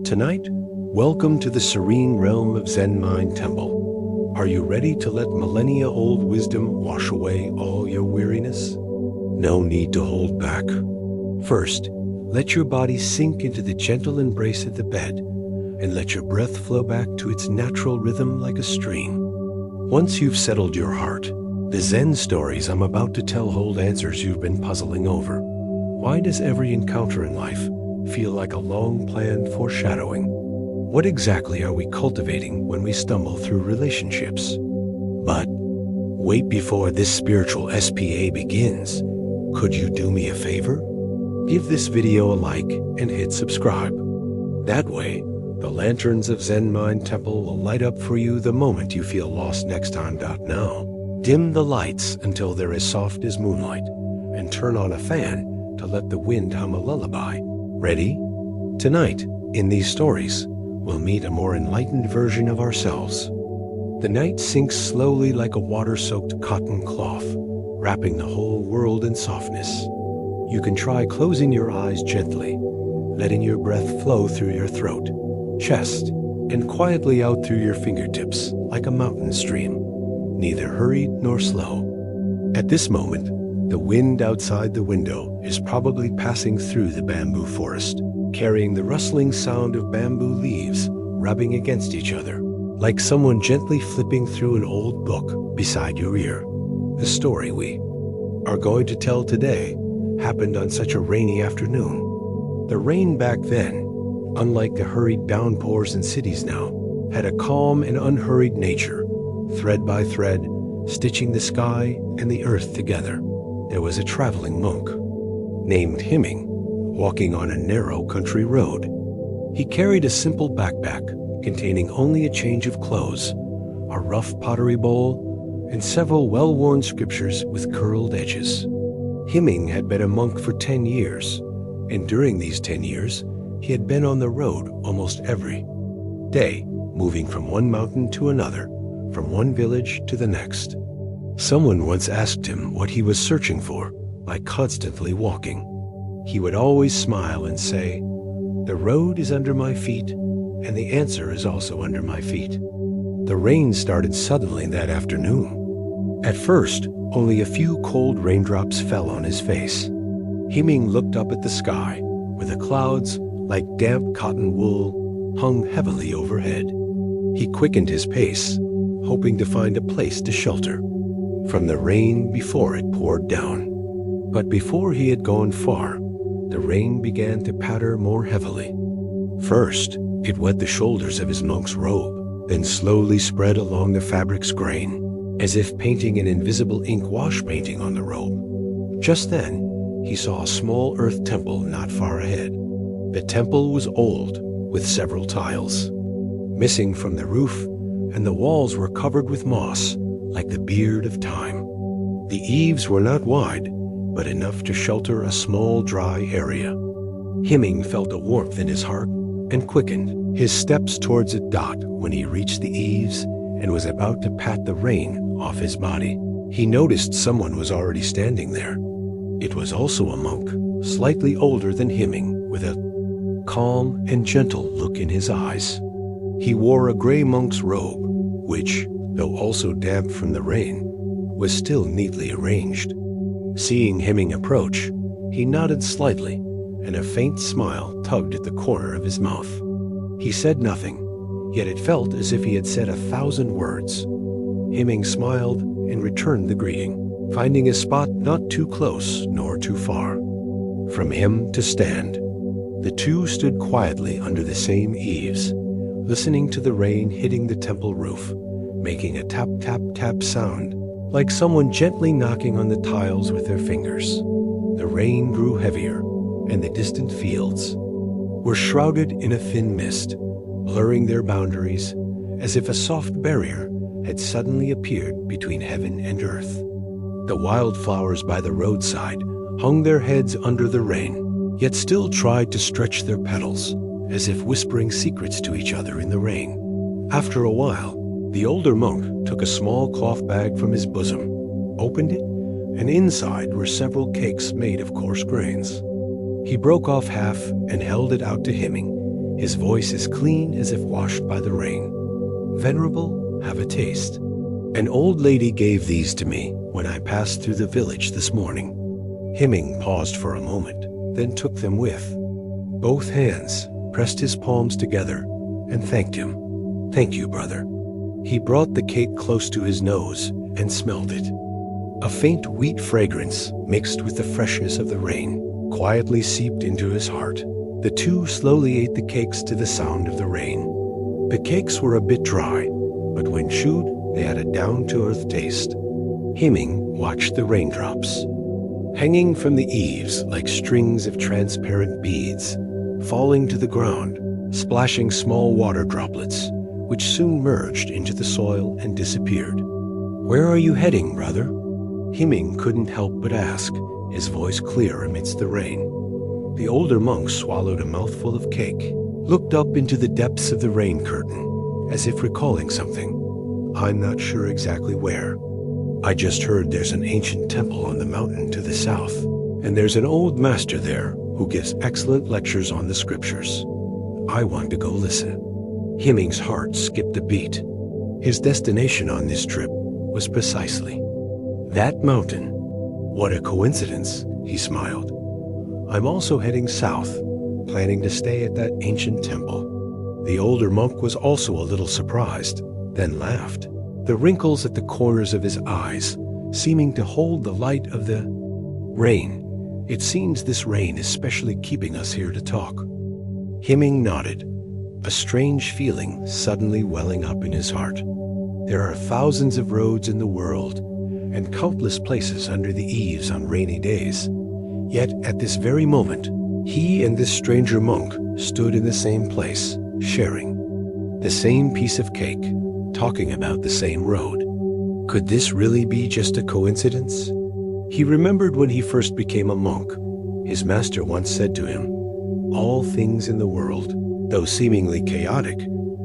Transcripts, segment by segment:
Tonight, welcome to the serene realm of Zen Mind Temple. Are you ready to let millennia-old wisdom wash away all your weariness? No need to hold back. First, let your body sink into the gentle embrace of the bed, and let your breath flow back to its natural rhythm like a stream. Once you've settled your heart, the Zen stories I'm about to tell hold answers you've been puzzling over. Why does every encounter in life feel like a long-planned foreshadowing? What exactly are we cultivating when we stumble through relationships? But wait, before this spiritual SPA begins, could you do me a favor? Give this video a like and hit subscribe. That way, the lanterns of Zen Mind Temple will light up for you the moment you feel lost next time. Now, dim the lights until they're as soft as moonlight, and turn on a fan to let the wind hum a lullaby. Ready? Tonight, in these stories, we'll meet a more enlightened version of ourselves. The night sinks slowly like a water-soaked cotton cloth, wrapping the whole world in softness. You can try closing your eyes gently, letting your breath flow through your throat, chest, and quietly out through your fingertips like a mountain stream, neither hurried nor slow. At this moment, the wind outside the window is probably passing through the bamboo forest, carrying the rustling sound of bamboo leaves rubbing against each other, like someone gently flipping through an old book beside your ear. The story we are going to tell today happened on such a rainy afternoon. The rain back then, unlike the hurried downpours in cities now, had a calm and unhurried nature, thread by thread, stitching the sky and the earth together. There was a traveling monk named Hemming, walking on a narrow country road. He carried a simple backpack containing only a change of clothes, a rough pottery bowl, and several well-worn scriptures with curled edges. Hemming had been a monk for 10 years, and during these 10 years, he had been on the road almost every day, moving from one mountain to another, from one village to the next. Someone once asked him what he was searching for by constantly walking. He would always smile and say, "The road is under my feet, and the answer is also under my feet." The rain started suddenly that afternoon. At first, only a few cold raindrops fell on his face. Hemming looked up at the sky, where the clouds, like damp cotton wool, hung heavily overhead. He quickened his pace, hoping to find a place to shelter from the rain before it poured down. But before he had gone far, the rain began to patter more heavily. First, it wet the shoulders of his monk's robe, then slowly spread along the fabric's grain, as if painting an invisible ink wash painting on the robe. Just then, he saw a small earth temple not far ahead. The temple was old, with several tiles missing from the roof, and the walls were covered with moss, like the beard of time. The eaves were not wide, but enough to shelter a small dry area. Hemming felt a warmth in his heart and quickened his steps towards a dot when he reached the eaves and was about to pat the rain off his body. He noticed someone was already standing there. It was also a monk, slightly older than Hemming, with a calm and gentle look in his eyes. He wore a gray monk's robe, which, though also damp from the rain, was still neatly arranged. Seeing Hemming approach, he nodded slightly, and a faint smile tugged at the corner of his mouth. He said nothing, yet it felt as if he had said 1,000 words. Hemming smiled and returned the greeting, finding a spot not too close nor too far from him to stand. The two stood quietly under the same eaves, listening to the rain hitting the temple roof, making a tap-tap-tap sound, like someone gently knocking on the tiles with their fingers. The rain grew heavier, and the distant fields were shrouded in a thin mist, blurring their boundaries as if a soft barrier had suddenly appeared between heaven and earth. The wildflowers by the roadside hung their heads under the rain, yet still tried to stretch their petals, as if whispering secrets to each other in the rain. After a while, the older monk took a small cloth bag from his bosom, opened it, and inside were several cakes made of coarse grains. He broke off half and held it out to Hemming, his voice as clean as if washed by the rain. "Venerable, have a taste. An old lady gave these to me when I passed through the village this morning." Himing paused for a moment, then took them with both hands, pressed his palms together, and thanked him. "Thank you, brother." He brought the cake close to his nose and smelled it. A faint wheat fragrance, mixed with the freshness of the rain, quietly seeped into his heart. The two slowly ate the cakes to the sound of the rain. The cakes were a bit dry, but when chewed, they had a down-to-earth taste. Himing watched the raindrops, hanging from the eaves like strings of transparent beads, falling to the ground, splashing small water droplets, which soon merged into the soil and disappeared. "Where are you heading, brother?" Himing couldn't help but ask, his voice clear amidst the rain. The older monk swallowed a mouthful of cake, looked up into the depths of the rain curtain, as if recalling something. "I'm not sure exactly where. I just heard there's an ancient temple on the mountain to the south, and there's an old master there who gives excellent lectures on the scriptures. I want to go listen." Himing's heart skipped a beat. His destination on this trip was precisely that mountain. "What a coincidence," he smiled. "I'm also heading south, planning to stay at that ancient temple." The older monk was also a little surprised, then laughed, the wrinkles at the corners of his eyes seeming to hold the light of the rain. "It seems this rain is specially keeping us here to talk." Himing nodded, a strange feeling suddenly welling up in his heart. There are thousands of roads in the world, and countless places under the eaves on rainy days. Yet at this very moment, he and this stranger monk stood in the same place, sharing the same piece of cake, talking about the same road. Could this really be just a coincidence? He remembered when he first became a monk, his master once said to him, "All things in the world, though seemingly chaotic,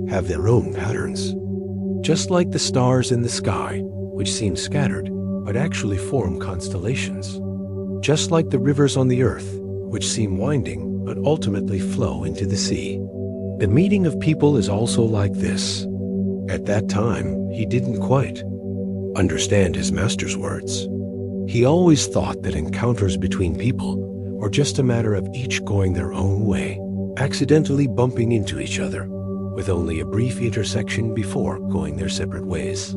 have their own patterns. Just like the stars in the sky, which seem scattered, but actually form constellations. Just like the rivers on the earth, which seem winding, but ultimately flow into the sea. The meeting of people is also like this." At that time, he didn't quite understand his master's words. He always thought that encounters between people were just a matter of each going their own way, accidentally bumping into each other, with only a brief intersection before going their separate ways.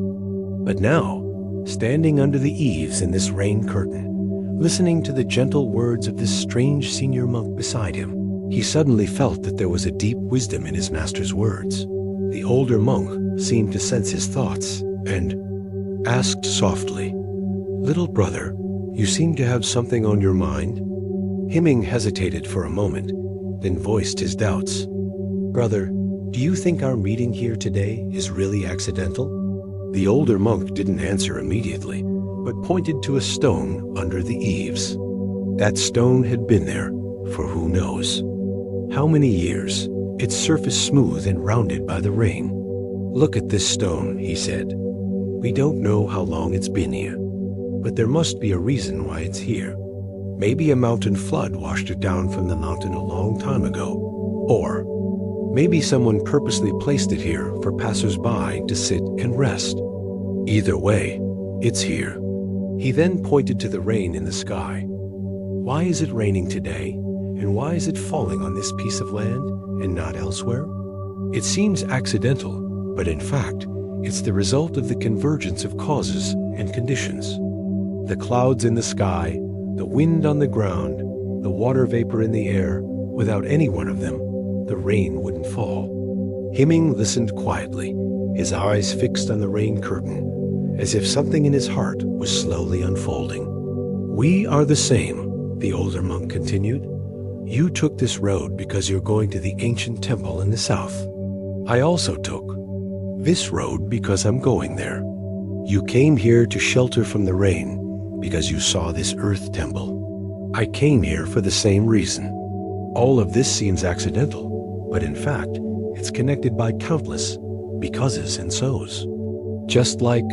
But now, standing under the eaves in this rain curtain, listening to the gentle words of this strange senior monk beside him, he suddenly felt that there was a deep wisdom in his master's words. The older monk seemed to sense his thoughts and asked softly, "Little brother, you seem to have something on your mind?" Himing hesitated for a moment, then voiced his doubts. "Brother, do you think our meeting here today is really accidental?" The older monk didn't answer immediately, but pointed to a stone under the eaves. That stone had been there for who knows how many years, its surface smooth and rounded by the rain. "Look at this stone," he said. "We don't know how long it's been here, but there must be a reason why it's here. Maybe a mountain flood washed it down from the mountain a long time ago, or maybe someone purposely placed it here for passers-by to sit and rest. Either way, it's here." He then pointed to the rain in the sky. "Why is it raining today, and why is it falling on this piece of land and not elsewhere? It seems accidental, but in fact, it's the result of the convergence of causes and conditions. The clouds in the sky, the wind on the ground, the water vapor in the air, without any one of them, the rain wouldn't fall." Himing listened quietly, his eyes fixed on the rain curtain, as if something in his heart was slowly unfolding. "We are the same," the older monk continued. "You took this road because you're going to the ancient temple in the south. I also took this road because I'm going there. You came here to shelter from the rain because you saw this earth temple. I came here for the same reason. All of this seems accidental, but in fact, it's connected by countless becauses and so's. Just like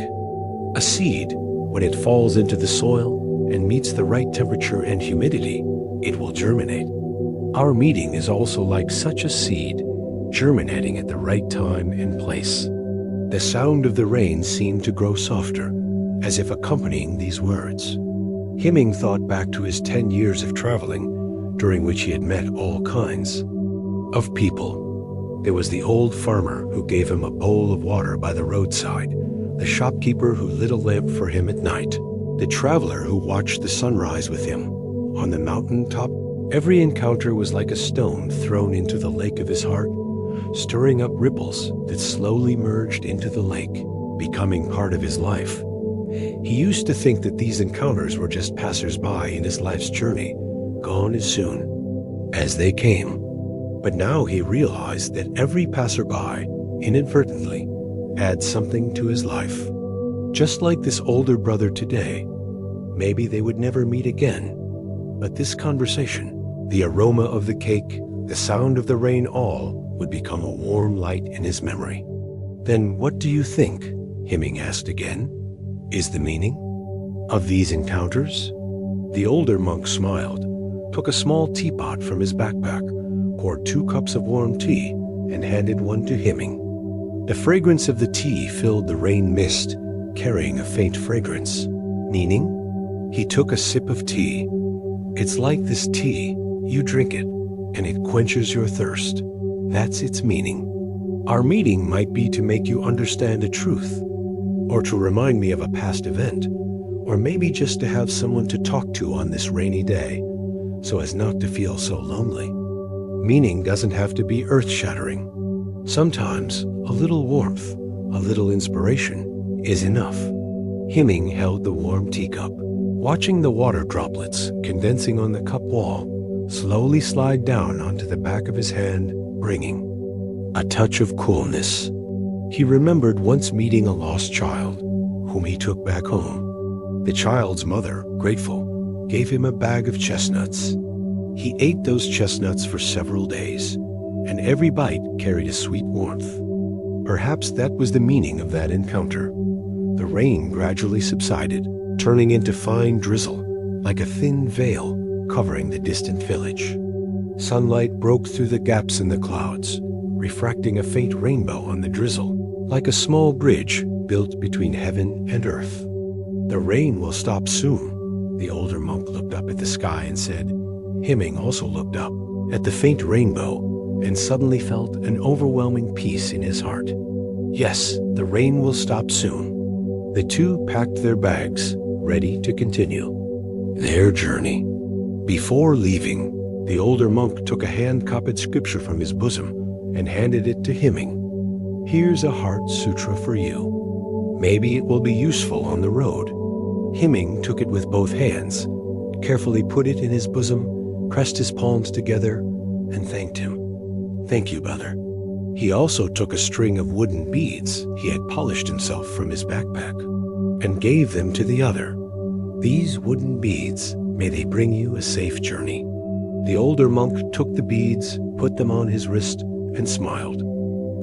a seed, when it falls into the soil and meets the right temperature and humidity, it will germinate. Our meeting is also like such a seed germinating at the right time and place. The sound of the rain seemed to grow softer, as if accompanying these words. Hemming thought back to his 10 years of traveling, during which he had met all kinds of people. There was the old farmer who gave him a bowl of water by the roadside, the shopkeeper who lit a lamp for him at night, the traveler who watched the sunrise with him on the mountain top. Every encounter was like a stone thrown into the lake of his heart, stirring up ripples that slowly merged into the lake, becoming part of his life. He used to think that these encounters were just passers-by in his life's journey, gone as soon as they came. But now he realized that every passerby, inadvertently, adds something to his life. Just like this older brother today, maybe they would never meet again. But this conversation, the aroma of the cake, the sound of the rain, all would become a warm light in his memory. Then what do you think, Hemming asked again, is the meaning of these encounters? The older monk smiled, took a small teapot from his backpack, poured 2 cups of warm tea, and handed one to Hemming. The fragrance of the tea filled the rain mist, carrying a faint fragrance. Meaning? He took a sip of tea. It's like this tea, you drink it, and it quenches your thirst. That's its meaning. Our meeting might be to make you understand a truth, or to remind me of a past event, or maybe just to have someone to talk to on this rainy day, so as not to feel so lonely. Meaning doesn't have to be earth-shattering. Sometimes a little warmth, a little inspiration is enough. Hemming held the warm teacup, watching the water droplets condensing on the cup wall slowly slide down onto the back of his hand, bringing a touch of coolness. He remembered once meeting a lost child, whom he took back home. The child's mother, grateful, gave him a bag of chestnuts. He ate those chestnuts for several days, and every bite carried a sweet warmth. Perhaps that was the meaning of that encounter. The rain gradually subsided, turning into fine drizzle, like a thin veil covering the distant village. Sunlight broke through the gaps in the clouds, refracting a faint rainbow on the drizzle, like a small bridge built between heaven and earth. The rain will stop soon. The older monk looked up at the sky and said. Hemming also looked up at the faint rainbow and suddenly felt an overwhelming peace in his heart. Yes, the rain will stop soon. The two packed their bags, ready to continue their journey. Before leaving, the older monk took a hand-copied scripture from his bosom and handed it to Hemming. Here's a heart sutra for you. Maybe it will be useful on the road. Hemming took it with both hands, carefully put it in his bosom, pressed his palms together, and thanked him. Thank you, brother. He also took a string of wooden beads he had polished himself from his backpack and gave them to the other. These wooden beads, may they bring you a safe journey. The older monk took the beads, put them on his wrist, and smiled.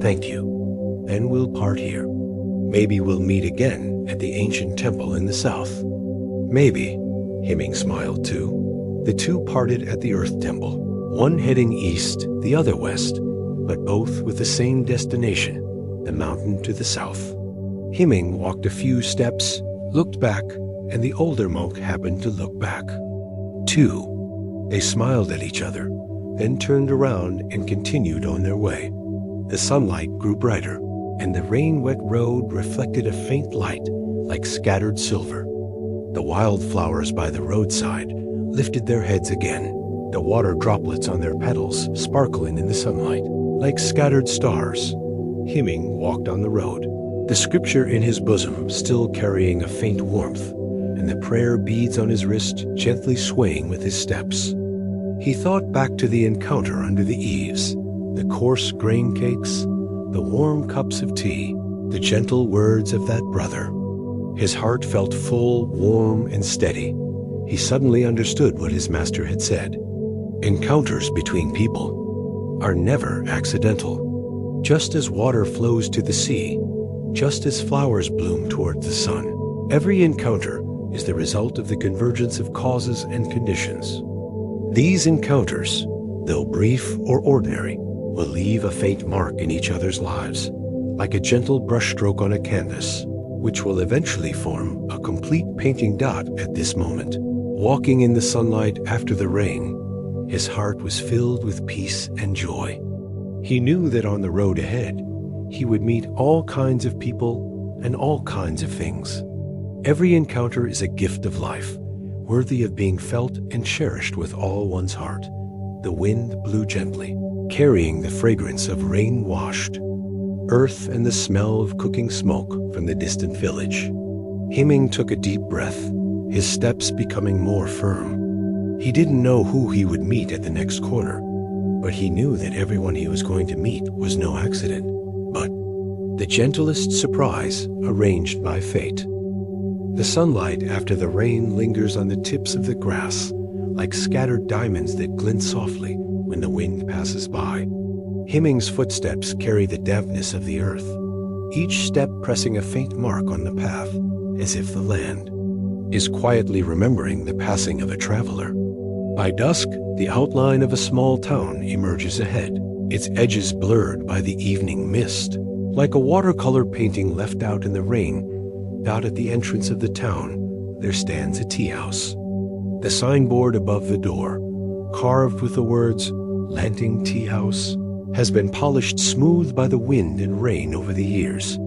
Thank you. Then we'll part here. Maybe we'll meet again at the ancient temple in the south. Maybe. Hemming smiled too. The two parted at the Earth Temple, one heading east, the other west, but both with the same destination, the mountain to the south. Hemming walked a few steps, looked back, and the older monk happened to look back, too. They smiled at each other, then turned around and continued on their way. The sunlight grew brighter, and the rain-wet road reflected a faint light like scattered silver. The wildflowers by the roadside lifted their heads again, the water droplets on their petals sparkling in the sunlight like scattered stars. Hemming walked on the road, the scripture in his bosom still carrying a faint warmth, and the prayer beads on his wrist gently swaying with his steps. He thought back to the encounter under the eaves, the coarse grain cakes, the warm cups of tea, the gentle words of that brother. His heart felt full, warm, and steady. He suddenly understood what his master had said. Encounters between people are never accidental. Just as water flows to the sea, just as flowers bloom towards the sun, every encounter is the result of the convergence of causes and conditions. These encounters, though brief or ordinary, will leave a faint mark in each other's lives, like a gentle brushstroke on a canvas, which will eventually form a complete painting dot at this moment. Walking in the sunlight after the rain, his heart was filled with peace and joy. He knew that on the road ahead, he would meet all kinds of people and all kinds of things. Every encounter is a gift of life, worthy of being felt and cherished with all one's heart. The wind blew gently, carrying the fragrance of rain-washed earth and the smell of cooking smoke from the distant village. Hemming took a deep breath, his steps becoming more firm. He didn't know who he would meet at the next corner, but he knew that everyone he was going to meet was no accident, but the gentlest surprise arranged by fate. The sunlight after the rain lingers on the tips of the grass, like scattered diamonds that glint softly when the wind passes by. Hemming's footsteps carry the dampness of the earth, each step pressing a faint mark on the path, as if the land is quietly remembering the passing of a traveler. By dusk, the outline of a small town emerges ahead, its edges blurred by the evening mist. Like a watercolor painting left out in the rain, out at the entrance of the town, there stands a tea house. The signboard above the door, carved with the words, "Lanting Tea House," has been polished smooth by the wind and rain over the years,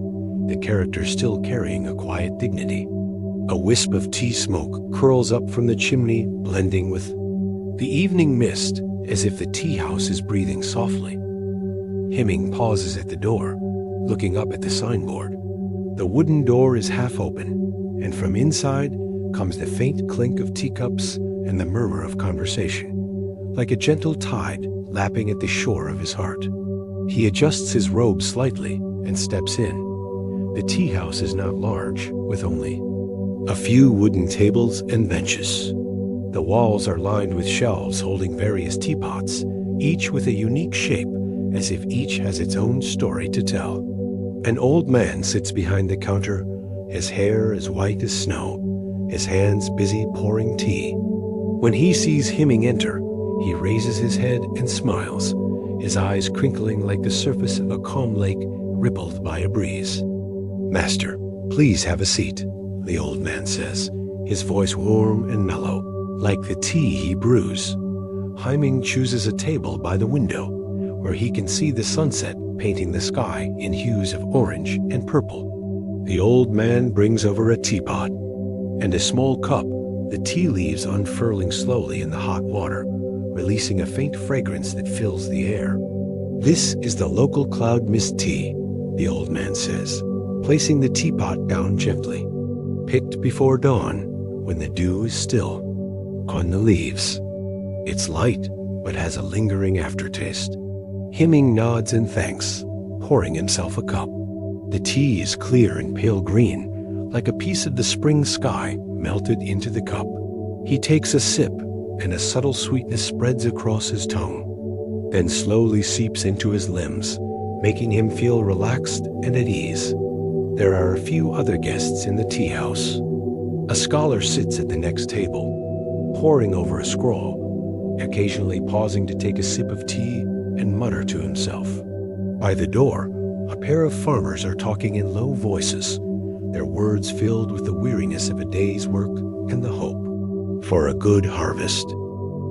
the character still carrying a quiet dignity. A wisp of tea smoke curls up from the chimney, blending with the evening mist, as if the tea house is breathing softly. Hemming pauses at the door, looking up at the signboard. The wooden door is half open, and from inside comes the faint clink of teacups and the murmur of conversation, like a gentle tide lapping at the shore of his heart. He adjusts his robe slightly and steps in. The tea house is not large, with only a few wooden tables and benches. The walls are lined with shelves holding various teapots, each with a unique shape, as if each has its own story to tell. An old man sits behind the counter, his hair as white as snow, his hands busy pouring tea. When he sees Hemming enter, he raises his head and smiles, his eyes crinkling like the surface of a calm lake rippled by a breeze. "Master, please have a seat," the old man says, his voice warm and mellow, like the tea he brews. Hemming chooses a table by the window, where he can see the sunset painting the sky in hues of orange and purple. The old man brings over a teapot and a small cup, the tea leaves unfurling slowly in the hot water, releasing a faint fragrance that fills the air. "This is the local cloud mist tea," the old man says, placing the teapot down gently. "Picked before dawn, when the dew is still on the leaves. It's light, but has a lingering aftertaste." Hemming nods in thanks, pouring himself a cup. The tea is clear and pale green, like a piece of the spring sky melted into the cup. He takes a sip, and a subtle sweetness spreads across his tongue, then slowly seeps into his limbs, making him feel relaxed and at ease. There are a few other guests in the tea house. A scholar sits at the next table, poring over a scroll, occasionally pausing to take a sip of tea and mutter to himself. By the door, a pair of farmers are talking in low voices, their words filled with the weariness of a day's work and the hope for a good harvest.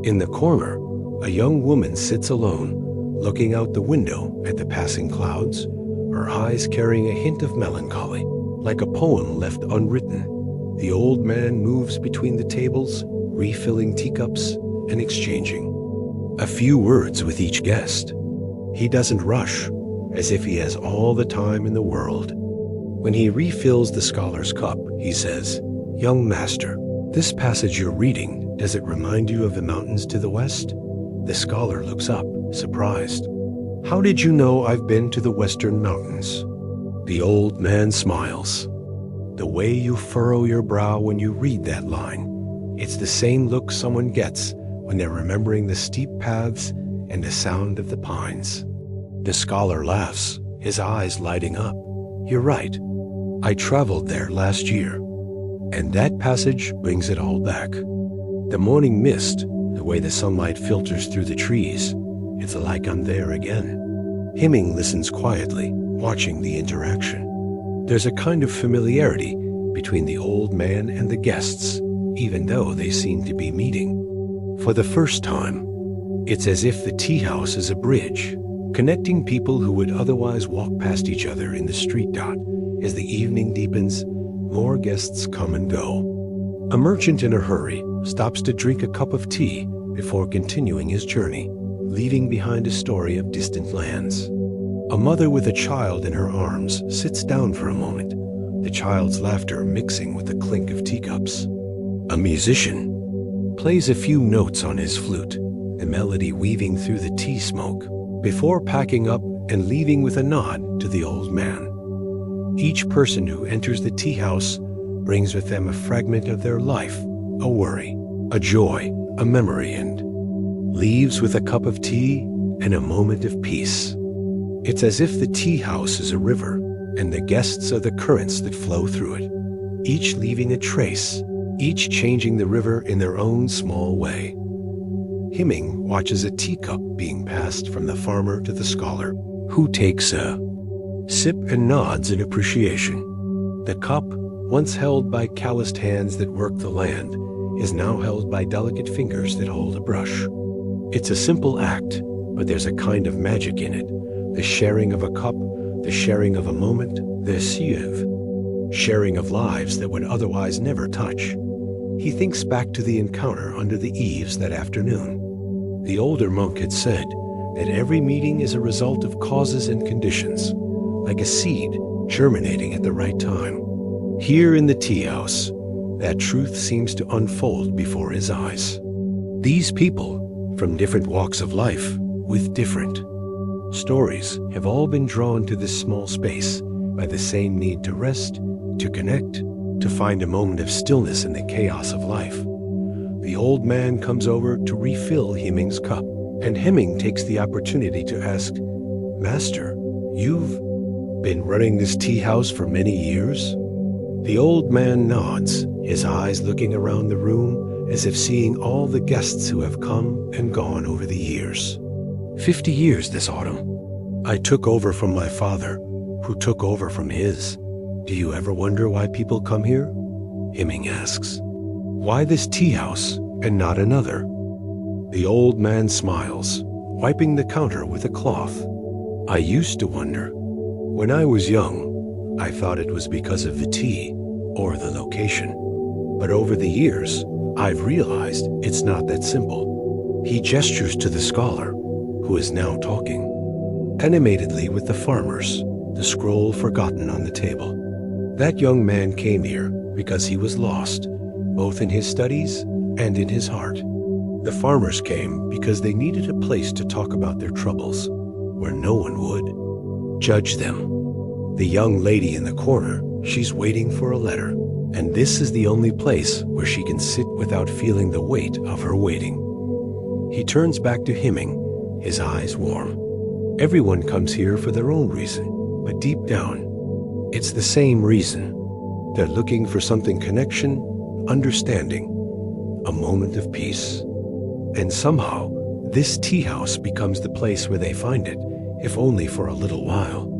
In the corner, a young woman sits alone, looking out the window at the passing clouds, her eyes carrying a hint of melancholy, like a poem left unwritten. The old man moves between the tables, refilling teacups and exchanging a few words with each guest. He doesn't rush, as if he has all the time in the world. When he refills the scholar's cup, he says, "Young master, this passage you're reading, does it remind you of the mountains to the west?" The scholar looks up, surprised. "How did you know I've been to the western mountains?" The old man smiles. "The way you furrow your brow when you read that line, it's the same look someone gets when they're remembering the steep paths and the sound of the pines." The scholar laughs, his eyes lighting up. "You're right. I traveled there last year." And that passage brings it all back. The morning mist, the way the sunlight filters through the trees, it's like I'm there again. Hemming listens quietly, watching the interaction. There's a kind of familiarity between the old man and the guests, even though they seem to be meeting for the first time. It's as if the tea house is a bridge, connecting people who would otherwise walk past each other in the street. As the evening deepens, more guests come and go. A merchant in a hurry stops to drink a cup of tea before continuing his journey, leaving behind a story of distant lands. A mother with a child in her arms sits down for a moment, the child's laughter mixing with the clink of teacups. A musician plays a few notes on his flute, the melody weaving through the tea smoke, before packing up and leaving with a nod to the old man. Each person who enters the tea house brings with them a fragment of their life, a worry, a joy, a memory, and leaves with a cup of tea and a moment of peace. It's as if the tea house is a river, and the guests are the currents that flow through it, each leaving a trace, each changing the river in their own small way. Hemming watches a teacup being passed from the farmer to the scholar, who takes a sip and nods in appreciation. The cup, once held by calloused hands that work the land, is now held by delicate fingers that hold a brush. It's a simple act, but there's a kind of magic in it. The sharing of a cup, the sharing of a moment, the sharing of lives that would otherwise never touch. He thinks back to the encounter under the eaves that afternoon. The older monk had said that every meeting is a result of causes and conditions, like a seed germinating at the right time. Here in the tea house, that truth seems to unfold before his eyes. These people, from different walks of life, with different stories, have all been drawn to this small space by the same need to rest, to connect, to find a moment of stillness in the chaos of life. The old man comes over to refill Hemming's cup, and Hemming takes the opportunity to ask, "Master, you've been running this tea house for many years?" The old man nods, his eyes looking around the room as if seeing all the guests who have come and gone over the years. 50 years this autumn. I took over from my father, who took over from his. Do you ever wonder why people come here? Hemming asks. Why this tea house and not another? The old man smiles, wiping the counter with a cloth. I used to wonder. When I was young, I thought it was because of the tea or the location. But over the years, I've realized it's not that simple. He gestures to the scholar, who is now talking, animatedly with the farmers, the scroll forgotten on the table. That young man came here because he was lost, both in his studies and in his heart. The farmers came because they needed a place to talk about their troubles, where no one would judge them. The young lady in the corner, she's waiting for a letter, and this is the only place where she can sit without feeling the weight of her waiting. He turns back to Hemming, his eyes warm. Everyone comes here for their own reason, but deep down, it's the same reason. They're looking for something: connection, understanding, a moment of peace. And somehow, this tea house becomes the place where they find it, if only for a little while.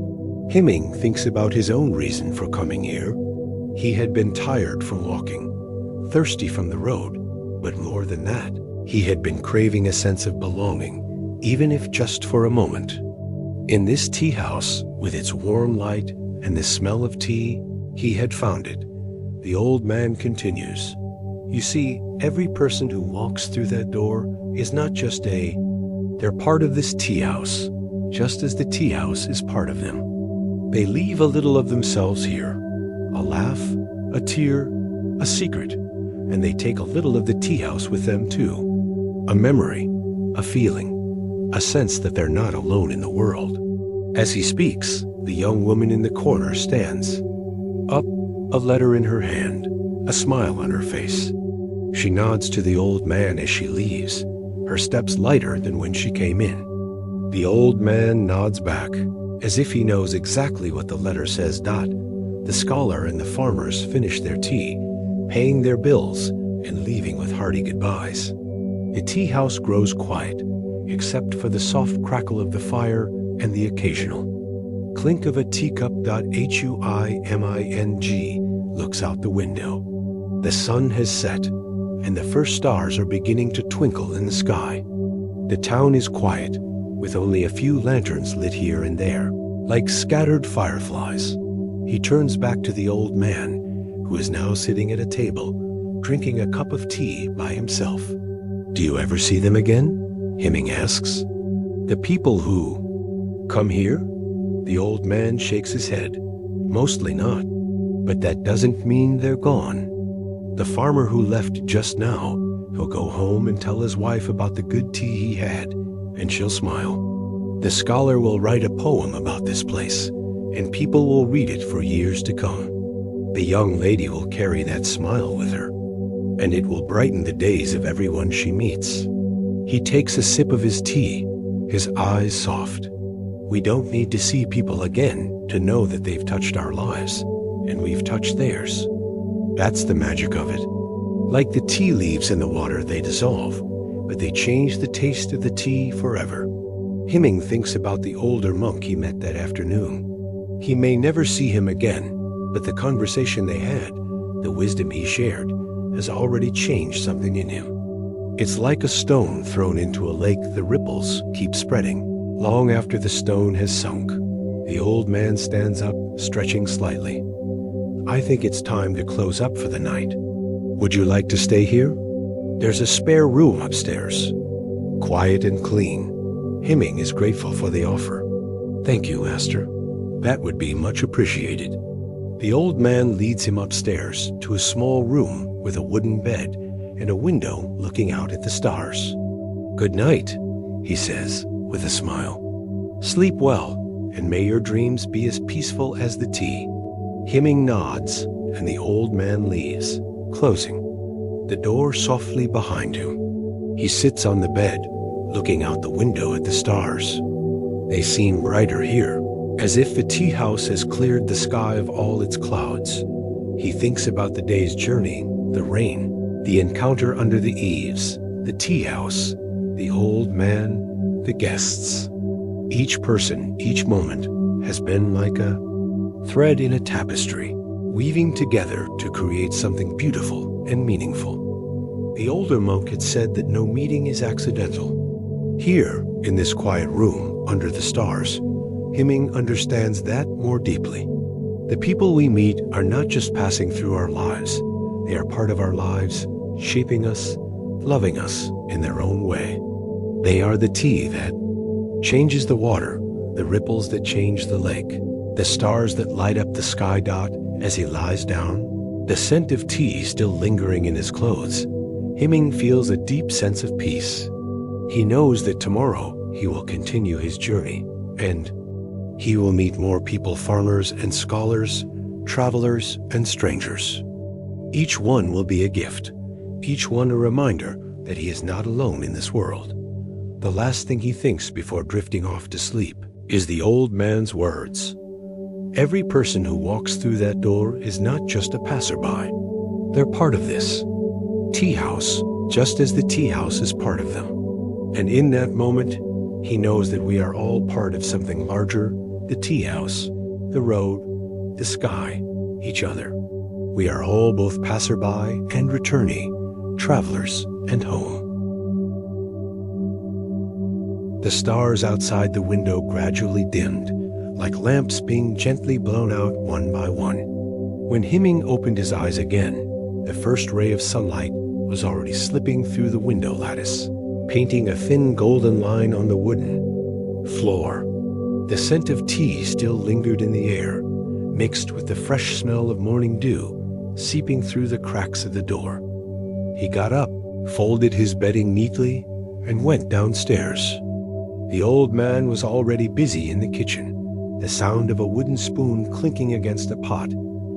Hemming thinks about his own reason for coming here. He had been tired from walking, thirsty from the road, but more than that, he had been craving a sense of belonging, even if just for a moment. In this tea house, with its warm light and the smell of tea, he had found it. The old man continues. You see, every person who walks through that door is not just they're part of this tea house, just as the tea house is part of them. They leave a little of themselves here, a laugh, a tear, a secret, and they take a little of the tea house with them too. A memory, a feeling, a sense that they're not alone in the world. As he speaks, the young woman in the corner stands up, a letter in her hand, a smile on her face. She nods to the old man as she leaves, her steps lighter than when she came in. The old man nods back, as if he knows exactly what the letter says. The scholar and the farmers finish their tea, paying their bills and leaving with hearty goodbyes. The tea house grows quiet, except for the soft crackle of the fire and the occasional clink of a teacup. Huiming looks out the window. The sun has set, and the first stars are beginning to twinkle in the sky. The town is quiet, with only a few lanterns lit here and there, like scattered fireflies. He turns back to the old man, who is now sitting at a table, drinking a cup of tea by himself. "Do you ever see them again?" Huiming asks. "The people who come here?" The old man shakes his head. "Mostly not. But that doesn't mean they're gone. The farmer who left just now, he'll go home and tell his wife about the good tea he had, and she'll smile. The scholar will write a poem about this place, and people will read it for years to come. The young lady will carry that smile with her, and it will brighten the days of everyone she meets." He takes a sip of his tea, his eyes soft. "We don't need to see people again to know that they've touched our lives, and we've touched theirs. That's the magic of it. Like the tea leaves in the water, they dissolve, but they change the taste of the tea forever." Huiming thinks about the older monk he met that afternoon. He may never see him again, but the conversation they had, the wisdom he shared, has already changed something in him. It's like a stone thrown into a lake. The ripples keep spreading, long after the stone has sunk. The old man stands up, stretching slightly. "I think it's time to close up for the night. Would you like to stay here? There's a spare room upstairs, quiet and clean." Huiming is grateful for the offer. "Thank you, Master. That would be much appreciated." The old man leads him upstairs to a small room with a wooden bed and a window looking out at the stars. "Good night," he says with a smile. "Sleep well, and may your dreams be as peaceful as the tea." Huiming nods, and the old man leaves, closing the door softly behind him. He sits on the bed, looking out the window at the stars. They seem brighter here, as if the tea house has cleared the sky of all its clouds. He thinks about the day's journey, the rain, the encounter under the eaves, the tea house, the old man, the guests. Each person, each moment, has been like a thread in a tapestry, weaving together to create something beautiful and meaningful. The older monk had said that no meeting is accidental. Here, in this quiet room under the stars, Huiming understands that more deeply. The people we meet are not just passing through our lives. They are part of our lives, shaping us, loving us in their own way. They are the tea that changes the water, the ripples that change the lake, the stars that light up the sky dot as he lies down, the scent of tea still lingering in his clothes. Huiming feels a deep sense of peace. He knows that tomorrow he will continue his journey, and he will meet more people, farmers and scholars, travelers and strangers. Each one will be a gift, each one a reminder that he is not alone in this world. The last thing he thinks before drifting off to sleep is the old man's words. Every person who walks through that door is not just a passerby. They're part of this tea house, just as the tea house is part of them. And in that moment, he knows that we are all part of something larger, the tea house, the road, the sky, each other. We are all both passerby and returnee, travelers and home. The stars outside the window gradually dimmed, like lamps being gently blown out one by one. When Huiming opened his eyes again, the first ray of sunlight was already slipping through the window lattice, painting a thin golden line on the wooden floor. The scent of tea still lingered in the air, mixed with the fresh smell of morning dew seeping through the cracks of the door. He got up, folded his bedding neatly, and went downstairs. The old man was already busy in the kitchen, the sound of a wooden spoon clinking against a pot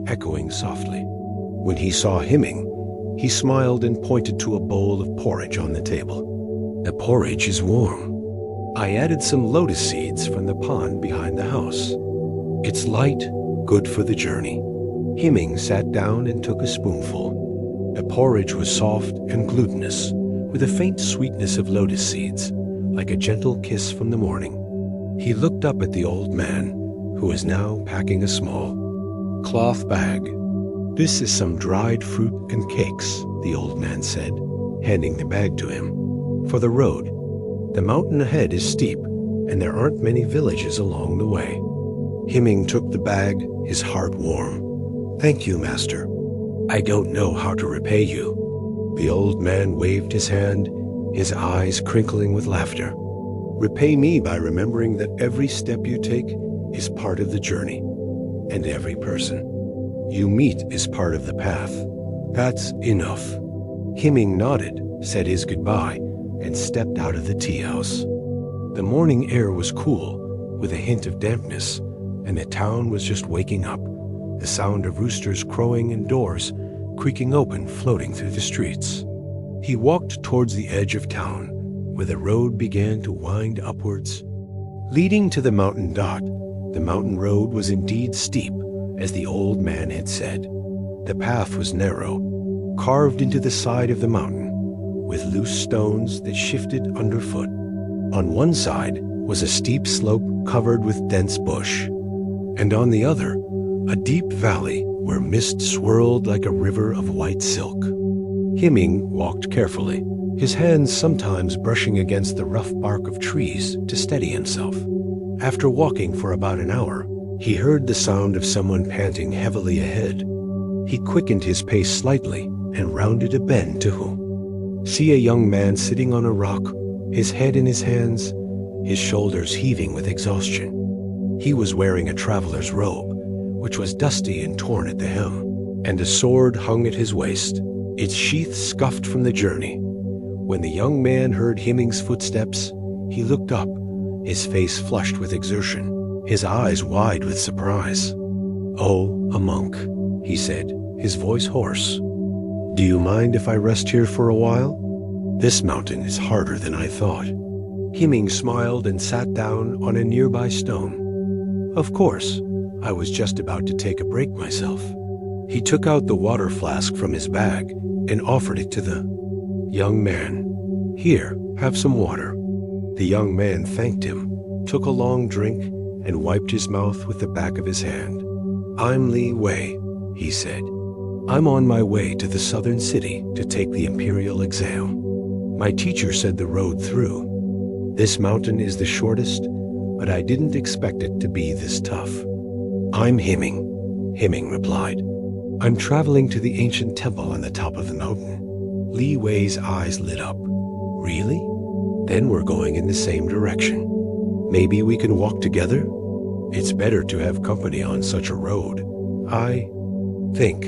echoing softly. When he saw Huiming, he smiled and pointed to a bowl of porridge on the table. "The porridge is warm. I added some lotus seeds from the pond behind the house. It's light, good for the journey." Huiming sat down and took a spoonful. The porridge was soft and glutinous, with a faint sweetness of lotus seeds, like a gentle kiss from the morning. He looked up at the old man, who was now packing a small cloth bag. "This is some dried fruit and cakes," the old man said, handing the bag to him. "For the road. The mountain ahead is steep, and there aren't many villages along the way." Himing took the bag, his heart warm. "Thank you, master. I don't know how to repay you." The old man waved his hand, his eyes crinkling with laughter. "Repay me by remembering that every step you take is part of the journey, and every person you meet is part of the path. That's enough." Himing nodded, said his goodbye, and stepped out of the tea house. The morning air was cool, with a hint of dampness, and the town was just waking up, the sound of roosters crowing and doors creaking open floating through the streets. He walked towards the edge of town, where the road began to wind upwards, leading to the mountain dot. The mountain road was indeed steep, as the old man had said. The path was narrow, carved into the side of the mountain, with loose stones that shifted underfoot. On one side was a steep slope covered with dense bush, and on the other, a deep valley where mist swirled like a river of white silk. Himing walked carefully, his hands sometimes brushing against the rough bark of trees to steady himself. After walking for about an hour, he heard the sound of someone panting heavily ahead. He quickened his pace slightly and rounded a bend to see a young man sitting on a rock, his head in his hands, his shoulders heaving with exhaustion. He was wearing a traveler's robe, which was dusty and torn at the hem, and a sword hung at his waist, its sheath scuffed from the journey. When the young man heard Himing's footsteps, he looked up, his face flushed with exertion, his eyes wide with surprise. "Oh, a monk," he said, his voice hoarse. "Do you mind if I rest here for a while? This mountain is harder than I thought." Himing smiled and sat down on a nearby stone. "Of course, I was just about to take a break myself." He took out the water flask from his bag and offered it to the young man. "Here, have some water." The young man thanked him, took a long drink, and wiped his mouth with the back of his hand. "I'm Li Wei," he said. "I'm on my way to the southern city to take the imperial exam. My teacher said the road through. This mountain is the shortest, but I didn't expect it to be this tough." "I'm Himing," Himing replied. "I'm traveling to the ancient temple on the top of the mountain." Li Wei's eyes lit up. "Really? Then we're going in the same direction. Maybe we can walk together? It's better to have company on such a road." "I think,"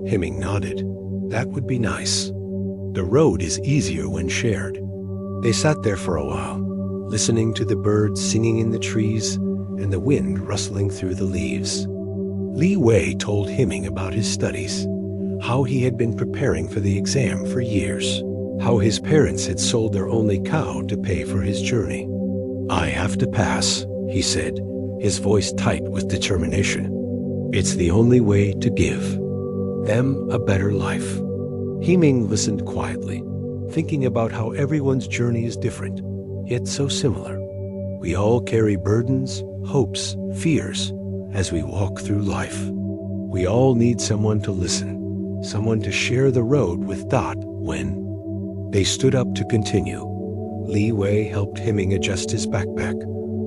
Himing nodded, "that would be nice. The road is easier when shared." They sat there for a while, listening to the birds singing in the trees and the wind rustling through the leaves. Li Wei told Himing about his studies, how he had been preparing for the exam for years, how his parents had sold their only cow to pay for his journey. "I have to pass," he said, his voice tight with determination. "It's the only way to give them a better life." Himing listened quietly, thinking about how everyone's journey is different, yet so similar. We all carry burdens, hopes, fears as we walk through life. We all need someone to listen, someone to share the road with Dot when. They stood up to continue. Li Wei helped Himing adjust his backpack,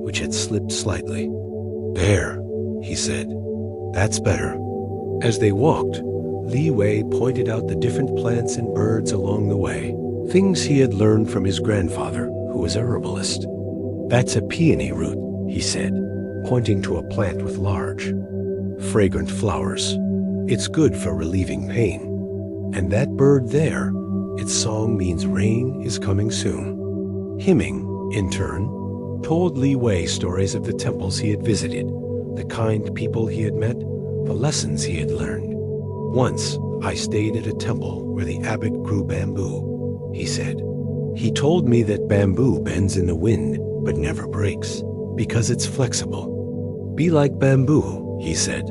which had slipped slightly. "There," he said. "That's better." As they walked, Li Wei pointed out the different plants and birds along the way, things he had learned from his grandfather, who was a herbalist. "That's a peony root," he said, pointing to a plant with large, fragrant flowers. "It's good for relieving pain. And that bird there, its song means rain is coming soon." Himing, in turn, told Li Wei stories of the temples he had visited, the kind people he had met, the lessons he had learned. "Once, I stayed at a temple where the abbot grew bamboo," he said. "He told me that bamboo bends in the wind but never breaks because it's flexible. Be like bamboo," he said.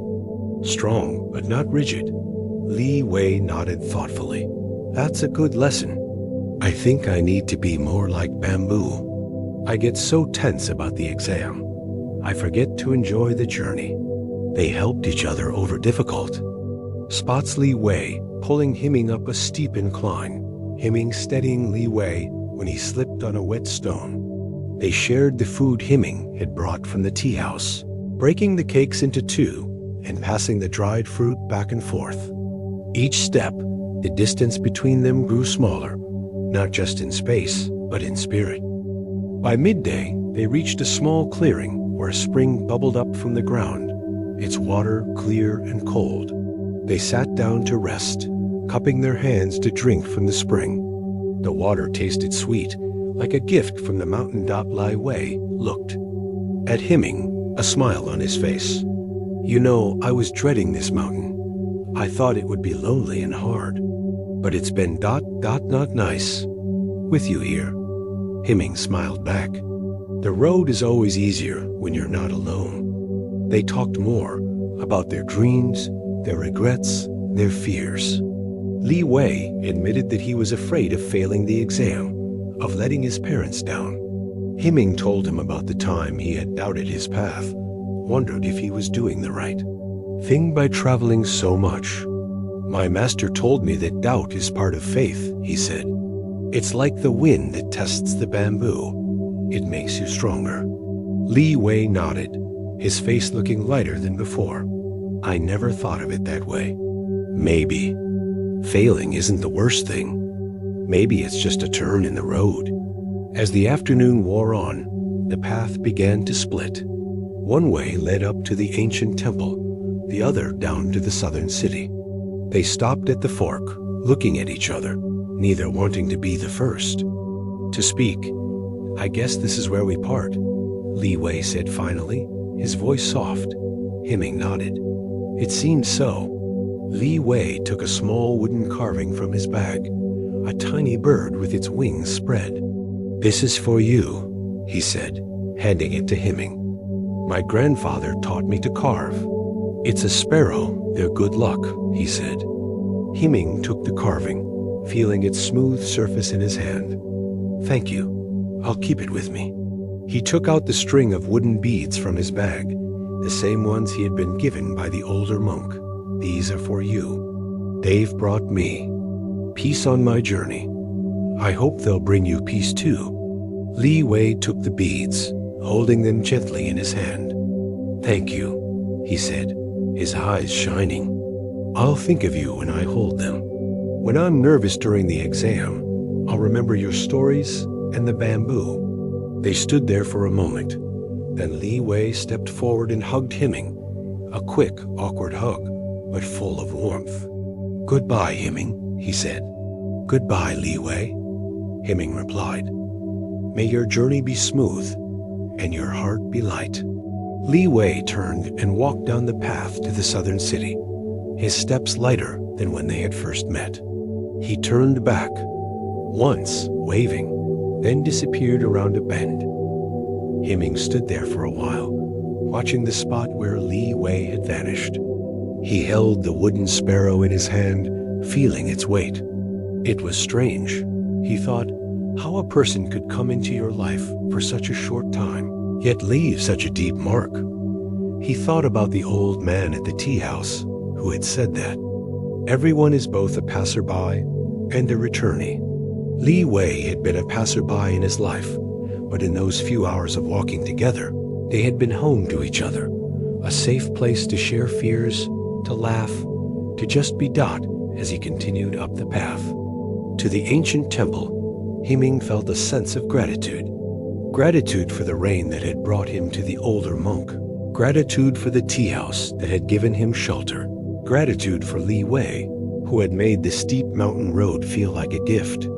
"Strong but not rigid." Li Wei nodded thoughtfully. "That's a good lesson. I think I need to be more like bamboo. I get so tense about the exam, I forget to enjoy the journey." They helped each other over difficult spots. Li Wei pulling Himing up a steep incline, Himing steadying Li Wei when he slipped on a wet stone. They shared the food Himing had brought from the tea house, breaking the cakes into two and passing the dried fruit back and forth. Each step, the distance between them grew smaller, not just in space, but in spirit. By midday, they reached a small clearing where a spring bubbled up from the ground, its water clear and cold. They sat down to rest, cupping their hands to drink from the spring. The water tasted sweet, like a gift from the mountain. Li Wei looked at Himing, a smile on his face. "You know, I was dreading this mountain. I thought it would be lonely and hard, but it's been not nice with you here." Himing smiled back. "The road is always easier when you're not alone." They talked more about their dreams, their regrets, their fears. Li Wei admitted that he was afraid of failing the exam, of letting his parents down. Himing told him about the time he had doubted his path, wondered if he was doing the right thing by traveling so much. "My master told me that doubt is part of faith," he said. "It's like the wind that tests the bamboo. It makes you stronger." Li Wei nodded, his face looking lighter than before. "I never thought of it that way. Maybe failing isn't the worst thing. Maybe it's just a turn in the road." As the afternoon wore on, the path began to split. One way led up to the ancient temple, the other down to the southern city. They stopped at the fork, looking at each other, neither wanting to be the first to speak. "I guess this is where we part," Li Wei said finally, his voice soft. Himing nodded. It seemed so. Li Wei took a small wooden carving from his bag, a tiny bird with its wings spread. "This is for you," he said, handing it to Himing. "My grandfather taught me to carve. It's a sparrow, their good luck," he said. Himing took the carving, feeling its smooth surface in his hand. "Thank you. I'll keep it with me." He took out the string of wooden beads from his bag, the same ones he had been given by the older monk. "These are for you. They've brought me peace on my journey. I hope they'll bring you peace too." Li Wei took the beads, holding them gently in his hand. "Thank you," he said, his eyes shining. "I'll think of you when I hold them. When I'm nervous during the exam, I'll remember your stories and the bamboo." They stood there for a moment. Then Li Wei stepped forward and hugged Himing, a quick, awkward hug, but full of warmth. "Goodbye, Himing," he said. "Goodbye, Li Wei," Himing replied. "May your journey be smooth and your heart be light." Li Wei turned and walked down the path to the southern city, his steps lighter than when they had first met. He turned back, once waving, then disappeared around a bend. Himing stood there for a while, watching the spot where Li Wei had vanished. He held the wooden sparrow in his hand, feeling its weight. It was strange, he thought, how a person could come into your life for such a short time, yet leave such a deep mark. He thought about the old man at the tea house who had said that everyone is both a passerby and a returnee. Li Wei had been a passerby in his life, but in those few hours of walking together, they had been home to each other, a safe place to share fears, to laugh, to just be Dot as he continued up the path. To the ancient temple, Himing felt a sense of gratitude. Gratitude for the rain that had brought him to the older monk. Gratitude for the tea house that had given him shelter. Gratitude for Li Wei, who had made the steep mountain road feel like a gift.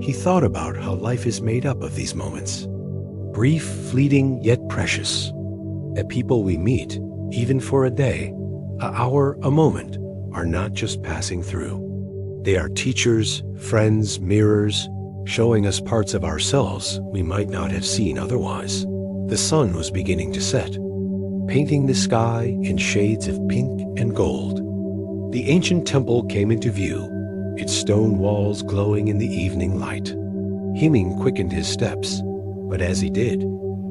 He thought about how life is made up of these moments. Brief, fleeting, yet precious. That people we meet, even for a day, an hour, a moment, are not just passing through. They are teachers, friends, mirrors, showing us parts of ourselves we might not have seen otherwise. The sun was beginning to set, painting the sky in shades of pink and gold. The ancient temple came into view, its stone walls glowing in the evening light. Himing quickened his steps, but as he did,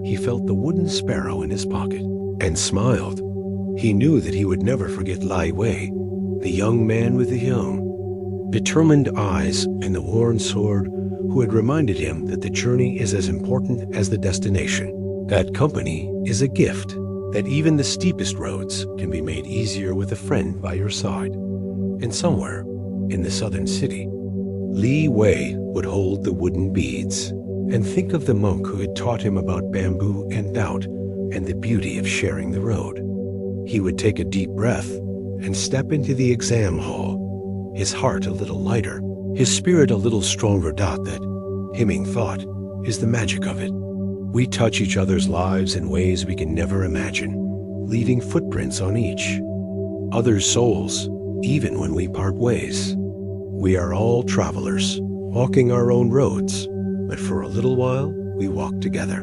he felt the wooden sparrow in his pocket and smiled. He knew that he would never forget Lai Wei, the young man with the young, determined eyes and the worn sword, who had reminded him that the journey is as important as the destination. That company is a gift, that even the steepest roads can be made easier with a friend by your side. And somewhere in the southern city, Li Wei would hold the wooden beads and think of the monk who had taught him about bamboo and doubt and the beauty of sharing the road. He would take a deep breath and step into the exam hall, his heart a little lighter, his spirit a little stronger. That, Hemming thought, is the magic of it. We touch each other's lives in ways we can never imagine, leaving footprints on each other's souls, even when we part ways. We are all travelers, walking our own roads, but for a little while we walk together.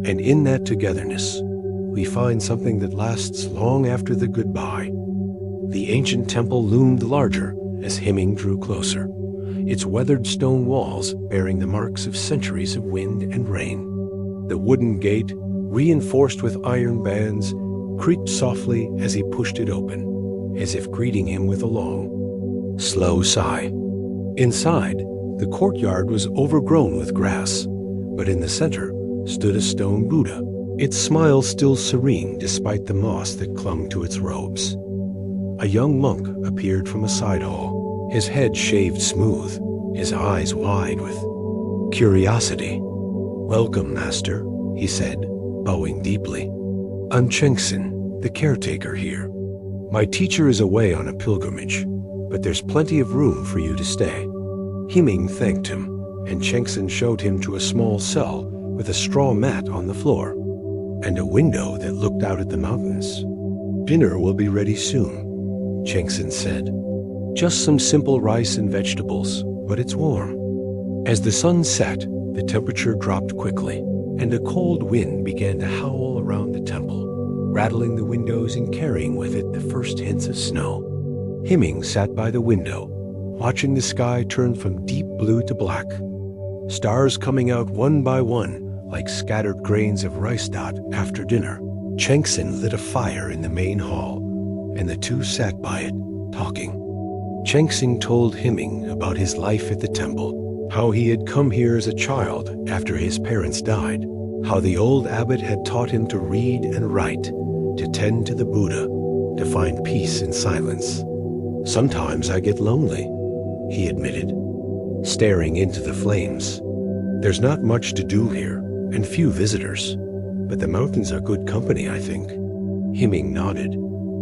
And in that togetherness, we find something that lasts long after the goodbye. The ancient temple loomed larger as Hemming drew closer, its weathered stone walls bearing the marks of centuries of wind and rain. The wooden gate, reinforced with iron bands, creaked softly as he pushed it open, as if greeting him with a long, slow sigh. Inside, the courtyard was overgrown with grass, but in the center stood a stone Buddha, its smile still serene despite the moss that clung to its robes. A young monk appeared from a side hall, his head shaved smooth, his eyes wide with curiosity. "Welcome, Master," he said, bowing deeply. "I'm Chengsen, the caretaker here. My teacher is away on a pilgrimage, but there's plenty of room for you to stay." Hemming thanked him, and Chengsen showed him to a small cell with a straw mat on the floor and a window that looked out at the mountains. "Dinner will be ready soon," Chengsen said. "Just some simple rice and vegetables, but it's warm." As the sun set, the temperature dropped quickly, and a cold wind began to howl around the temple, rattling the windows and carrying with it the first hints of snow. Hemming sat by the window, watching the sky turn from deep blue to black, stars coming out one by one like scattered grains of rice dot after dinner. Chengsen lit a fire in the main hall, and the two sat by it, talking. Chengsen told Hemming about his life at the temple, how he had come here as a child after his parents died, how the old abbot had taught him to read and write, to tend to the Buddha, to find peace in silence. "Sometimes I get lonely," he admitted, staring into the flames. "There's not much to do here, and few visitors, but the mountains are good company, I think." Hemming nodded.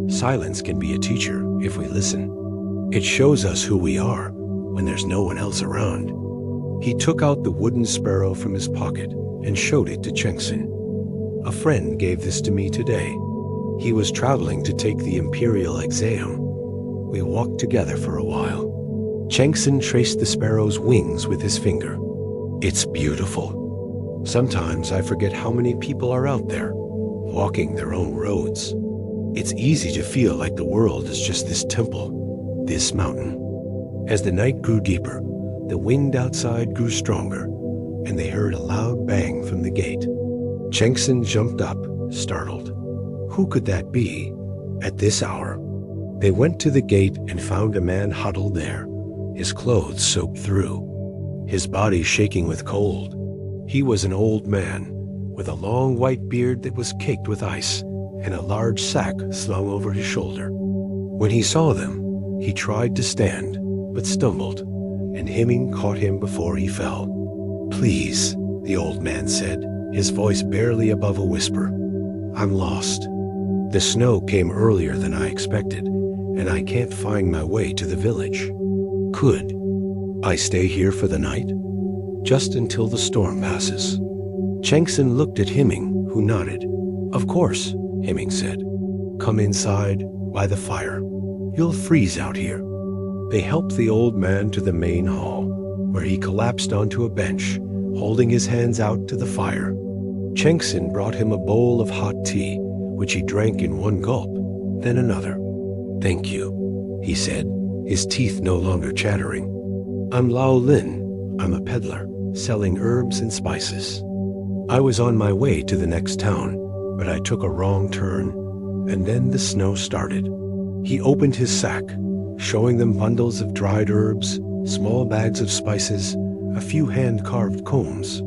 "Silence can be a teacher if we listen. It shows us who we are when there's no one else around." He took out the wooden sparrow from his pocket and showed it to Chengsen. "A friend gave this to me today. He was traveling to take the imperial exam. We walked together for a while." Chengsen traced the sparrow's wings with his finger. "It's beautiful. Sometimes I forget how many people are out there, walking their own roads. It's easy to feel like the world is just this temple, this mountain." As the night grew deeper, the wind outside grew stronger, and they heard a loud bang from the gate. Chengsen jumped up, startled. Who could that be at this hour? They went to the gate and found a man huddled there, his clothes soaked through, his body shaking with cold. He was an old man, with a long white beard that was caked with ice, and a large sack slung over his shoulder. When he saw them, he tried to stand, but stumbled, and Hemming caught him before he fell. "Please," the old man said, his voice barely above a whisper. "I'm lost. The snow came earlier than I expected, and I can't find my way to the village. Could I stay here for the night? Just until the storm passes?" Chengsen looked at Hemming, who nodded. "Of course," Hemming said. "Come inside by the fire. You'll freeze out here." They helped the old man to the main hall, where he collapsed onto a bench, holding his hands out to the fire. Chengsen brought him a bowl of hot tea, which he drank in one gulp, then another. "Thank you," he said, his teeth no longer chattering. "I'm Lao Lin. I'm a peddler, selling herbs and spices." I was on my way to the next town, but I took a wrong turn, and then the snow started. He opened his sack, showing them bundles of dried herbs, small bags of spices, a few hand-carved combs.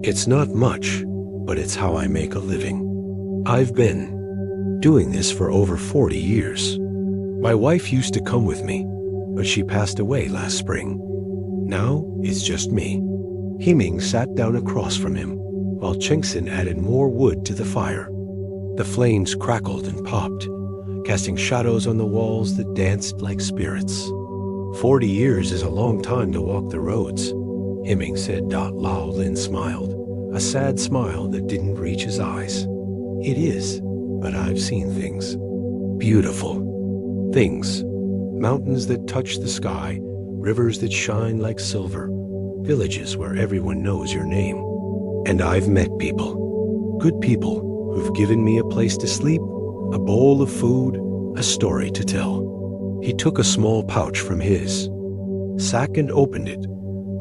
It's not much, but it's how I make a living. I've been doing this for over 40 years. My wife used to come with me, but she passed away last spring. Now it's just me. Himing sat down across from him, while Chengsen added more wood to the fire. The flames crackled and popped, casting shadows on the walls that danced like spirits. 40 years is a long time to walk the roads, Himing said. Lao Lin smiled, a sad smile that didn't reach his eyes. It is, but I've seen things. Beautiful things. Mountains that touch the sky, rivers that shine like silver, villages where everyone knows your name. And I've met people, good people, who've given me a place to sleep, a bowl of food, a story to tell. He took a small pouch from his sack and opened it,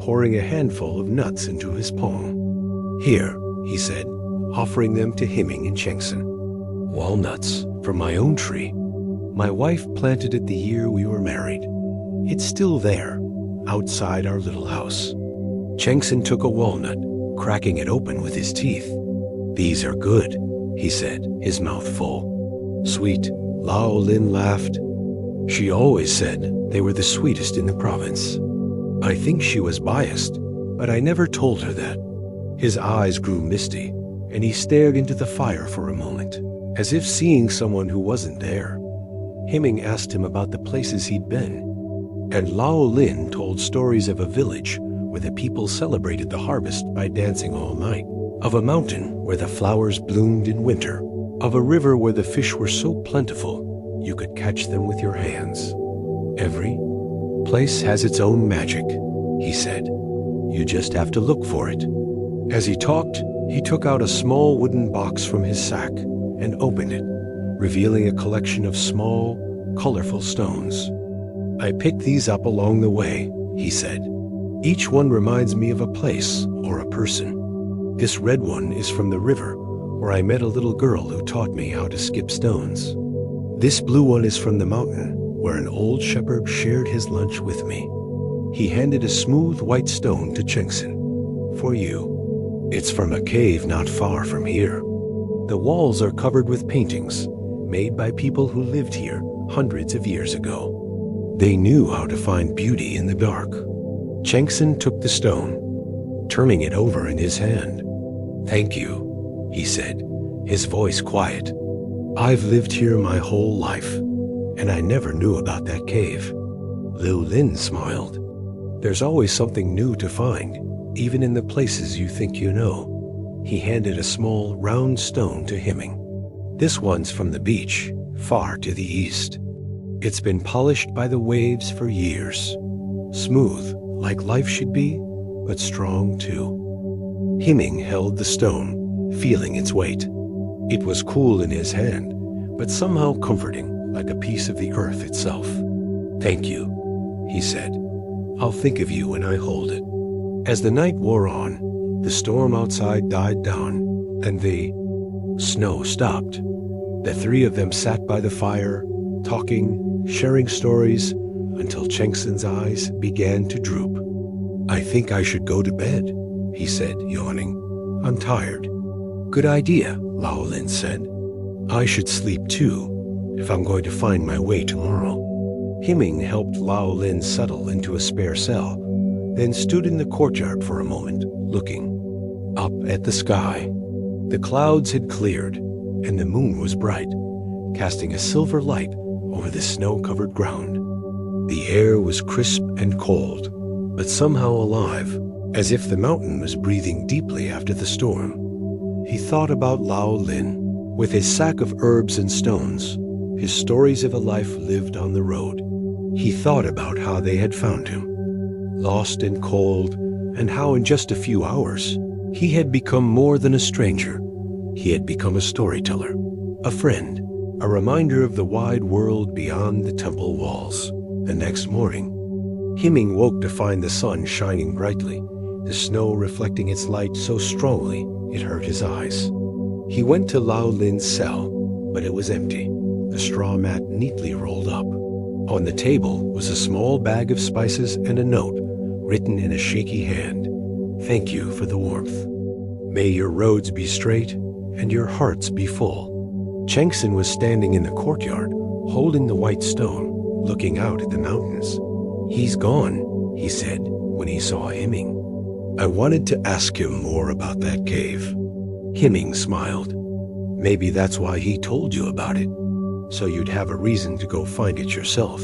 pouring a handful of nuts into his palm. Here, he said, offering them to Himing and Chengsen. Walnuts from my own tree. My wife planted it the year we were married. It's still there, outside our little house. Chengsen took a walnut, cracking it open with his teeth. These are good, he said, his mouth full. Sweet, Lao Lin laughed. She always said they were the sweetest in the province. I think she was biased, but I never told her that. His eyes grew misty, and he stared into the fire for a moment, as if seeing someone who wasn't there. Himing asked him about the places he'd been, and Lao Lin told stories of a village where the people celebrated the harvest by dancing all night, of a mountain where the flowers bloomed in winter, of a river where the fish were so plentiful you could catch them with your hands. Every place has its own magic, he said. You just have to look for it. As he talked, he took out a small wooden box from his sack and opened it, revealing a collection of small, colorful stones. I picked these up along the way, he said. Each one reminds me of a place or a person. This red one is from the river, where I met a little girl who taught me how to skip stones. This blue one is from the mountain, where an old shepherd shared his lunch with me. He handed a smooth white stone to Chengsen. For you. It's from a cave not far from here. The walls are covered with paintings, made by people who lived here hundreds of years ago. They knew how to find beauty in the dark. Chengsen took the stone, turning it over in his hand. Thank you, he said, his voice quiet. I've lived here my whole life, and I never knew about that cave. Liu Lin smiled. There's always something new to find, even in the places you think you know. He handed a small, round stone to Himing. This one's from the beach, far to the east. It's been polished by the waves for years. Smooth, like life should be, but strong too. Himing held the stone, feeling its weight. It was cool in his hand, but somehow comforting, like a piece of the earth itself. Thank you, he said. I'll think of you when I hold it. As the night wore on, the storm outside died down, and the snow stopped. The three of them sat by the fire, talking, sharing stories, until Chengsen's eyes began to droop. I think I should go to bed, he said, yawning. I'm tired. Good idea, Lao Lin said. I should sleep too, if I'm going to find my way tomorrow. Himing helped Lao Lin settle into a spare cell, then stood in the courtyard for a moment, looking up at the sky. The clouds had cleared, and the moon was bright, casting a silver light over the snow-covered ground. The air was crisp and cold, but somehow alive, as if the mountain was breathing deeply after the storm. He thought about Lao Lin, with his sack of herbs and stones, his stories of a life lived on the road. He thought about how they had found him, lost and cold, and how in just a few hours, he had become more than a stranger. He had become a storyteller, a friend, a reminder of the wide world beyond the temple walls. The next morning, Himing woke to find the sun shining brightly, the snow reflecting its light so strongly It hurt his eyes. He went to Lao Lin's cell, but it was empty, the straw mat neatly rolled up. On the table was a small bag of spices and a note written in a shaky hand. Thank you for the warmth. May your roads be straight and your hearts be full. Chengsen was standing in the courtyard, holding the white stone, looking out at the mountains. He's gone, he said when he saw Himing. I wanted to ask him more about that cave. Himing smiled. Maybe that's why he told you about it, so you'd have a reason to go find it yourself.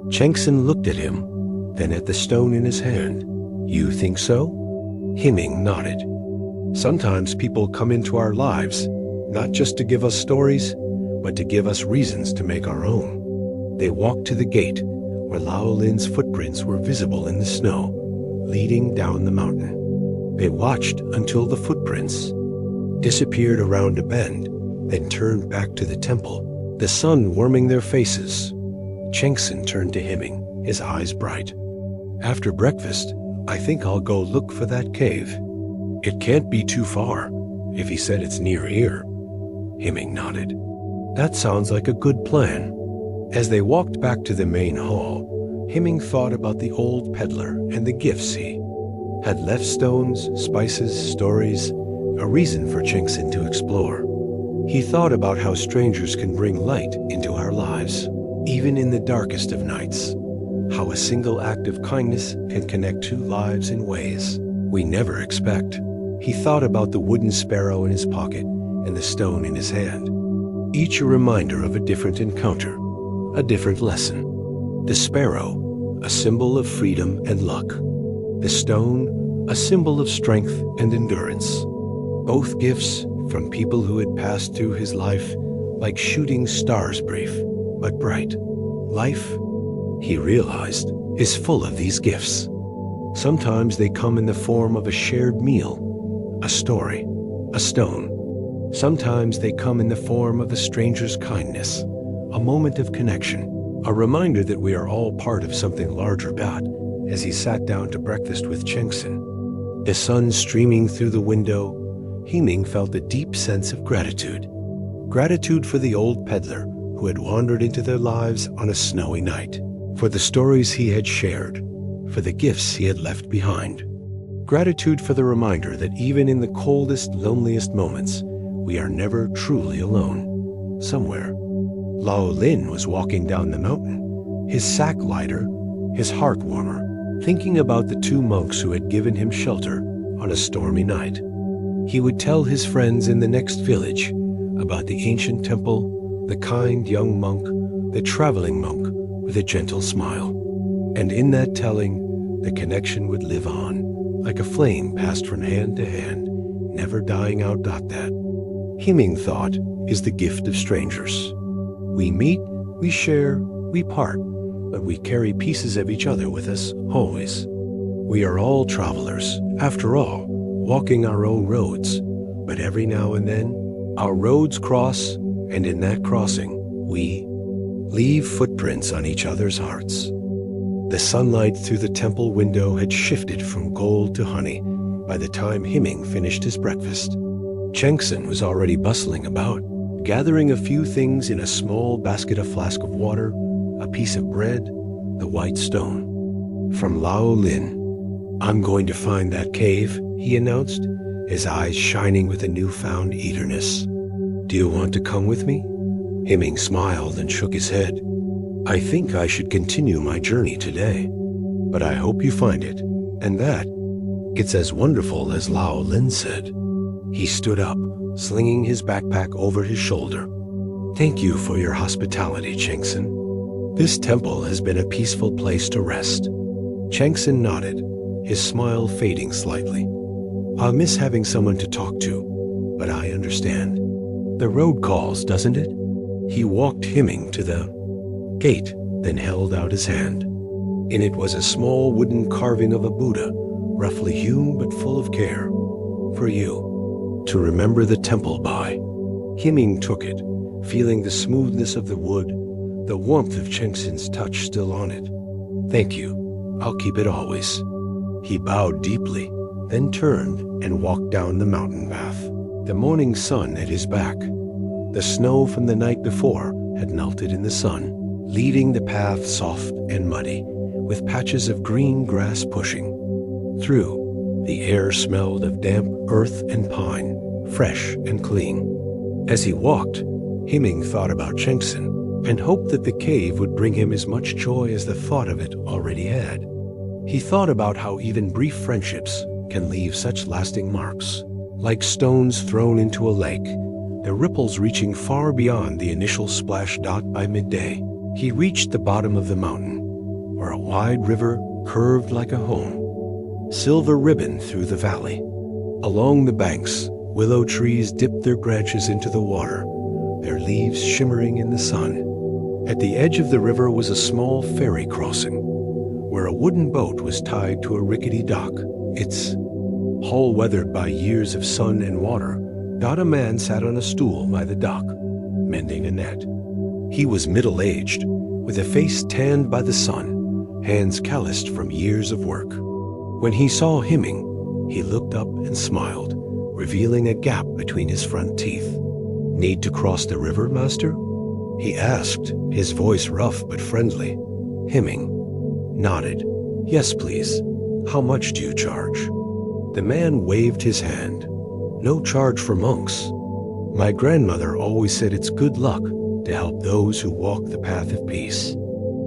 Chengsen looked at him, then at the stone in his hand. You think so? Himing nodded. Sometimes people come into our lives, not just to give us stories, but to give us reasons to make our own. They walked to the gate, where Lao Lin's footprints were visible in the snow, leading down the mountain. They watched until the footprints disappeared around a bend, then turned back to the temple, the sun warming their faces. Chengsen turned to Himing, his eyes bright. After breakfast, I think I'll go look for that cave. It can't be too far, if he said it's near here. Himing nodded. That sounds like a good plan. As they walked back to the main hall, Himing thought about the old peddler and the gifts he had left: stones, spices, stories, a reason for Chengsen to explore. He thought about how strangers can bring light into our lives, even in the darkest of nights. How a single act of kindness can connect two lives in ways we never expect. He thought about the wooden sparrow in his pocket and the stone in his hand, each a reminder of a different encounter, a different lesson. The sparrow, a symbol of freedom and luck. The stone, a symbol of strength and endurance. Both gifts from people who had passed through his life like shooting stars, brief but bright. Life, he realized, is full of these gifts. Sometimes they come in the form of a shared meal, a story, a stone. Sometimes they come in the form of a stranger's kindness, a moment of connection, a reminder that we are all part of something larger. As he sat down to breakfast with Chengsen, the sun streaming through the window, Himing felt a deep sense of gratitude. Gratitude for the old peddler who had wandered into their lives on a snowy night, for the stories he had shared, for the gifts he had left behind. Gratitude for the reminder that even in the coldest, loneliest moments, we are never truly alone. Somewhere, Lao Lin was walking down the mountain, his sack lighter, his heart warmer, thinking about the two monks who had given him shelter on a stormy night. He would tell his friends in the next village about the ancient temple, the kind young monk, the traveling monk with a gentle smile. And in that telling, the connection would live on, like a flame passed from hand to hand, never dying out. That, Himing thought, is the gift of strangers. We meet, we share, we part, but we carry pieces of each other with us always. We are all travelers, after all, walking our own roads, but every now and then, our roads cross, and in that crossing, we leave footprints on each other's hearts. The sunlight through the temple window had shifted from gold to honey by the time Himing finished his breakfast. Chengsen was already bustling about, gathering a few things in a small basket: a flask of water, a piece of bread, the white stone. From Lao Lin. I'm going to find that cave, he announced, his eyes shining with a newfound eagerness. Do you want to come with me? Himing smiled and shook his head. I think I should continue my journey today, but I hope you find it, and that it's as wonderful as Lao Lin said. He stood up, slinging his backpack over his shoulder. Thank you for your hospitality, Chengsen. This temple has been a peaceful place to rest. Chengsen nodded, his smile fading slightly. I'll miss having someone to talk to, but I understand. The road calls, doesn't it? He walked Himing to the gate, then held out his hand. In it was a small wooden carving of a Buddha, roughly hewn but full of care. For you, to remember the temple by. Himing took it, feeling the smoothness of the wood, the warmth of Chengsen's touch still on it. Thank you. I'll keep it always. He bowed deeply, then turned and walked down the mountain path. The morning sun at his back. The snow from the night before had melted in the sun, leaving the path soft and muddy, with patches of green grass pushing. Through, the air smelled of damp earth and pine, fresh and clean. As he walked, Himing thought about Chengsen and hoped that the cave would bring him as much joy as the thought of it already had. He thought about how even brief friendships can leave such lasting marks, like stones thrown into a lake, the ripples reaching far beyond the initial splash dot by midday. He reached the bottom of the mountain, where a wide river curved like a home, silver ribbon through the valley. Along the banks, willow trees dipped their branches into the water, their leaves shimmering in the sun. At the edge of the river was a small ferry crossing, where a wooden boat was tied to a rickety dock. Its hull weathered by years of sun and water, a man sat on a stool by the dock, mending a net. He was middle-aged, with a face tanned by the sun, hands calloused from years of work. When he saw Himing, he looked up and smiled, revealing a gap between his front teeth. "Need to cross the river, master?" he asked, his voice rough but friendly. Himing nodded. "Yes, please. How much do you charge?" The man waved his hand. "No charge for monks. My grandmother always said it's good luck to help those who walk the path of peace."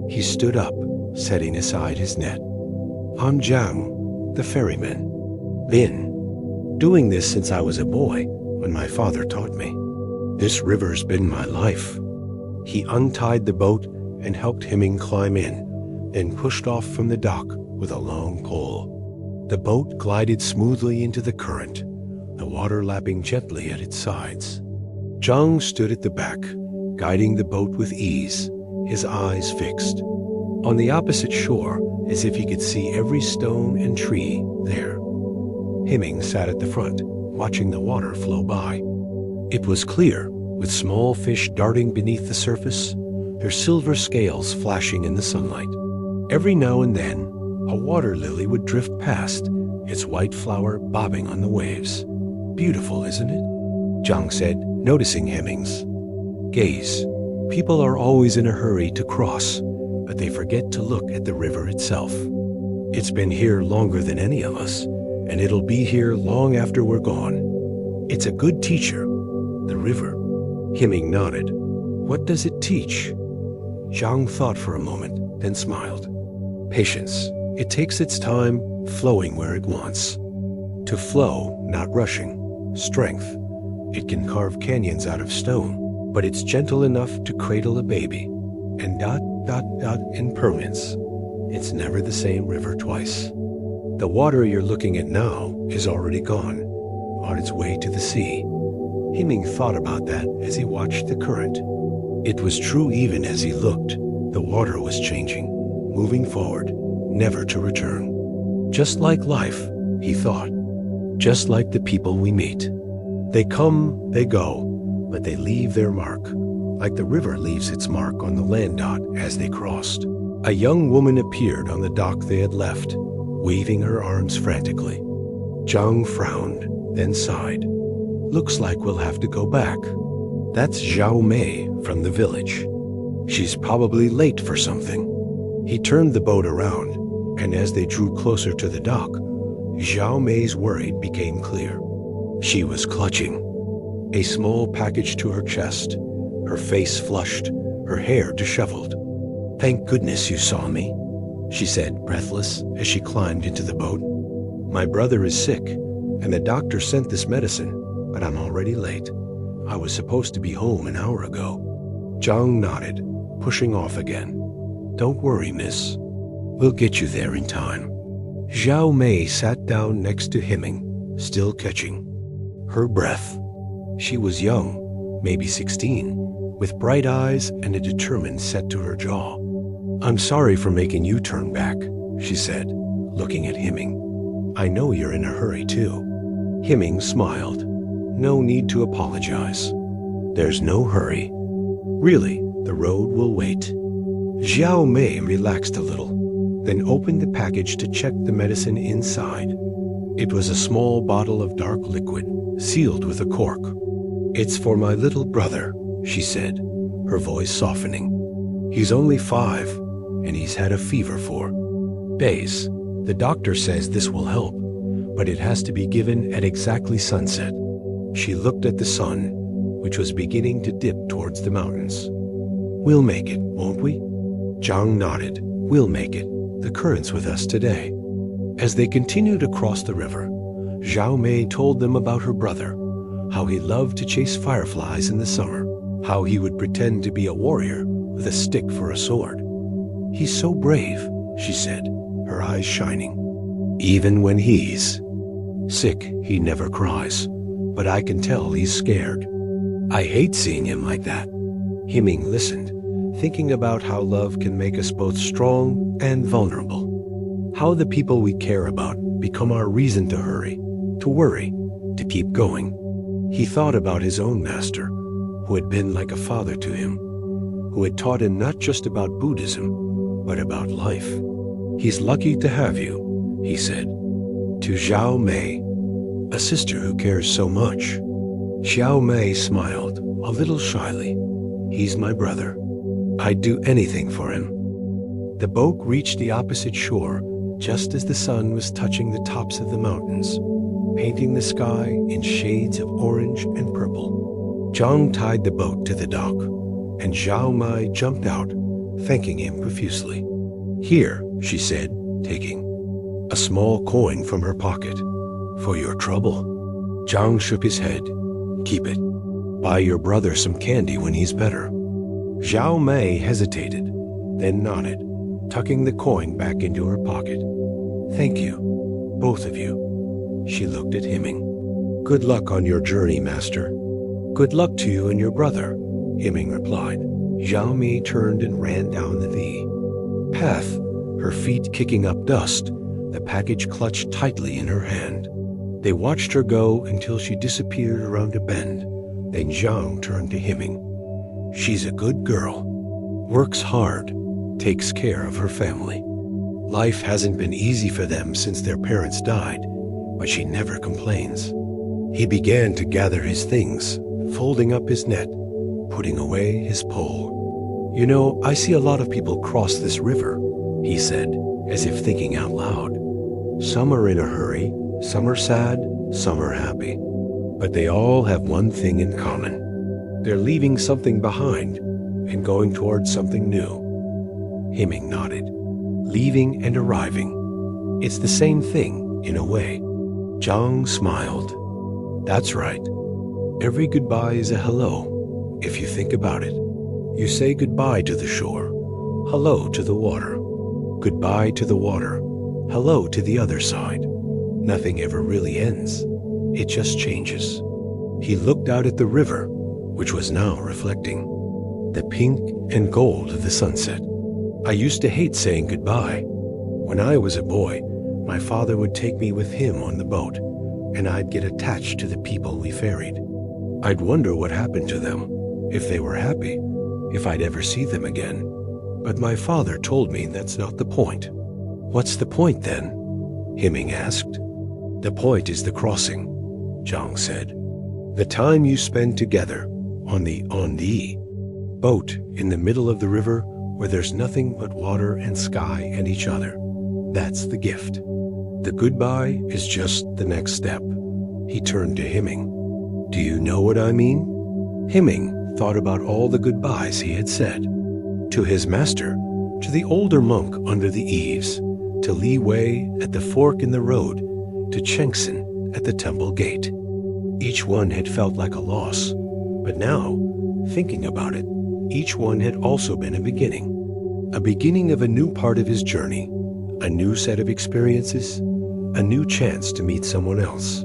He stood up, setting aside his net. "I'm Jiang, the ferryman. Been doing this since I was a boy, when my father taught me. This river's been my life." He untied the boat and helped Himing climb in, then pushed off from the dock with a long pole. The boat glided smoothly into the current, the water lapping gently at its sides. Jiang stood at the back, guiding the boat with ease, his eyes fixed. On the opposite shore, as if he could see every stone and tree there, Himing sat at the front, watching the water flow by. It was clear, with small fish darting beneath the surface, their silver scales flashing in the sunlight. Every now and then, a water lily would drift past, its white flower bobbing on the waves. "Beautiful, isn't it?" Jiang said, noticing Heming's gaze. "People are always in a hurry to cross, but they forget to look at the river itself. It's been here longer than any of us, and it'll be here long after we're gone. It's a good teacher, the river." Himing nodded. "What does it teach?" Jiang thought for a moment, then smiled. "Patience. It takes its time, flowing where it wants. To flow, not rushing. Strength. It can carve canyons out of stone, but it's gentle enough to cradle a baby. And impermanence. It's never the same river twice. The water you're looking at now is already gone, on its way to the sea." Himing thought about that as he watched the current. It was true even as he looked. The water was changing, moving forward, never to return. Just like life, he thought. Just like the people we meet. They come, they go, but they leave their mark, like the river leaves its mark on the land dot as they crossed. A young woman appeared on the dock they had left, waving her arms frantically. Jiang frowned, then sighed. "Looks like we'll have to go back." "That's Zhao Mei from the village. She's probably late for something." He turned the boat around, and as they drew closer to the dock, Zhao Mei's worry became clear. She was clutching a small package to her chest, her face flushed, her hair disheveled. "Thank goodness you saw me," she said, breathless, as she climbed into the boat. "My brother is sick, and the doctor sent this medicine, but I'm already late. I was supposed to be home an hour ago." Jiang nodded, pushing off again. "Don't worry, miss. We'll get you there in time." Zhao Mei sat down next to Himing, still catching her breath. She was young, maybe 16, with bright eyes and a determined set to her jaw. "I'm sorry for making you turn back," she said, looking at Himing. "I know you're in a hurry too." Himing smiled. "No need to apologize. There's no hurry. Really, the road will wait." Zhao Mei relaxed a little, then opened the package to check the medicine inside. It was a small bottle of dark liquid, sealed with a cork. "It's for my little brother," she said, her voice softening. "He's only 5, and he's had a fever for days. The doctor says this will help, but it has to be given at exactly sunset." She looked at the sun, which was beginning to dip towards the mountains. "We'll make it, won't we?" Zhang nodded. "We'll make it. The current's with us today." As they continued across the river, Zhao Mei told them about her brother, how he loved to chase fireflies in the summer, how he would pretend to be a warrior with a stick for a sword. "He's so brave," she said, her eyes shining. "Even when he's sick, he never cries, but I can tell he's scared. I hate seeing him like that." Himing listened, thinking about how love can make us both strong and vulnerable. How the people we care about become our reason to hurry, to worry, to keep going. He thought about his own master, who had been like a father to him, who had taught him not just about Buddhism, but about life. "He's lucky to have you," he said. To Zhao Mei, a sister who cares so much. Xiao Mei smiled, a little shyly. "He's my brother. I'd do anything for him." The boat reached the opposite shore just as the sun was touching the tops of the mountains, painting the sky in shades of orange and purple. Zhang tied the boat to the dock, and Zhao Mai jumped out, thanking him profusely. "Here," she said, taking a small coin from her pocket. "For your trouble." Zhang shook his head. "Keep it. Buy your brother some candy when he's better." Zhao Mei hesitated, then nodded, tucking the coin back into her pocket. "Thank you, both of you." She looked at Himing. "Good luck on your journey, master." "Good luck to you and your brother," Himing replied. Zhao Mei turned and ran down the path, her feet kicking up dust, the package clutched tightly in her hand. They watched her go until she disappeared around a bend. Then Zhang turned to Himing. "She's a good girl. Works hard, takes care of her family. Life hasn't been easy for them since their parents died, but she never complains." He began to gather his things, folding up his net, putting away his pole. "You know, I see a lot of people cross this river," he said, as if thinking out loud. "Some are in a hurry, some are sad, some are happy. But they all have one thing in common. They're leaving something behind and going towards something new." Himing nodded. "Leaving and arriving. It's the same thing, in a way." Zhang smiled. "That's right. Every goodbye is a hello, if you think about it. You say goodbye to the shore, hello to the water, goodbye to the water, hello to the other side. Nothing ever really ends. It just changes." He looked out at the river, which was now reflecting the pink and gold of the sunset. "I used to hate saying goodbye. When I was a boy, my father would take me with him on the boat, and I'd get attached to the people we ferried. I'd wonder what happened to them, if they were happy, if I'd ever see them again. But my father told me that's not the point." "What's the point then?" Himing asked. "The point is the crossing," Zhang said. "The time you spend together on the boat in the middle of the river where there's nothing but water and sky and each other. That's the gift. The goodbye is just the next step." He turned to Himing. "Do you know what I mean?" Himing thought about all the goodbyes he had said. To his master, to the older monk under the eaves, to Li Wei at the fork in the road, to Chengsen at the temple gate. Each one had felt like a loss, but now, thinking about it, each one had also been a beginning of a new part of his journey, a new set of experiences, a new chance to meet someone else.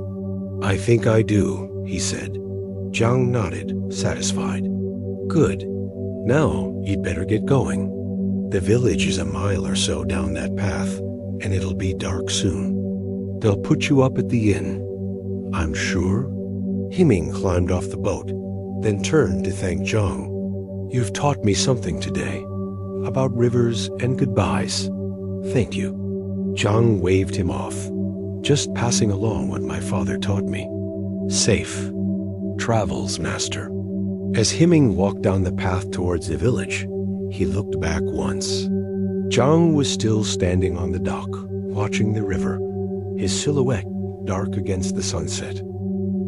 "I think I do," he said. Zhang nodded, satisfied. "Good. Now you'd better get going. The village is a mile or so down that path, and it'll be dark soon. They'll put you up at the inn, I'm sure." Himing climbed off the boat, then turned to thank Zhang. "You've taught me something today, about rivers and goodbyes. Thank you." Zhang waved him off. Just passing along what my father taught me. Safe. Travels, master. As Himing walked down the path towards the village, he looked back once. Zhang was still standing on the dock, watching the river, his silhouette dark against the sunset.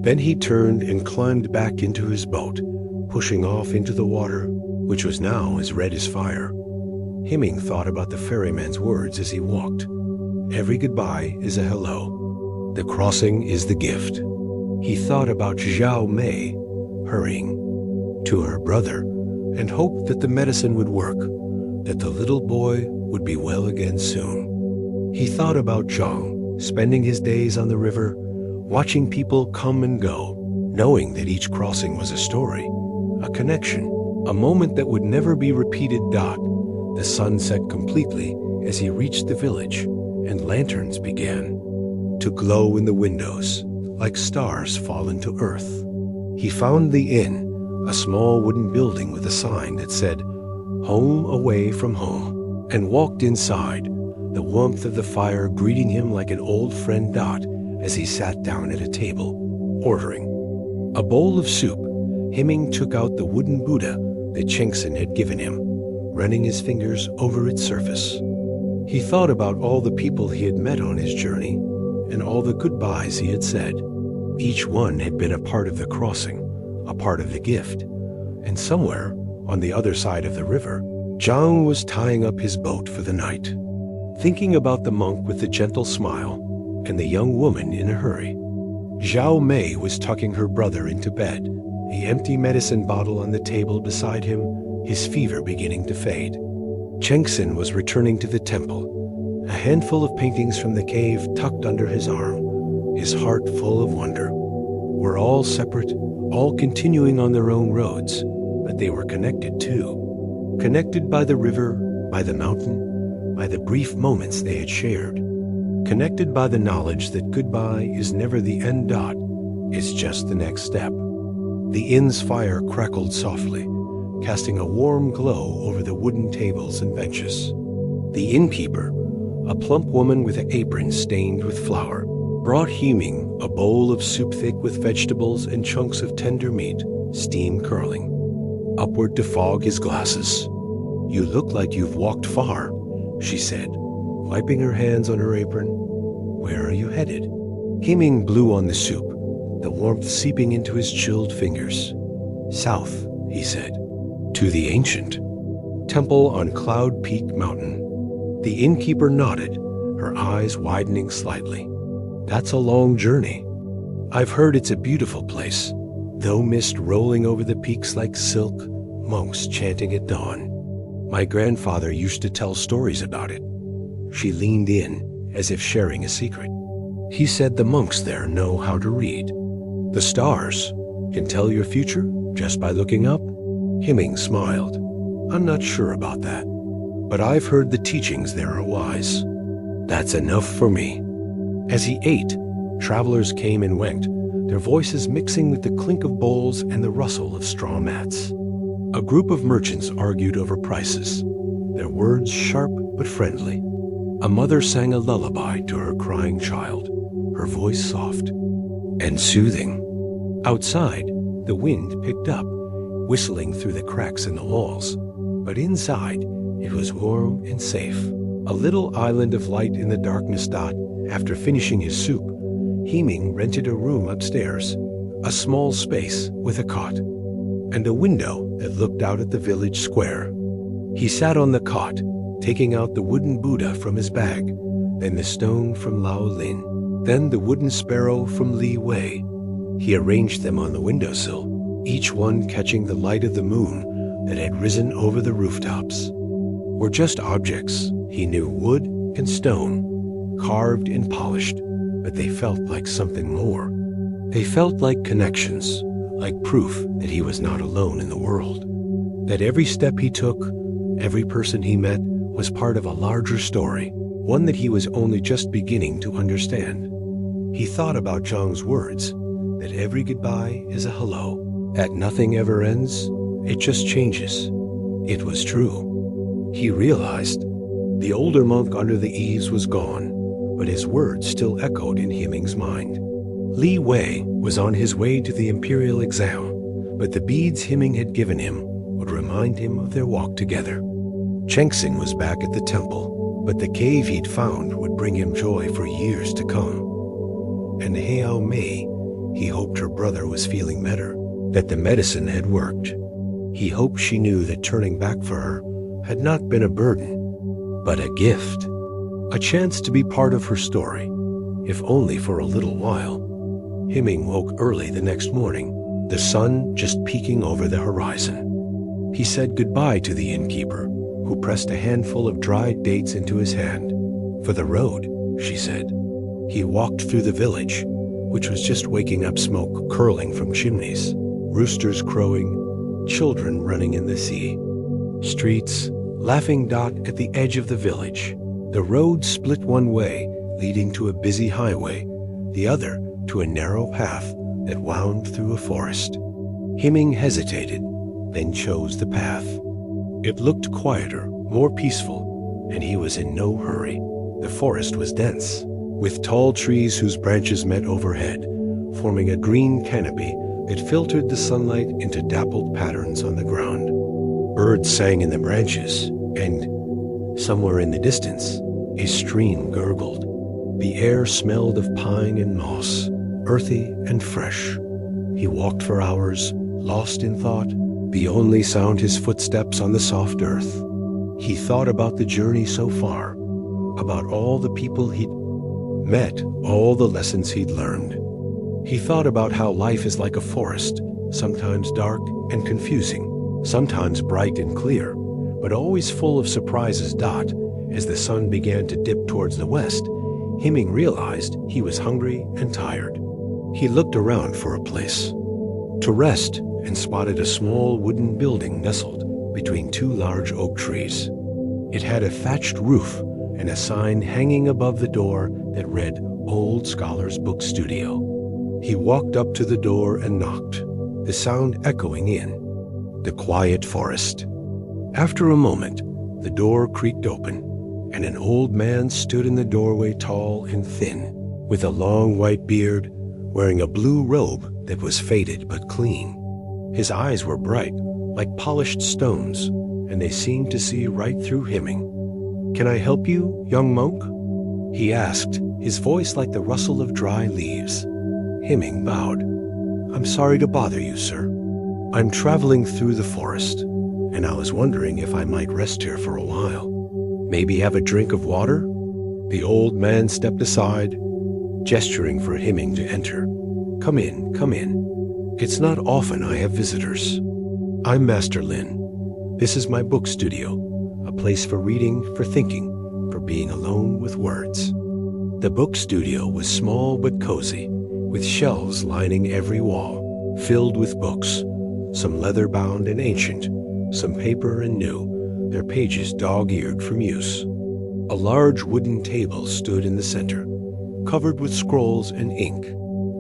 Then he turned and climbed back into his boat, pushing off into the water, which was now as red as fire. Himing thought about the ferryman's words as he walked. Every goodbye is a hello. The crossing is the gift. He thought about Zhao Mei hurrying to her brother and hoped that the medicine would work, that the little boy would be well again soon. He thought about Zhang, spending his days on the river, watching people come and go, knowing that each crossing was a story, a connection, a moment that would never be repeated. The sun set completely as he reached the village, and lanterns began to glow in the windows like stars fallen to earth. He found the inn, a small wooden building with a sign that said, "Home away from home," and walked inside, the warmth of the fire greeting him like an old friend. As he sat down at a table, ordering a bowl of soup, Himing took out the wooden Buddha that Chengsen had given him, running his fingers over its surface. He thought about all the people he had met on his journey and all the goodbyes he had said. Each one had been a part of the crossing, a part of the gift, and somewhere on the other side of the river, Zhang was tying up his boat for the night, thinking about the monk with the gentle smile and the young woman in a hurry. Zhao Mei was tucking her brother into bed, the empty medicine bottle on the table beside him, his fever beginning to fade. Chengsen was returning to the temple, a handful of paintings from the cave tucked under his arm, his heart full of wonder. We're all separate, all continuing on their own roads, but they were connected too. Connected by the river, by the mountain, by the brief moments they had shared. Connected by the knowledge that goodbye is never the end. It's just the next step. The inn's fire crackled softly, casting a warm glow over the wooden tables and benches. The innkeeper, a plump woman with an apron stained with flour, brought Himing a bowl of soup thick with vegetables and chunks of tender meat, steam curling. Upward to fog his glasses. "You look like you've walked far," she said, wiping her hands on her apron. "Where are you headed?" Himing blew on the soup, the warmth seeping into his chilled fingers. "South," he said, "to the ancient temple on Cloud Peak Mountain." The innkeeper nodded, her eyes widening slightly. "That's a long journey. I've heard it's a beautiful place, though mist rolling over the peaks like silk, monks chanting at dawn. My grandfather used to tell stories about it." She leaned in, as if sharing a secret. "He said the monks there know how to read. The stars can tell your future just by looking up." Himing smiled. "I'm not sure about that, but I've heard the teachings there are wise. That's enough for me." As he ate, travelers came and went, their voices mixing with the clink of bowls and the rustle of straw mats. A group of merchants argued over prices, their words sharp but friendly. A mother sang a lullaby to her crying child, her voice soft and soothing. Outside, the wind picked up, whistling through the cracks in the walls, but inside, it was warm and safe. A little island of light in the darkness. After finishing his soup, Himing rented a room upstairs, a small space with a cot, and a window that looked out at the village square. He sat on the cot, taking out the wooden Buddha from his bag, then the stone from Lao Lin, then the wooden sparrow from Li Wei. He arranged them on the windowsill, each one catching the light of the moon that had risen over the rooftops. Were just objects, he knew, wood and stone, carved and polished, but they felt like something more. They felt like connections, like proof that he was not alone in the world, that every step he took, every person he met, was part of a larger story, one that he was only just beginning to understand. He thought about Zhang's words, that every goodbye is a hello, that nothing ever ends, it just changes. It was true. He realized the older monk under the eaves was gone, but his words still echoed in Hemming's mind. Li Wei was on his way to the imperial exam, but the beads Hemming had given him would remind him of their walk together. Chengxing was back at the temple, but the cave he'd found would bring him joy for years to come. And Hao Mei, he hoped her brother was feeling better, that the medicine had worked. He hoped she knew that turning back for her had not been a burden, but a gift, a chance to be part of her story, if only for a little while. Hemming woke early the next morning, the sun just peeking over the horizon. He said goodbye to the innkeeper, who pressed a handful of dried dates into his hand. For the road, she said. He walked through the village, which was just waking up, smoke curling from chimneys, roosters crowing, children running in the sea. Streets, laughing dot at the edge of the village. The road split one way, leading to a busy highway, the other to a narrow path that wound through a forest. Hemming hesitated, then chose the path. It looked quieter, more peaceful, and he was in no hurry. The forest was dense, with tall trees whose branches met overhead, forming a green canopy that filtered the sunlight into dappled patterns on the ground. Birds sang in the branches, and somewhere in the distance, a stream gurgled. The air smelled of pine and moss, earthy and fresh. He walked for hours, lost in thought, the only sound his footsteps on the soft earth. He thought about the journey so far, about all the people he'd met, all the lessons he'd learned. He thought about how life is like a forest, sometimes dark and confusing, sometimes bright and clear, but always full of surprises. As the sun began to dip towards the west, Hemming realized he was hungry and tired. He looked around for a place to rest and spotted a small wooden building nestled between two large oak trees. It had a thatched roof and a sign hanging above the door that read Old Scholar's Book Studio. He walked up to the door and knocked, the sound echoing in the quiet forest. After a moment, the door creaked open, and an old man stood in the doorway, tall and thin, with a long white beard, wearing a blue robe that was faded but clean. His eyes were bright, like polished stones, and they seemed to see right through Hemming. "Can I help you, young monk?" he asked, his voice like the rustle of dry leaves. Hemming bowed. "I'm sorry to bother you, sir. I'm traveling through the forest, and I was wondering if I might rest here for a while. Maybe have a drink of water?" The old man stepped aside, gesturing for Hemming to enter. Come in, come in. It's not often I have visitors. I'm Master Lin. This is my book studio, a place for reading, for thinking, for being alone with words." The book studio was small but cozy, with shelves lining every wall, filled with books, some leather-bound and ancient, some paper and new, their pages dog-eared from use. A large wooden table stood in the center, covered with scrolls and ink.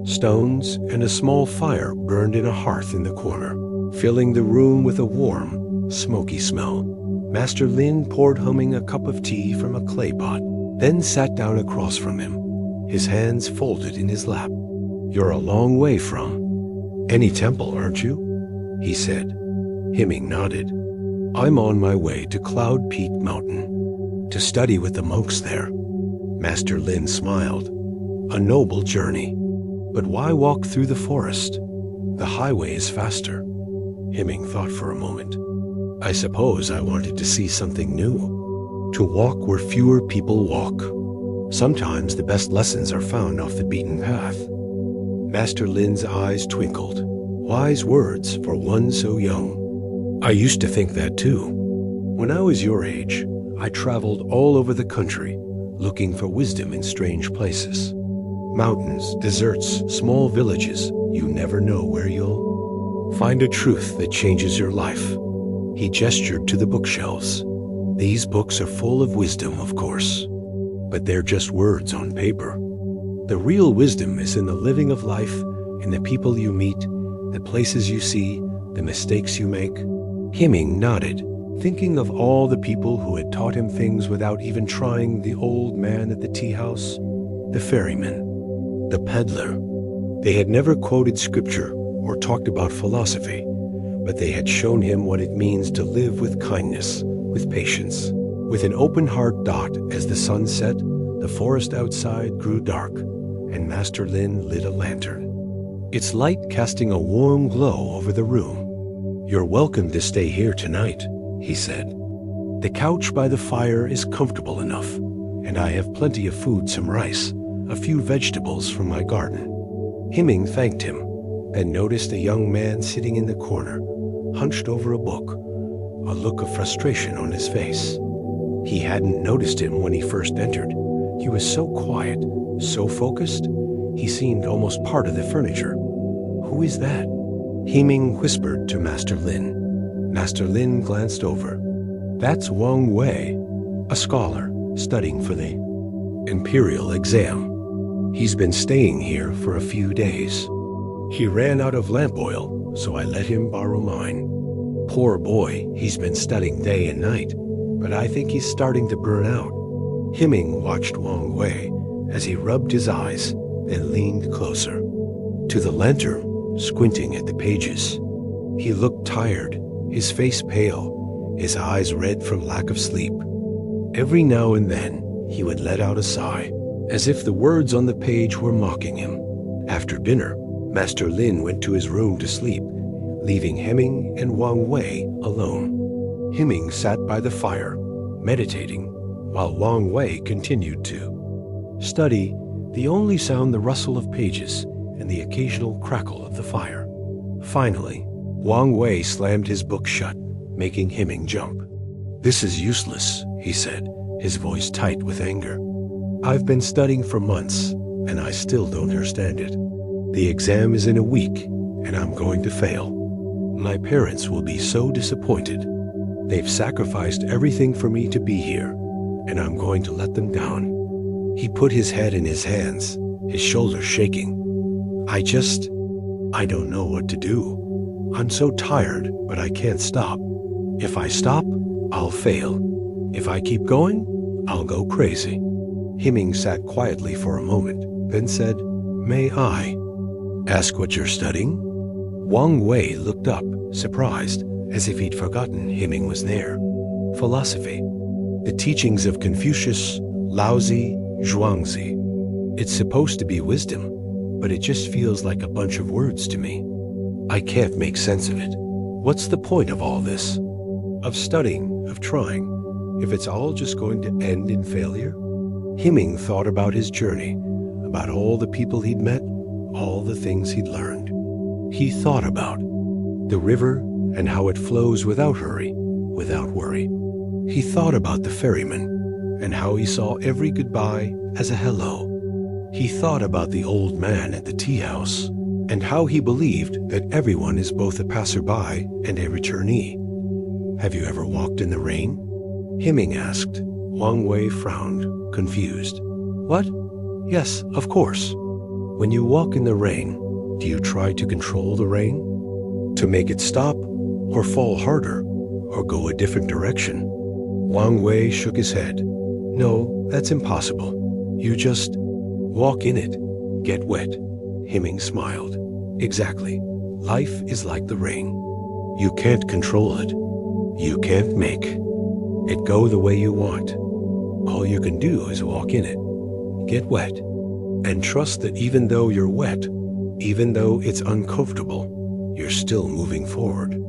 Stones and a small fire burned in a hearth in the corner, filling the room with a warm, smoky smell. Master Lin poured Hemming a cup of tea from a clay pot, then sat down across from him, his hands folded in his lap. "You're a long way from any temple, aren't you?" he said. Hemming nodded. "I'm on my way to Cloud Peak Mountain, to study with the monks there." Master Lin smiled. "A noble journey. But why walk through the forest? The highway is faster." Hemming thought for a moment. "I suppose I wanted to see something new, to walk where fewer people walk. Sometimes the best lessons are found off the beaten path." Master Lin's eyes twinkled. Wise words for one so young. "I used to think that too. When I was your age, I traveled all over the country, looking for wisdom in strange places. Mountains, deserts, small villages, you never know where you'll find a truth that changes your life." He gestured to the bookshelves. "These books are full of wisdom, of course, but they're just words on paper. The real wisdom is in the living of life, in the people you meet, the places you see, the mistakes you make." Hemming nodded, thinking of all the people who had taught him things without even trying, the old man at the tea house, the ferryman, the peddler. They had never quoted scripture or talked about philosophy, but they had shown him what it means to live with kindness, with patience. With an open heart. As the sun set, the forest outside grew dark, and Master Lin lit a lantern, its light casting a warm glow over the room. "You're welcome to stay here tonight," he said. "The couch by the fire is comfortable enough, and I have plenty of food, some rice, a few vegetables from my garden." Himing thanked him, then noticed a young man sitting in the corner, hunched over a book, a look of frustration on his face. He hadn't noticed him when he first entered. He was so quiet, so focused, he seemed almost part of the furniture. "Who is that?" Himing whispered to Master Lin. Master Lin glanced over. "That's Wang Wei, a scholar studying for the imperial exam. He's been staying here for a few days. He ran out of lamp oil, so I let him borrow mine. Poor boy, he's been studying day and night, but I think he's starting to burn out." Himing watched Wang Wei as he rubbed his eyes, then leaned closer to the lantern, squinting at the pages. He looked tired, his face pale, his eyes red from lack of sleep. Every now and then, he would let out a sigh, as if the words on the page were mocking him. After dinner, Master Lin went to his room to sleep, leaving Heming and Wang Wei alone. Heming sat by the fire, meditating, while Wang Wei continued to study, the only sound the rustle of pages and the occasional crackle of the fire. Finally, Wang Wei slammed his book shut, making Heming jump. "This is useless," he said, his voice tight with anger. "I've been studying for months, and I still don't understand it. The exam is in a week, and I'm going to fail. My parents will be so disappointed. They've sacrificed everything for me to be here, and I'm going to let them down." He put his head in his hands, his shoulders shaking. I don't know what to do. I'm so tired, but I can't stop. If I stop, I'll fail. If I keep going, I'll go crazy." Heming sat quietly for a moment, then said, "May I ask what you're studying?" Wang Wei looked up, surprised, as if he'd forgotten Heming was there. "Philosophy. The teachings of Confucius, Laozi, Zhuangzi. It's supposed to be wisdom, but it just feels like a bunch of words to me. I can't make sense of it. What's the point of all this? Of studying, of trying, if it's all just going to end in failure?" Heming thought about his journey, about all the people he'd met, all the things he'd learned. He thought about the river and how it flows without hurry, without worry. He thought about the ferryman and how he saw every goodbye as a hello. He thought about the old man at the tea house and how he believed that everyone is both a passerby and a returnee. "Have you ever walked in the rain?" Heming asked. Wang Wei frowned, confused. "What? Yes, of course. When you walk in the rain, do you try to control the rain? To make it stop, or fall harder, or go a different direction?" Wang Wei shook his head. "No, that's impossible. You just walk in it, get wet." Heming smiled. "Exactly. Life is like the rain. You can't control it. You can't make it go the way you want. All you can do is walk in it, get wet, and trust that even though you're wet, even though it's uncomfortable, you're still moving forward.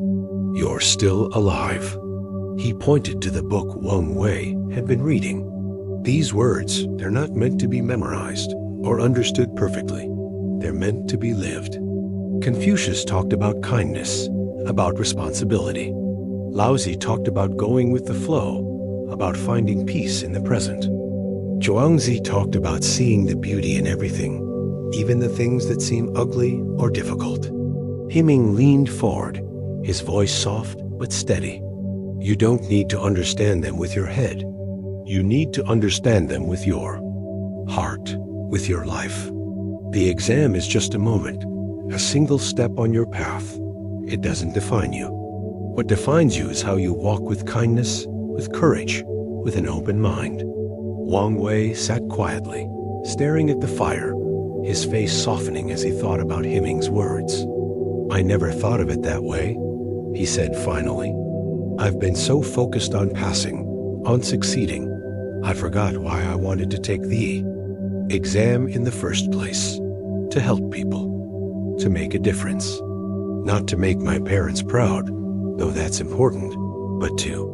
You're still alive." He pointed to the book Wang Wei had been reading. "These words, they're not meant to be memorized or understood perfectly. They're meant to be lived. Confucius talked about kindness, about responsibility. Laozi talked about going with the flow, about finding peace in the present. Zhuangzi talked about seeing the beauty in everything, even the things that seem ugly or difficult." Heming leaned forward, his voice soft but steady. "You don't need to understand them with your head. You need to understand them with your heart, with your life. The exam is just a moment, a single step on your path. It doesn't define you. What defines you is how you walk with kindness, with courage, with an open mind." Wang Wei sat quietly, staring at the fire, his face softening as he thought about Heming's words. "I never thought of it that way," he said finally. "I've been so focused on passing, on succeeding, I forgot why I wanted to take the exam in the first place. To help people, to make a difference. Not to make my parents proud, though that's important, but to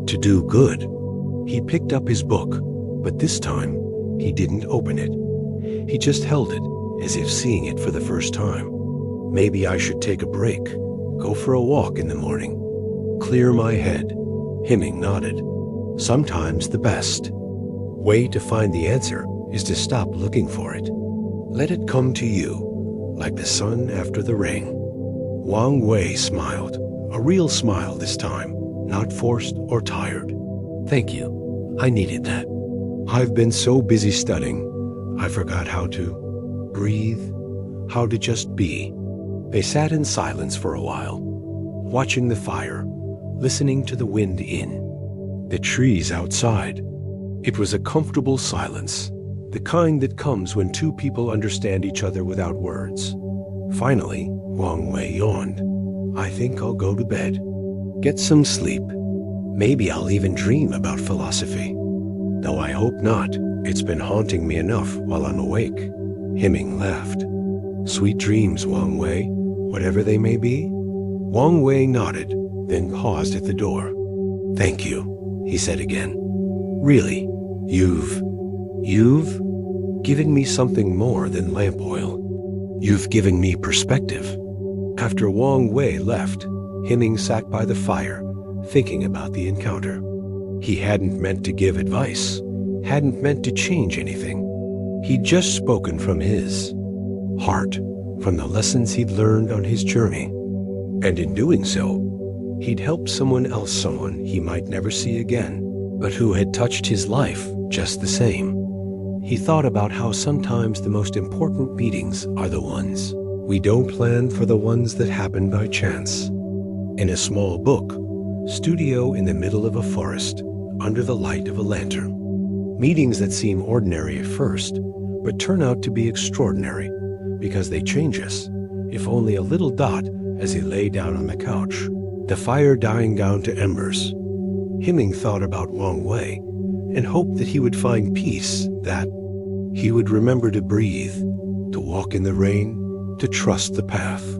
do good." He picked up his book, but this time he didn't open it. He just held it, as if seeing it for the first time. "Maybe I should take a break, go for a walk in the morning. Clear my head." Heming nodded. "Sometimes the best way to find the answer is to stop looking for it. Let it come to you, like the sun after the rain." Wang Wei smiled, a real smile this time, not forced or tired. "Thank you. I needed that. I've been so busy studying, I forgot how to breathe, how to just be." They sat in silence for a while, watching the fire, listening to the wind in the trees outside. It was a comfortable silence, the kind that comes when two people understand each other without words. Finally, Wang Wei yawned. "I think I'll go to bed. Get some sleep. Maybe I'll even dream about philosophy. Though I hope not. It's been haunting me enough while I'm awake." Heming laughed. "Sweet dreams, Wang Wei, whatever they may be." Wang Wei nodded, then paused at the door. "Thank you," he said again. "Really, you've given me something more than lamp oil. You've given me perspective." After Wang Wei left, Heming sat by the fire, thinking about the encounter. He hadn't meant to give advice, hadn't meant to change anything. He'd just spoken from his heart, from the lessons he'd learned on his journey. And in doing so, he'd helped someone else, someone he might never see again, but who had touched his life just the same. He thought about how sometimes the most important meetings are the ones we don't plan for, the ones that happen by chance. In a small book, studio in the middle of a forest, under the light of a lantern. Meetings that seem ordinary at first, but turn out to be extraordinary, because they change us, if only a little dot as he lay down on the couch, the fire dying down to embers. Heming thought about Wang Wei and hoped that he would find peace, that he would remember to breathe, to walk in the rain, to trust the path.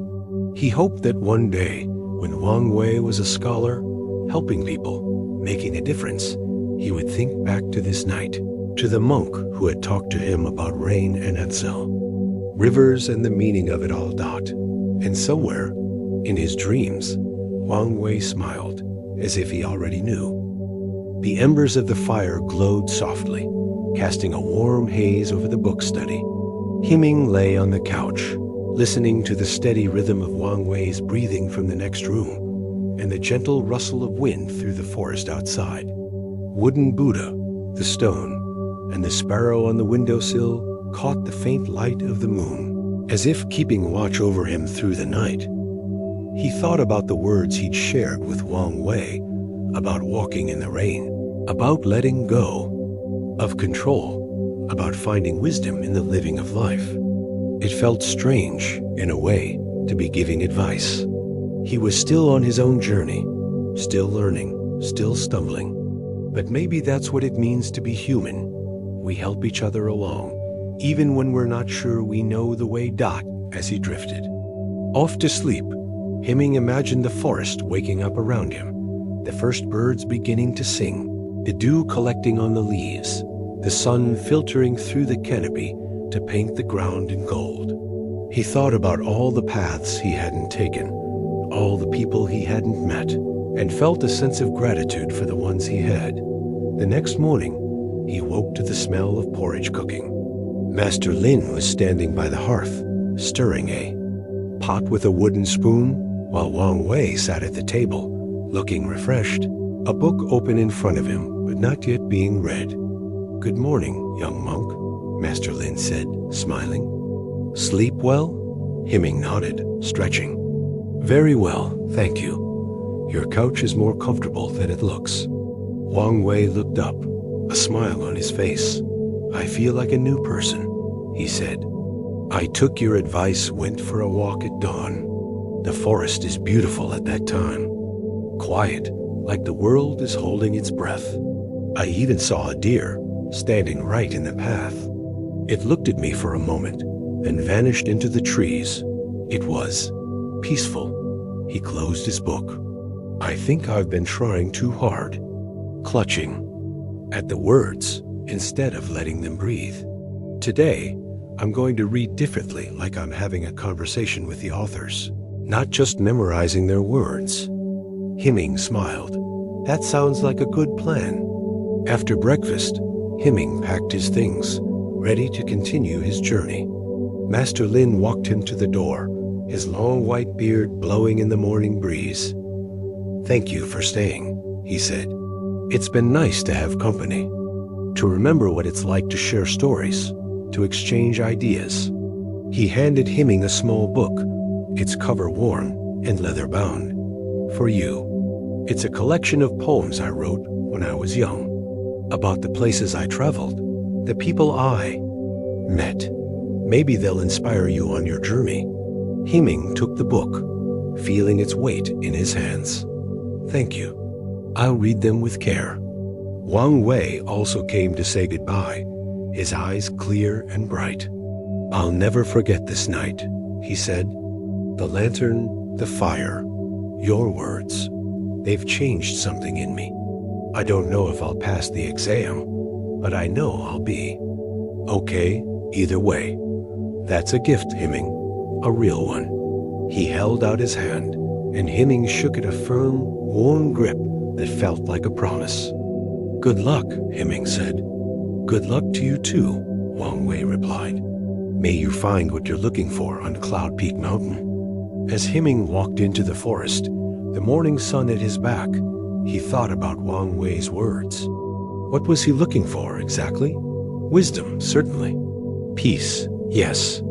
He hoped that one day, when Wang Wei was a scholar, helping people, making a difference, he would think back to this night, to the monk who had talked to him about rain and Edsel, rivers and the meaning of it all. And somewhere, in his dreams, Wang Wei smiled, as if he already knew. The embers of the fire glowed softly, casting a warm haze over the book study. Heming lay on the couch, listening to the steady rhythm of Wang Wei's breathing from the next room, and the gentle rustle of wind through the forest outside. Wooden Buddha, the stone, and the sparrow on the windowsill caught the faint light of the moon, as if keeping watch over him through the night. He thought about the words he'd shared with Wang Wei, about walking in the rain, about letting go of control, about finding wisdom in the living of life. It felt strange, in a way, to be giving advice. He was still on his own journey, still learning, still stumbling. But maybe that's what it means to be human. We help each other along, even when we're not sure we know the way. As he drifted off to sleep, Heming imagined the forest waking up around him, the first birds beginning to sing, the dew collecting on the leaves, the sun filtering through the canopy to paint the ground in gold. He thought about all the paths he hadn't taken, all the people he hadn't met, and felt a sense of gratitude for the ones he had. The next morning, he woke to the smell of porridge cooking. Master Lin was standing by the hearth, stirring a pot with a wooden spoon, while Wang Wei sat at the table, looking refreshed, a book open in front of him, but not yet being read. "Good morning, young monk," Master Lin said, smiling. "Sleep well?" Heming nodded, stretching. "Very well, thank you. Your couch is more comfortable than it looks." Wang Wei looked up, a smile on his face. I feel like a new person, he said. I took your advice, went for a walk at dawn. The forest is beautiful at that time. Quiet, like the world is holding its breath. I even saw a deer standing right in the path. It looked at me for a moment, then vanished into the trees. It was peaceful. He closed his book. I think I've been trying too hard, clutching at the words instead of letting them breathe. Today, I'm going to read differently, like I'm having a conversation with the authors, not just memorizing their words. Hemming smiled. That sounds like a good plan. After breakfast, Hemming packed his things, ready to continue his journey. Master Lin walked him to the door, his long white beard blowing in the morning breeze. Thank you for staying, he said. It's been nice to have company, to remember what it's like to share stories, to exchange ideas. He handed Hemming a small book, its cover worn and leather-bound. For you. It's a collection of poems I wrote when I was young, about the places I traveled, the people I met. Maybe they'll inspire you on your journey. Hemming took the book, feeling its weight in his hands. Thank you. I'll read them with care. Wang Wei also came to say goodbye, his eyes clear and bright. I'll never forget this night, he said. The lantern, the fire, your words, they've changed something in me. I don't know if I'll pass the exam, but I know I'll be okay either way. That's a gift, Hemming, a real one. He held out his hand, and Hemming shook it, a firm, warm grip that felt like a promise. Good luck, Hemming said. Good luck to you too, Wang Wei replied. May you find what you're looking for on Cloud Peak Mountain. As Hemming walked into the forest, the morning sun at his back, he thought about Wang Wei's words. What was he looking for exactly? Wisdom, certainly. Peace, yes.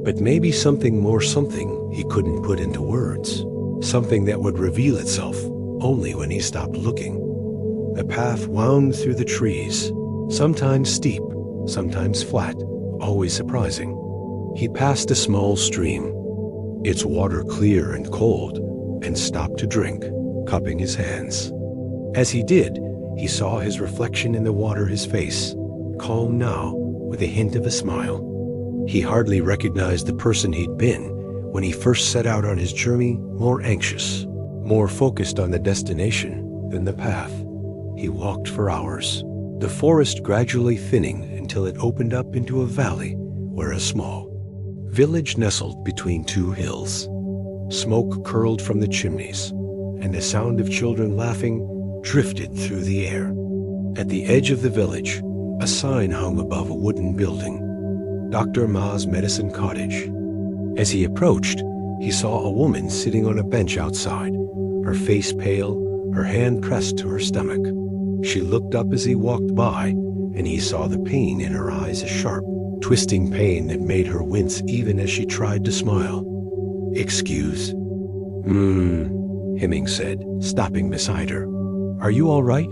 But maybe something more, something he couldn't put into words. Something that would reveal itself only when he stopped looking. The path wound through the trees, sometimes steep, sometimes flat, always surprising. He passed a small stream, its water clear and cold, and stopped to drink, cupping his hands. As he did, he saw his reflection in the water, his face, calm now, with a hint of a smile. He hardly recognized the person he'd been when he first set out on his journey, more anxious, more focused on the destination than the path. He walked for hours, the forest gradually thinning until it opened up into a valley where a small village nestled between two hills. Smoke curled from the chimneys, and the sound of children laughing drifted through the air. At the edge of the village, a sign hung above a wooden building, Dr. Ma's Medicine Cottage. As he approached, he saw a woman sitting on a bench outside, her face pale, her hand pressed to her stomach. She looked up as he walked by, and he saw the pain in her eyes, a sharp, twisting pain that made her wince even as she tried to smile. Excuse? Hemming said, stopping beside her. Are you all right?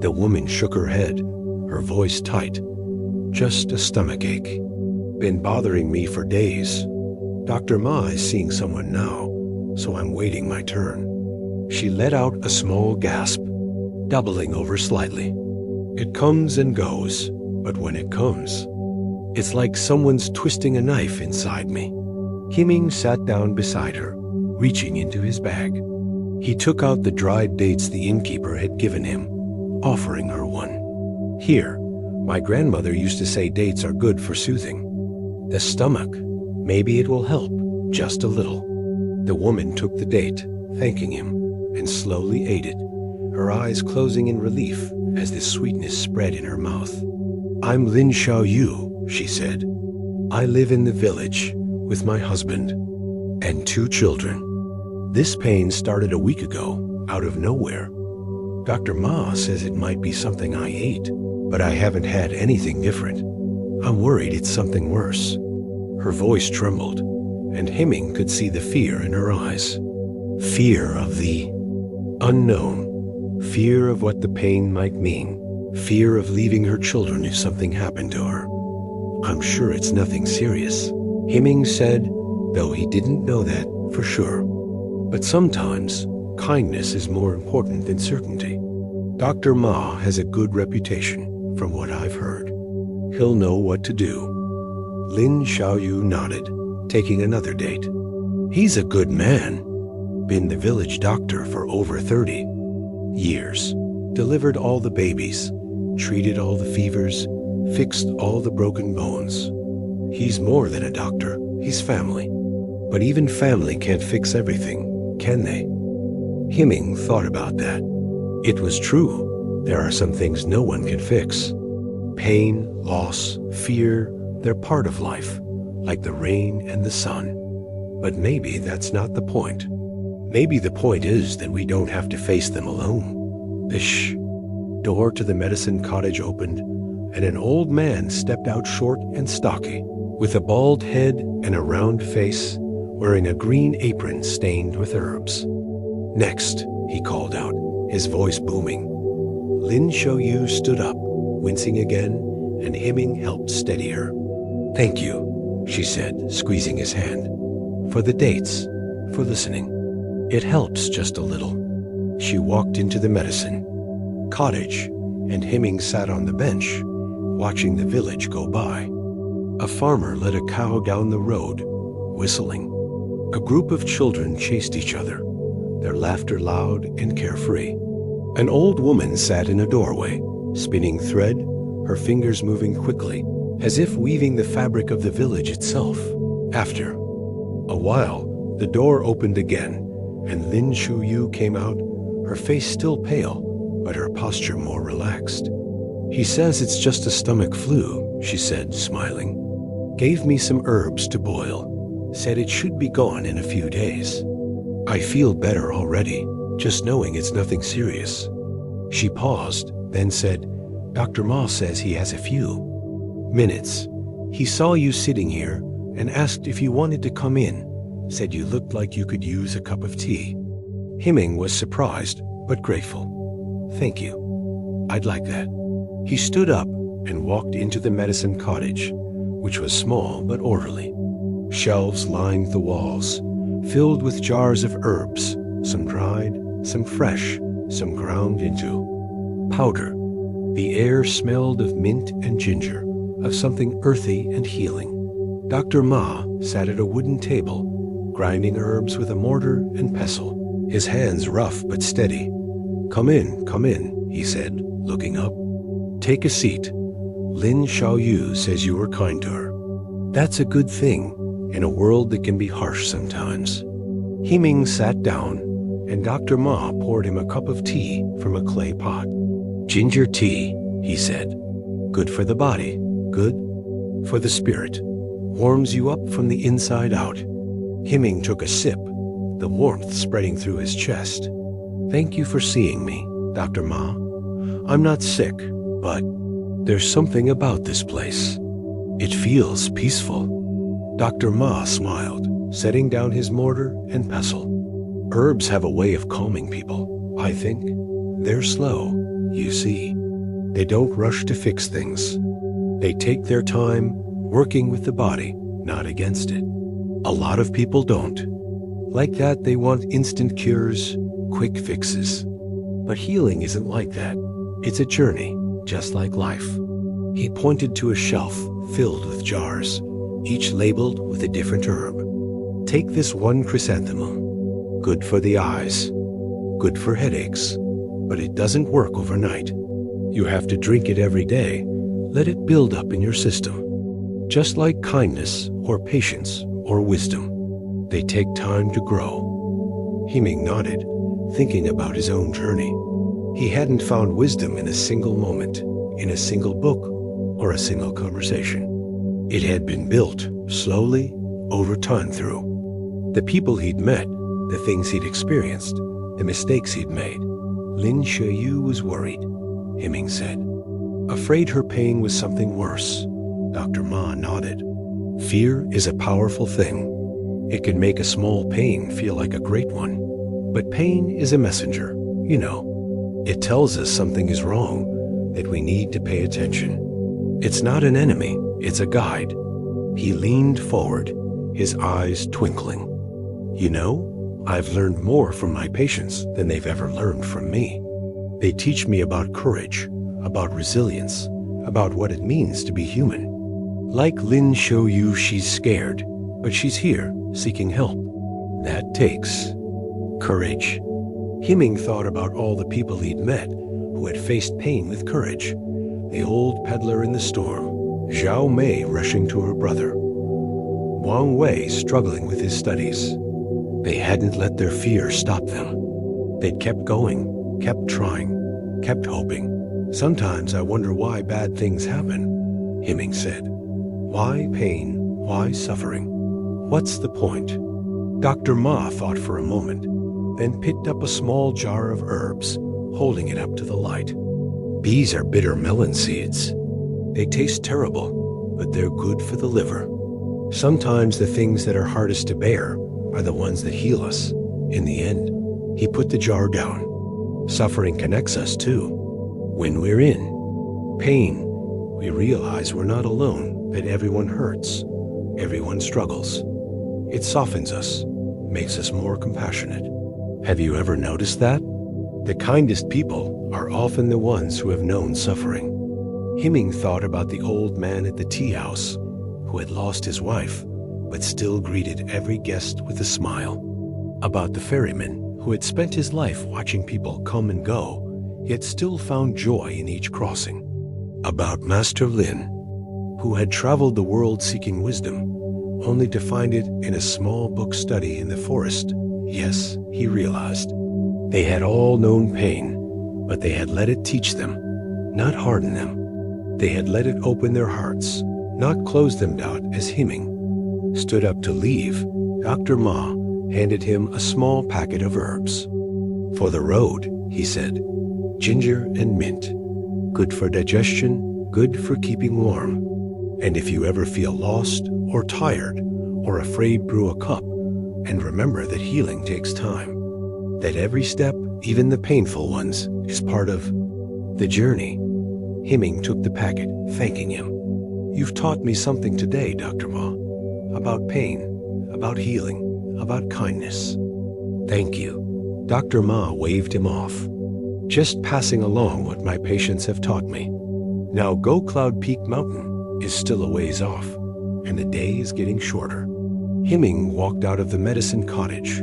The woman shook her head, her voice tight. Just a stomachache. Been bothering me for days. Dr. Ma is seeing someone now, so I'm waiting my turn. She let out a small gasp, doubling over slightly. It comes and goes, but when it comes, it's like someone's twisting a knife inside me. Hemming sat down beside her, reaching into his bag. He took out the dried dates the innkeeper had given him, offering her one. Here, my grandmother used to say dates are good for soothing the stomach. Maybe it will help, just a little. The woman took the date, thanking him, and slowly ate it, her eyes closing in relief as the sweetness spread in her mouth. I'm Lin Xiaoyu, she said. I live in the village with my husband and 2 children. This pain started a week ago, out of nowhere. Dr. Ma says it might be something I ate, but I haven't had anything different. I'm worried it's something worse. Her voice trembled, and Hemming could see the fear in her eyes. Fear of the unknown. Fear of what the pain might mean. Fear of leaving her children if something happened to her. I'm sure it's nothing serious, Heming said, though he didn't know that for sure. But sometimes, kindness is more important than certainty. Dr. Ma has a good reputation, from what I've heard. He'll know what to do. Lin Xiaoyu nodded, taking another date. He's a good man. Been the village doctor for over 30 years. Delivered all the babies, treated all the fevers, fixed all the broken bones. He's more than a doctor, he's family. But even family can't fix everything, can they? Heming thought about that. It was true. There are some things no one can fix. Pain, loss, fear, they're part of life, like the rain and the sun. But maybe that's not the point. Maybe the point is that we don't have to face them alone. The door to the medicine cottage opened, and an old man stepped out, short and stocky, with a bald head and a round face, wearing a green apron stained with herbs. Next, he called out, his voice booming. Lin Xiaoyu stood up, wincing again, and Heming helped steady her. Thank you, she said, squeezing his hand. For the dates, for listening. It helps just a little. She walked into the medicine cottage, and Heming sat on the bench, watching the village go by. A farmer led a cow down the road, whistling. A group of children chased each other, their laughter loud and carefree. An old woman sat in a doorway, spinning thread, her fingers moving quickly, as if weaving the fabric of the village itself. After a while, the door opened again, and Lin Xiaoyu came out, her face still pale, but her posture more relaxed. He says it's just a stomach flu, she said, smiling. Gave me some herbs to boil. Said it should be gone in a few days. I feel better already, just knowing it's nothing serious. She paused, then said, Dr. Ma says he has a few minutes. He saw you sitting here and asked if you wanted to come in. Said you looked like you could use a cup of tea. Heming was surprised, but grateful. Thank you. I'd like that. He stood up and walked into the medicine cottage, which was small but orderly. Shelves lined the walls, filled with jars of herbs, some dried, some fresh, some ground into powder. The air smelled of mint and ginger, of something earthy and healing. Dr. Ma sat at a wooden table, grinding herbs with a mortar and pestle, his hands rough but steady. Come in, he said, looking up. Take a seat. Lin Xiaoyu says you were kind to her. That's a good thing in a world that can be harsh sometimes. Heming sat down, and Dr. Ma poured him a cup of tea from a clay pot. Ginger tea, he said. Good for the body, good for the spirit. Warms you up from the inside out. Heming took a sip, the warmth spreading through his chest. Thank you for seeing me, Dr. Ma. I'm not sick, but there's something about this place. It feels peaceful. Dr. Ma smiled, setting down his mortar and pestle. Herbs have a way of calming people, I think. They're slow, you see. They don't rush to fix things. They take their time, working with the body, not against it. A lot of people don't. Like that, they want instant cures, quick fixes. But healing isn't like that. It's a journey, just like life. He pointed to a shelf filled with jars, each labeled with a different herb. Take this one chrysanthemum. Good for the eyes, good for headaches, but it doesn't work overnight. You have to drink it every day. Let it build up in your system. Just like kindness or patience or wisdom, they take time to grow. Heming nodded, thinking about his own journey. He hadn't found wisdom in a single moment, in a single book, or a single conversation. It had been built slowly over time through the people he'd met, the things he'd experienced, the mistakes he'd made. Lin Xiaoyu was worried, Heming said. Afraid her pain was something worse. Dr. Ma nodded. Fear is a powerful thing. It can make a small pain feel like a great one. But pain is a messenger, you know. It tells us something is wrong, that we need to pay attention. It's not an enemy, it's a guide. He leaned forward, his eyes twinkling. You know, I've learned more from my patients than they've ever learned from me. They teach me about courage, about resilience, about what it means to be human. Like Lin show you, she's scared, but she's here, seeking help. That takes courage. Himing thought about all the people he'd met who had faced pain with courage. The old peddler in the storm, Zhao Mei rushing to her brother, Wang Wei struggling with his studies. They hadn't let their fear stop them. They'd kept going, kept trying, kept hoping. Sometimes I wonder why bad things happen, Himing said. Why pain? Why suffering? What's the point? Dr. Ma thought for a moment, then picked up a small jar of herbs, holding it up to the light. These are bitter melon seeds. They taste terrible, but they're good for the liver. Sometimes the things that are hardest to bear are the ones that heal us. In the end, he put the jar down. Suffering connects us too. When we're in pain, we realize we're not alone, that everyone hurts, everyone struggles. It softens us, makes us more compassionate. Have you ever noticed that? The kindest people are often the ones who have known suffering. Himing thought about the old man at the tea house who had lost his wife, but still greeted every guest with a smile. About the ferryman who had spent his life watching people come and go, yet still found joy in each crossing. About Master Lin, who had traveled the world seeking wisdom, only to find it in a small book study in the forest. Yes, he realized. They had all known pain, but they had let it teach them, not harden them. They had let it open their hearts, not close them down as Himing stood up to leave. Dr. Ma handed him a small packet of herbs. For the road, he said, ginger and mint. Good for digestion, good for keeping warm. And if you ever feel lost or tired or afraid, brew a cup and remember that healing takes time. That every step, even the painful ones, is part of the journey. Himing took the packet, thanking him. You've taught me something today, Dr. Ma, about pain, about healing, about kindness. Thank you. Dr. Ma waved him off. Just passing along what my patients have taught me. Now Go Cloud Peak Mountain is still a ways off, and the day is getting shorter. Himing walked out of the medicine cottage,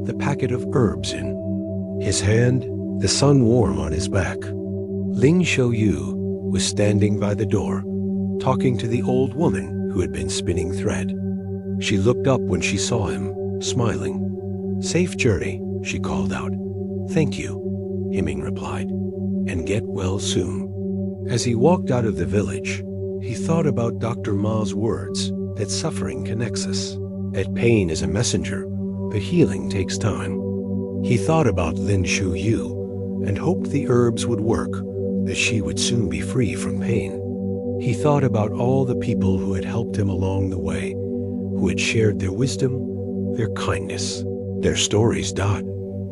the packet of herbs in his hand, the sun warm on his back. Ling Shou-yu was standing by the door, talking to the old woman who had been spinning thread. She looked up when she saw him, smiling. Safe journey, she called out. Thank you, Himing replied, and get well soon. As he walked out of the village, he thought about Dr. Ma's words that suffering connects us, that pain is a messenger, but healing takes time. He thought about Lin Shou-yu and hoped the herbs would work, that she would soon be free from pain. He thought about all the people who had helped him along the way, who had shared their wisdom, their kindness, their stories.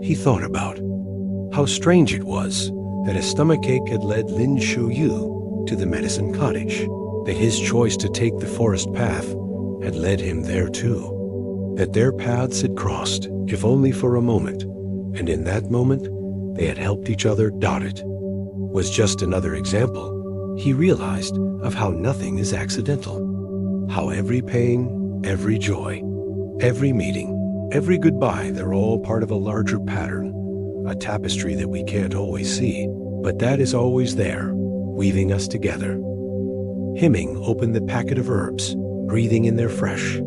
He thought about how strange it was that a stomachache had led Lin Shou-yu to the medicine cottage, that his choice to take the forest path had led him there too, that their paths had crossed, if only for a moment, and in that moment they had helped each other. It was just another example, he realized, of how nothing is accidental, how every pain, every joy, every meeting, every goodbye, they're all part of a larger pattern, a tapestry that we can't always see, but that is always there, weaving us together. Himing opened the packet of herbs, breathing in their fresh,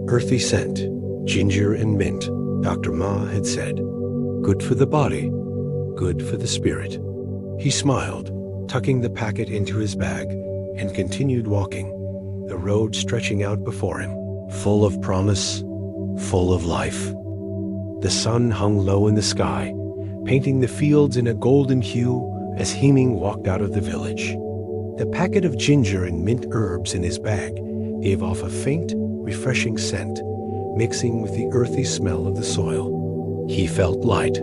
earthy scent, ginger and mint. Dr. Ma had said, good for the body, good for the spirit. He smiled, tucking the packet into his bag, and continued walking, the road stretching out before him, full of promise, full of life. The sun hung low in the sky, painting the fields in a golden hue as Himing walked out of the village. The packet of ginger and mint herbs in his bag gave off a faint, refreshing scent, mixing with the earthy smell of the soil. He felt light,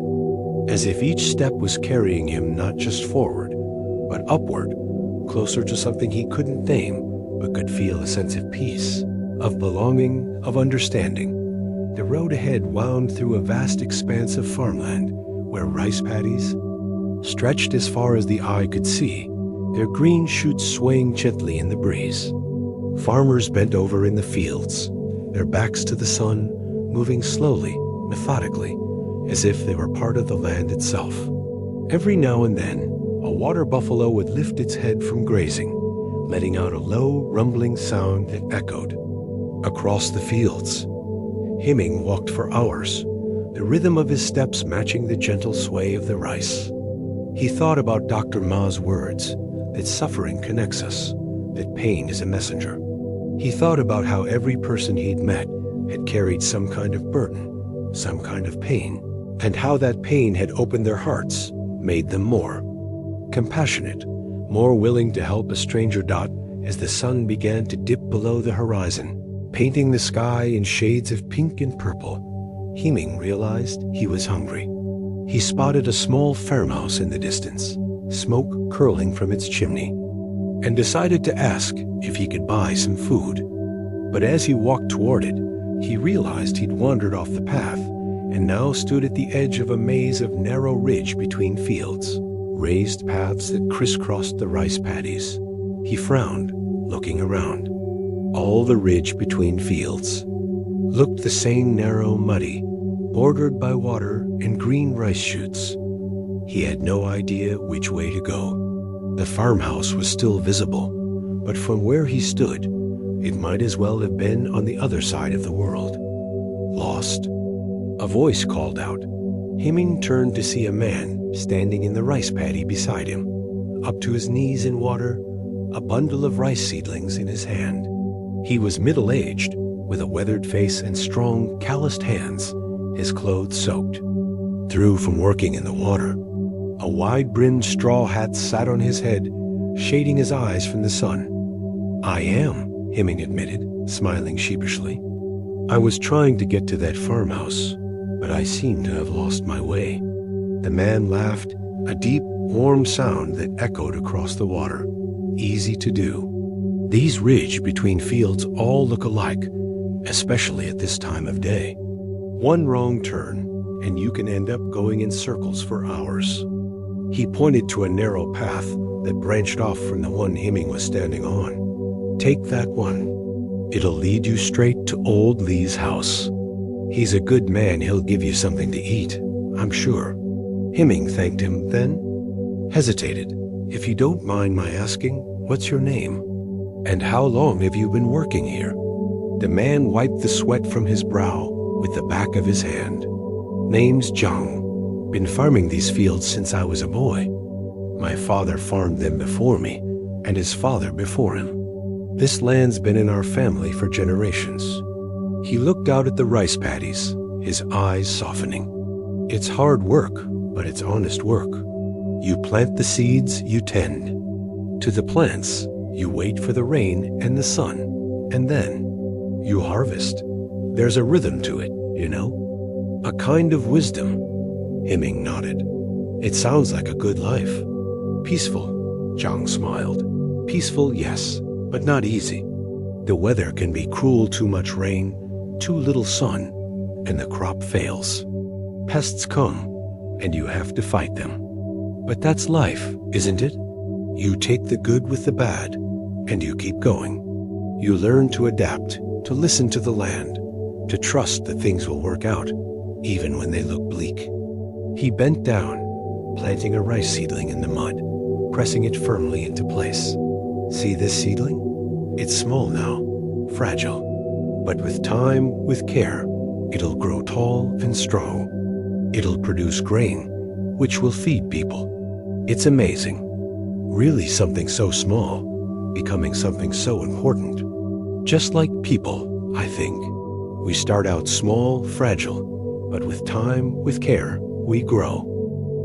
as if each step was carrying him not just forward, but upward, closer to something he couldn't name, but could feel a sense of peace, of belonging, of understanding. The road ahead wound through a vast expanse of farmland, where rice paddies stretched as far as the eye could see, their green shoots swaying gently in the breeze. Farmers bent over in the fields, their backs to the sun, moving slowly, methodically, as if they were part of the land itself. Every now and then, a water buffalo would lift its head from grazing, letting out a low, rumbling sound that echoed across the fields. Hemming walked for hours, the rhythm of his steps matching the gentle sway of the rice. He thought about Dr. Ma's words, that suffering connects us, that pain is a messenger. He thought about how every person he'd met had carried some kind of burden, some kind of pain, and how that pain had opened their hearts, made them more compassionate, more willing to help a stranger. As the sun began to dip below the horizon, painting the sky in shades of pink and purple, Hemming realized he was hungry. He spotted a small farmhouse in the distance, smoke curling from its chimney, and decided to ask if he could buy some food. But as he walked toward it, he realized he'd wandered off the path and now stood at the edge of a maze of narrow ridge between fields, raised paths that crisscrossed the rice paddies. He frowned, looking around. All the ridge between fields looked the same, narrow, muddy, bordered by water and green rice shoots. He had no idea which way to go. The farmhouse was still visible, but from where he stood, it might as well have been on the other side of the world. Lost? A voice called out. Hemming turned to see a man standing in the rice paddy beside him, up to his knees in water, a bundle of rice seedlings in his hand. He was middle-aged, with a weathered face and strong, calloused hands, his clothes soaked through from working in the water. A wide-brimmed straw hat sat on his head, shading his eyes from the sun. "I am," Hemming admitted, smiling sheepishly. "I was trying to get to that farmhouse, but I seem to have lost my way." The man laughed, a deep, warm sound that echoed across the water. "Easy to do. These ridges between fields all look alike, especially at this time of day. One wrong turn, and you can end up going in circles for hours." He pointed to a narrow path that branched off from the one Hemming was standing on. "Take that one. It'll lead you straight to old Lee's house. He's a good man. He'll give you something to eat, I'm sure." Hemming thanked him, then hesitated. "If you don't mind my asking, what's your name? And how long have you been working here?" The man wiped the sweat from his brow with the back of his hand. "Name's Zhang. Been farming these fields since I was a boy. My father farmed them before me, and his father before him. This land's been in our family for generations." He looked out at the rice paddies, his eyes softening. "It's hard work, but it's honest work. You plant the seeds, you tend to the plants, you wait for the rain and the sun, and then you harvest. There's a rhythm to it, you know? A kind of wisdom." Hemming nodded. "It sounds like a good life." "Peaceful," Zhang smiled. "Peaceful, yes, but not easy. The weather can be cruel. Too much rain, too little sun, and the crop fails. Pests come, and you have to fight them. But that's life, isn't it? You take the good with the bad, and you keep going. You learn to adapt, to listen to the land, to trust that things will work out, even when they look bleak." He bent down, planting a rice seedling in the mud, pressing it firmly into place. "See this seedling? It's small now, fragile, but with time, with care, it'll grow tall and strong. It'll produce grain, which will feed people. It's amazing. Really something so small, becoming something so important. Just like people, I think. We start out small, fragile, but with time, with care, we grow.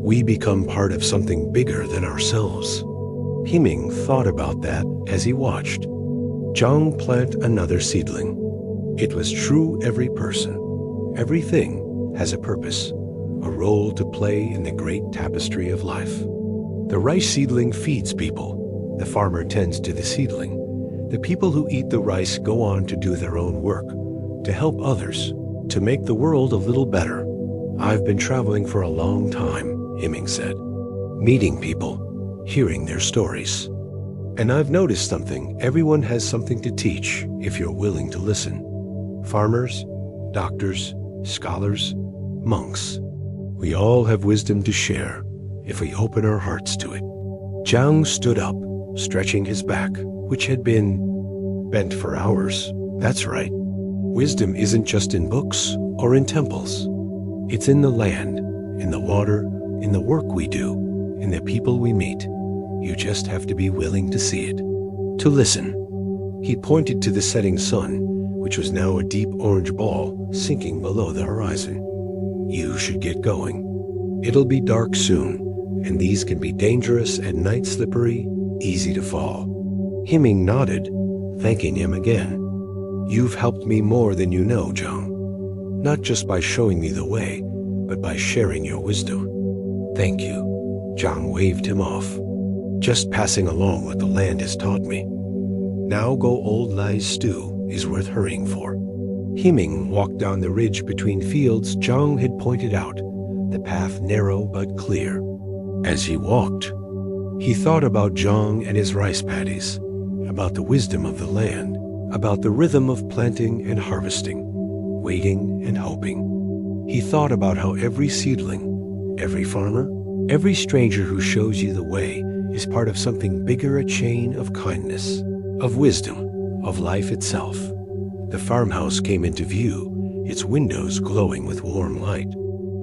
We become part of something bigger than ourselves." Hemming thought about that as he watched Zhang plant another seedling. It was true. Every person, everything has a purpose, a role to play in the great tapestry of life. The rice seedling feeds people. The farmer tends to the seedling. The people who eat the rice go on to do their own work, to help others, to make the world a little better. I've been traveling for a long time, Himing said, meeting people, hearing their stories. And I've noticed something. Everyone has something to teach if you're willing to listen. Farmers, doctors, scholars, monks. We all have wisdom to share if we open our hearts to it. Zhang stood up, stretching his back, which had been bent for hours. That's right. Wisdom isn't just in books or in temples. It's in the land, in the water, in the work we do, in the people we meet. You just have to be willing to see it, to listen. He pointed to the setting sun, which was now a deep orange ball sinking below the horizon. You should get going. It'll be dark soon, and these can be dangerous at night, slippery, easy to fall. Himing nodded, thanking him again. You've helped me more than you know, Zhang. Not just by showing me the way, but by sharing your wisdom. Thank you. Zhang waved him off. Just passing along what the land has taught me. Now go old Lai's stew is worth hurrying for. Himing walked down the ridge between fields Zhang had pointed out, the path narrow but clear. As he walked, he thought about Zhang and his rice paddies, about the wisdom of the land, about the rhythm of planting and harvesting, waiting and hoping. He thought about how every seedling, every farmer, every stranger who shows you the way is part of something bigger, a chain of kindness, of wisdom, of life itself. The farmhouse came into view, its windows glowing with warm light.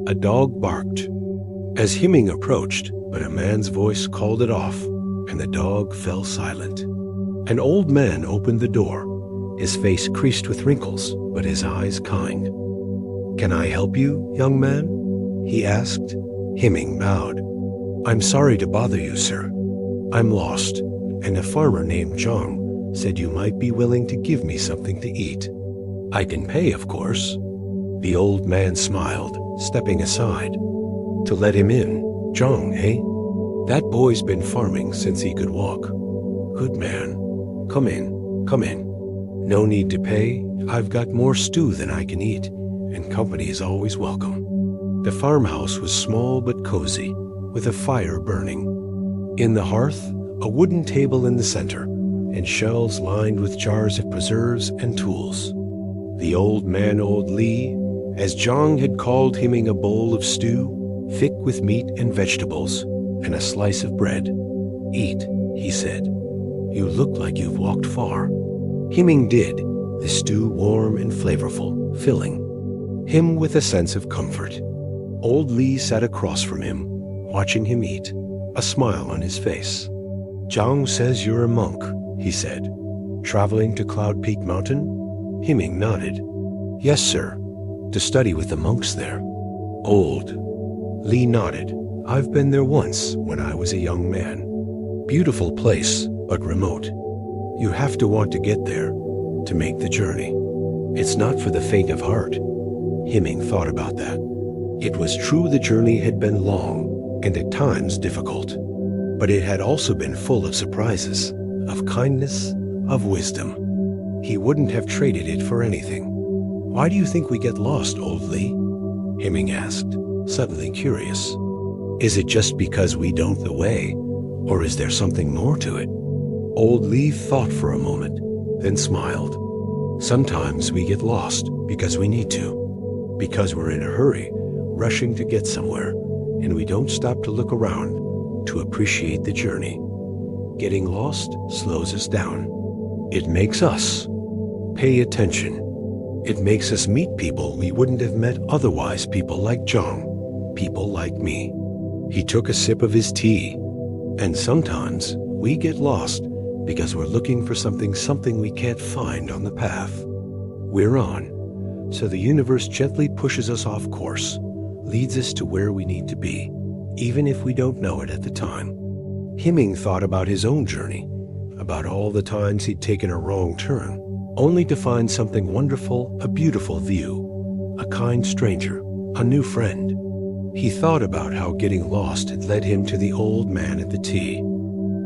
A dog barked as Himing approached, but a man's voice called it off, and the dog fell silent. An old man opened the door, his face creased with wrinkles, but his eyes kind. "Can I help you, young man?" he asked. Himing bowed. "I'm sorry to bother you, sir. I'm lost, and a farmer named Zhang said you might be willing to give me something to eat. I can pay, of course." The old man smiled, stepping aside. "To let him in, Zhang, eh? That boy's been farming since he could walk. Good man. Come in, come in. No need to pay. I've got more stew than I can eat, and company is always welcome." The farmhouse was small but cozy, with a fire burning. In the hearth, a wooden table in the center, and shelves lined with jars of preserves and tools. The old man, old Li, as Zhang had called Himing, a bowl of stew, thick with meat and vegetables, and a slice of bread. "Eat," he said. "You look like you've walked far." Himing did, the stew warm and flavorful, filling him with a sense of comfort. Old Li sat across from him, watching him eat, a smile on his face. "Zhang says you're a monk," he said. "Traveling to Cloud Peak Mountain?" Himing nodded. "Yes, sir, to study with the monks there." "Old." Li nodded. "I've been there once when I was a young man. Beautiful place, but remote. You have to want to get there, to make the journey. It's not for the faint of heart." Himing thought about that. It was true the journey had been long, and at times difficult. But it had also been full of surprises, of kindness, of wisdom. He wouldn't have traded it for anything. "Why do you think we get lost, old Li?" Himing asked, suddenly curious. "Is it just because we don't the way, or is there something more to it?" Old Li thought for a moment, then smiled. "Sometimes we get lost because we need to, because we're in a hurry, rushing to get somewhere, and we don't stop to look around, to appreciate the journey. Getting lost slows us down. It makes us pay attention. It makes us meet people we wouldn't have met otherwise, people like Zhang, people like me." He took a sip of his tea. "And sometimes we get lost because we're looking for something we can't find on the path we're on. So the universe gently pushes us off course, leads us to where we need to be, even if we don't know it at the time." Himing thought about his own journey, about all the times he'd taken a wrong turn, only to find something wonderful, a beautiful view, a kind stranger, a new friend. He thought about how getting lost had led him to the old man at the tea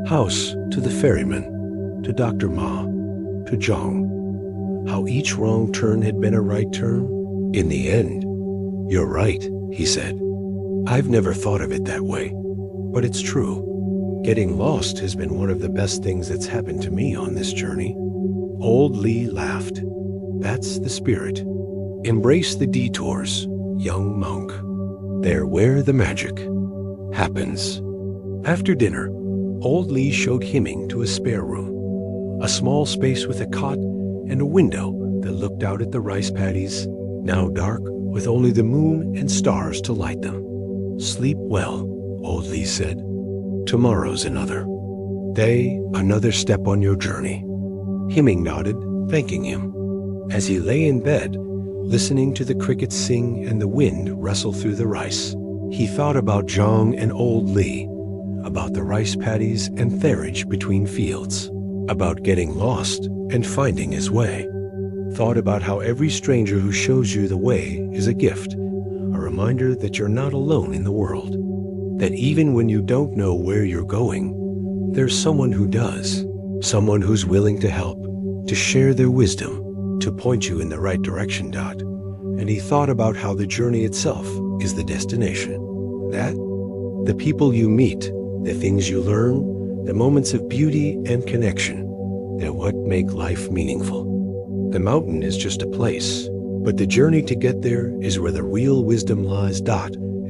house, to the ferryman, to Dr. Ma, to Zhang. How each wrong turn had been a right turn. In the end, "You're right," he said. "I've never thought of it that way, but it's true. Getting lost has been one of the best things that's happened to me on this journey." Old Li laughed. "That's the spirit. Embrace the detours, young monk. They're where the magic happens." After dinner, Old Li showed Himing to a spare room, a small space with a cot and a window that looked out at the rice paddies, now dark with only the moon and stars to light them. "Sleep well," Old Li said. "Tomorrow's another day, another step on your journey." Himing nodded, thanking him. As he lay in bed, listening to the crickets sing and the wind rustle through the rice, he thought about Zhang and Old Li, about the rice paddies and therage between fields, about getting lost and finding his way. Thought about how every stranger who shows you the way is a gift, a reminder that you're not alone in the world, that even when you don't know where you're going, there's someone who does, someone who's willing to help, to share their wisdom, to point you in the right direction. And he thought about how the journey itself is the destination, that the people you meet, the things you learn, the moments of beauty and connection, they're what make life meaningful. The mountain is just a place, but the journey to get there is where the real wisdom lies.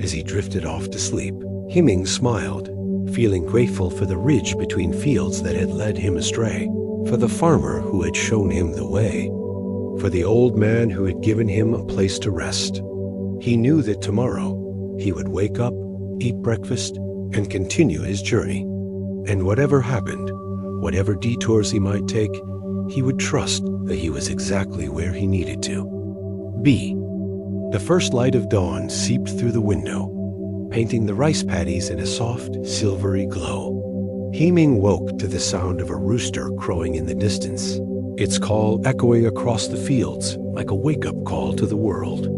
As he drifted off to sleep, Himing smiled, feeling grateful for the ridge between fields that had led him astray, for the farmer who had shown him the way, for the old man who had given him a place to rest. He knew that tomorrow he would wake up, eat breakfast, and continue his journey. And whatever happened, whatever detours he might take, he would trust that he was exactly where he needed to be. The first light of dawn seeped through the window, painting the rice paddies in a soft, silvery glow. Himing woke to the sound of a rooster crowing in the distance, its call echoing across the fields like a wake-up call to the world.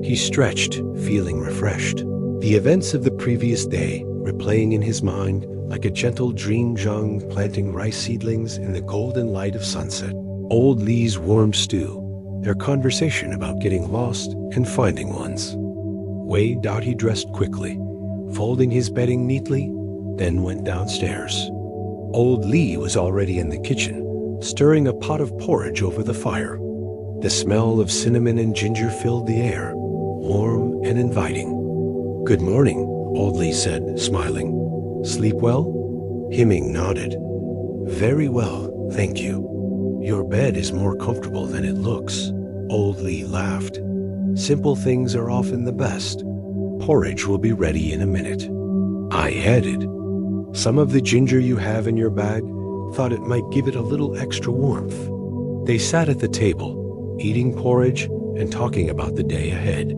He stretched, feeling refreshed. The events of the previous day replaying in his mind like a gentle dream. Zhang planting rice seedlings in the golden light of sunset. Old Li's warm stew, their conversation about getting lost and finding ones. He dressed quickly, folding his bedding neatly, then went downstairs. Old Li was already in the kitchen, stirring a pot of porridge over the fire. The smell of cinnamon and ginger filled the air, warm and inviting. "Good morning," Old Li said, smiling. "Sleep well?" Himing nodded. "Very well, thank you. Your bed is more comfortable than it looks." Old Li laughed. "Simple things are often the best. Porridge will be ready in a minute." I added, "Some of the ginger you have in your bag, thought it might give it a little extra warmth." They sat at the table, eating porridge and talking about the day ahead.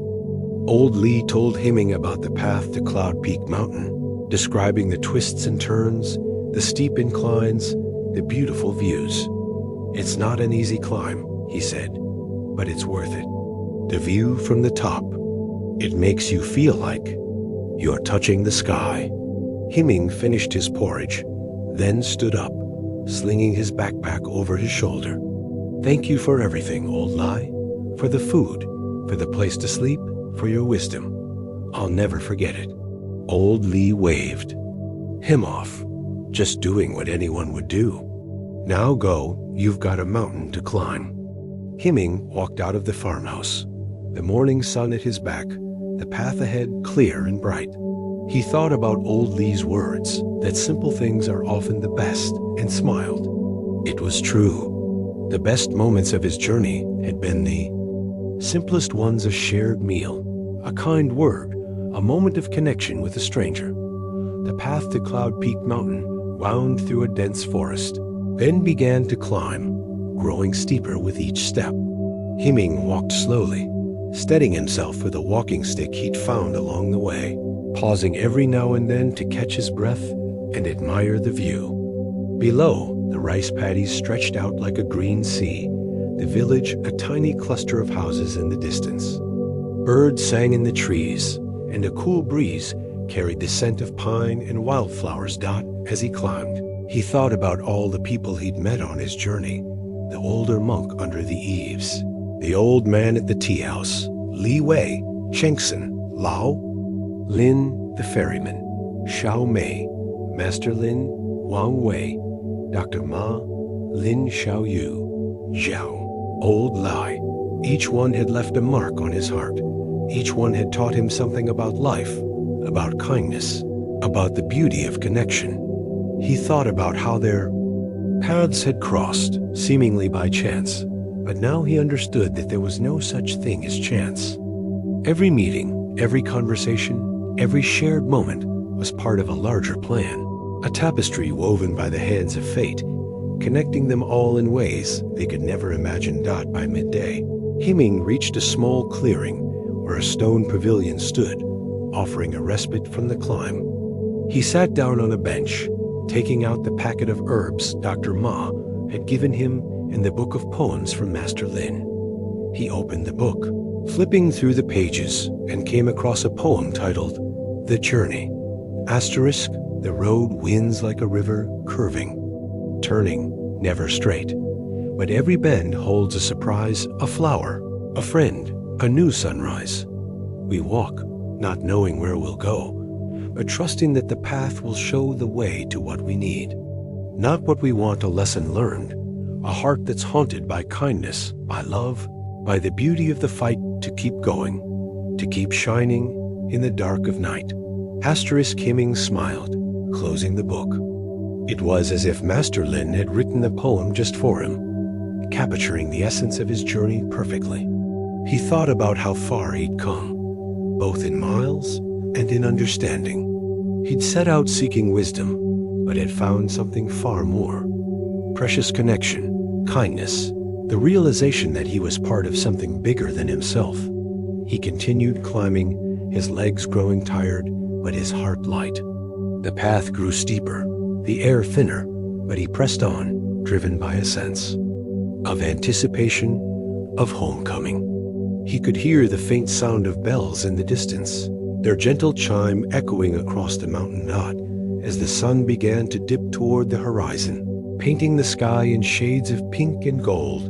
Old Li told Himing about the path to Cloud Peak Mountain, describing the twists and turns, the steep inclines, the beautiful views. "It's not an easy climb," he said, "but it's worth it. The view from the top, it makes you feel like you're touching the sky." Himing finished his porridge, then stood up, slinging his backpack over his shoulder. "Thank you for everything, Old Li, for the food, for the place to sleep, for your wisdom. I'll never forget it." Old Li waved. Him off, just doing what anyone would do. "Now go, you've got a mountain to climb." Himing walked out of the farmhouse, the morning sun at his back, the path ahead clear and bright. He thought about Old Li's words, that simple things are often the best, and smiled. It was true. The best moments of his journey had been the simplest ones: a shared meal, a kind word, a moment of connection with a stranger. The path to Cloud Peak Mountain wound through a dense forest, then began to climb, growing steeper with each step. Himing walked slowly, steadying himself with a walking stick he'd found along the way, pausing every now and then to catch his breath and admire the view. Below, the rice paddies stretched out like a green sea, the village a tiny cluster of houses in the distance. Birds sang in the trees, and a cool breeze carried the scent of pine and wildflowers as he climbed. He thought about all the people he'd met on his journey, the older monk under the eaves, the old man at the tea house, Li Wei, Chengsen, Lao, Lin, the ferryman, Xiao Mei, Master Lin, Wang Wei, Dr. Ma, Lin Xiaoyu, Zhao, Old Lai. Each one had left a mark on his heart. Each one had taught him something about life, about kindness, about the beauty of connection. He thought about how their paths had crossed, seemingly by chance, but now he understood that there was no such thing as chance. Every meeting, every conversation, every shared moment was part of a larger plan, a tapestry woven by the hands of fate, connecting them all in ways they could never imagine. By midday, Himing reached a small clearing where a stone pavilion stood, offering a respite from the climb. He sat down on a bench, taking out the packet of herbs Dr. Ma had given him and the book of poems from Master Lin. He opened the book, flipping through the pages, and came across a poem titled, "The Journey." Asterisk, the road winds like a river, curving, turning, never straight. But every bend holds a surprise, a flower, a friend, a new sunrise. We walk, not knowing where we'll go, but trusting that the path will show the way to what we need. Not what we want, a lesson learned, a heart that's haunted by kindness, by love, by the beauty of the fight to keep going, to keep shining in the dark of night. Asterisk Himing smiled, closing the book. It was as if Master Lin had written the poem just for him, capturing the essence of his journey perfectly. He thought about how far he'd come, both in miles and in understanding. He'd set out seeking wisdom, but had found something far more. Precious connection, kindness, the realization that he was part of something bigger than himself. He continued climbing, his legs growing tired, but his heart light. The path grew steeper, the air thinner, but he pressed on, driven by a sense of anticipation, of homecoming. He could hear the faint sound of bells in the distance, their gentle chime echoing across the mountain as the sun began to dip toward the horizon, painting the sky in shades of pink and gold.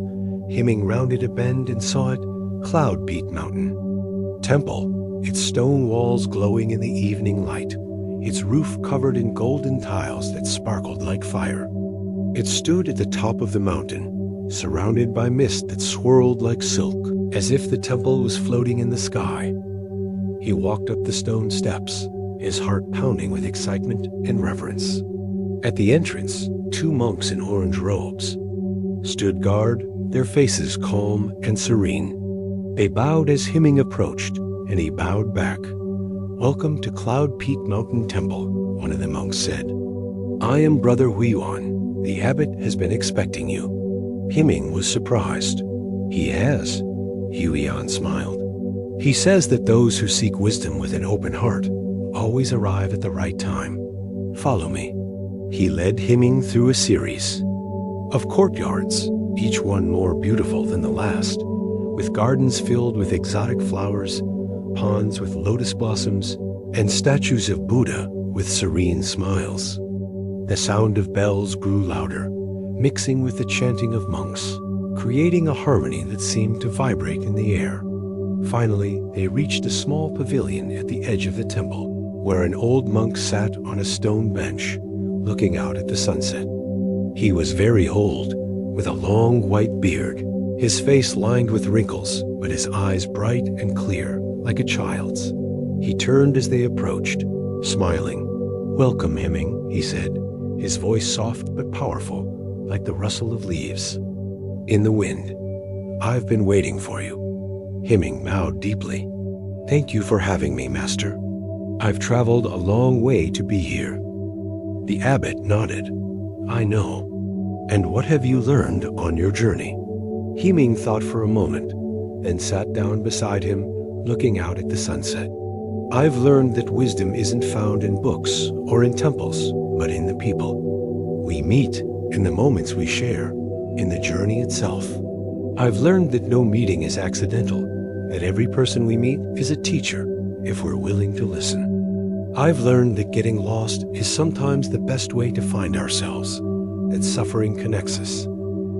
Himing rounded a bend and saw it, Cloud Peak Mountain Temple, its stone walls glowing in the evening light, its roof covered in golden tiles that sparkled like fire. It stood at the top of the mountain, surrounded by mist that swirled like silk, as if the temple was floating in the sky. He walked up the stone steps, his heart pounding with excitement and reverence. At the entrance, two monks in orange robes stood guard, their faces calm and serene. They bowed as Himing approached, and he bowed back. "Welcome to Cloud Peak Mountain Temple," one of the monks said. "I am Brother Huiyuan. The abbot has been expecting you." Himing was surprised. "He has," Huiyuan smiled. "He says that those who seek wisdom with an open heart always arrive at the right time. Follow me." He led Himing through a series of courtyards, each one more beautiful than the last, with gardens filled with exotic flowers, ponds with lotus blossoms, and statues of Buddha with serene smiles. The sound of bells grew louder, mixing with the chanting of monks, creating a harmony that seemed to vibrate in the air. Finally, they reached a small pavilion at the edge of the temple, where an old monk sat on a stone bench, looking out at the sunset. He was very old, with a long white beard, his face lined with wrinkles, but his eyes bright and clear, like a child's. He turned as they approached, smiling. "Welcome, Himing," he said, his voice soft but powerful, like the rustle of leaves in the wind. "I've been waiting for you." Himing bowed deeply. "Thank you for having me, Master. I've traveled a long way to be here." The abbot nodded. "I know. And what have you learned on your journey?" Himing thought for a moment, then sat down beside him, looking out at the sunset. "I've learned that wisdom isn't found in books or in temples, but in the people we meet, in the moments we share, in the journey itself. I've learned that no meeting is accidental, that every person we meet is a teacher, if we're willing to listen. I've learned that getting lost is sometimes the best way to find ourselves, that suffering connects us,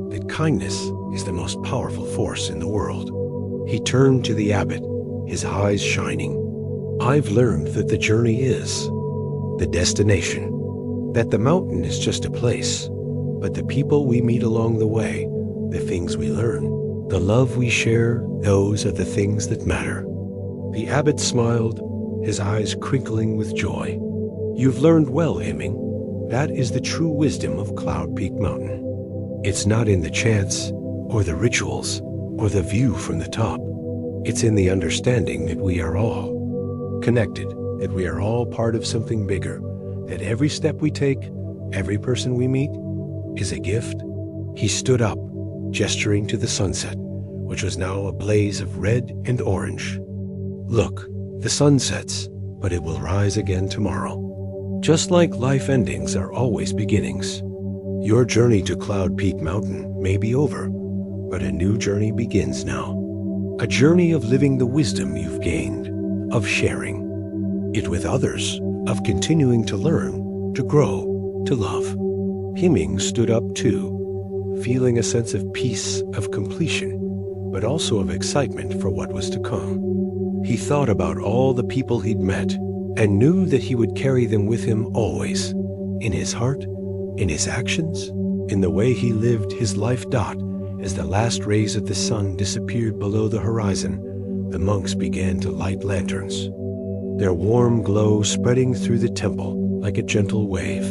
that kindness is the most powerful force in the world. He turned to the abbot, his eyes shining. I've learned that the journey is the destination, that the mountain is just a place, but the people we meet along the way, the things we learn, the love we share, those are the things that matter. The abbot smiled, his eyes crinkling with joy. You've learned well, Hemming. That is the true wisdom of Cloud Peak Mountain. It's not in the chants, or the rituals, or the view from the top. It's in the understanding that we are all connected, that we are all part of something bigger, that every step we take, every person we meet, is a gift. He stood up, gesturing to the sunset, which was now a blaze of red and orange. Look, the sun sets, but it will rise again tomorrow. Just like life endings are always beginnings. Your journey to Cloud Peak Mountain may be over, but a new journey begins now. A journey of living the wisdom you've gained, of sharing it with others, of continuing to learn, to grow, to love. Hemming stood up too, feeling a sense of peace, of completion, but also of excitement for what was to come. He thought about all the people he'd met and knew that he would carry them with him always, in his heart, in his actions, in the way he lived his life. As the last rays of the sun disappeared below the horizon, the monks began to light lanterns, their warm glow spreading through the temple like a gentle wave.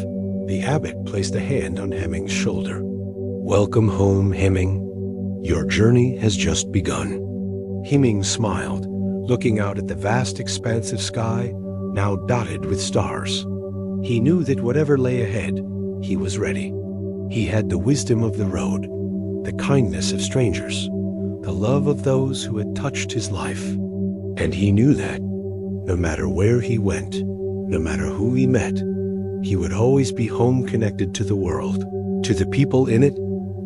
The abbot placed a hand on Hemming's shoulder. Welcome home, Hemming. Your journey has just begun. Hemming smiled, looking out at the vast expanse of sky, now dotted with stars. He knew that whatever lay ahead, he was ready. He had the wisdom of the road, the kindness of strangers, the love of those who had touched his life. And he knew that, no matter where he went, no matter who he met, he would always be home, connected to the world, to the people in it,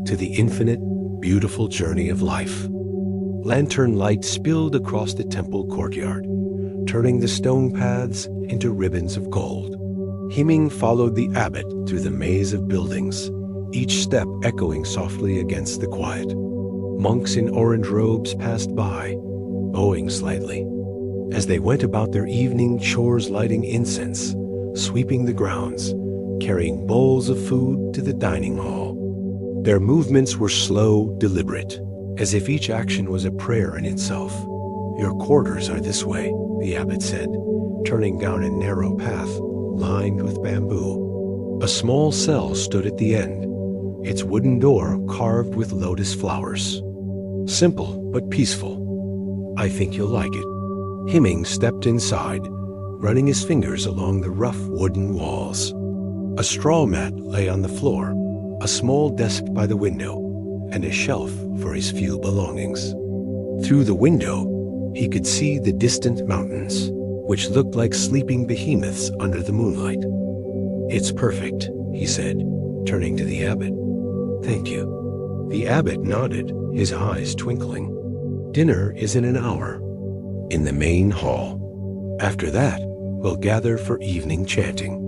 to the infinite, beautiful journey of life. Lantern light spilled across the temple courtyard, turning the stone paths into ribbons of gold. Hemming followed the abbot through the maze of buildings, each step echoing softly against the quiet. Monks in orange robes passed by, bowing slightly, as they went about their evening chores, lighting incense, sweeping the grounds, carrying bowls of food to the dining hall. Their movements were slow, deliberate, as if each action was a prayer in itself. Your quarters are this way, the abbot said, turning down a narrow path lined with bamboo. A small cell stood at the end, its wooden door carved with lotus flowers. Simple but peaceful. I think you'll like it. Hemming stepped inside, running his fingers along the rough wooden walls. A straw mat lay on the floor, a small desk by the window, and a shelf for his few belongings. Through the window, he could see the distant mountains, which looked like sleeping behemoths under the moonlight. It's perfect, he said, turning to the abbot. Thank you. The abbot nodded, his eyes twinkling. Dinner is in an hour, in the main hall. After that, we'll gather for evening chanting.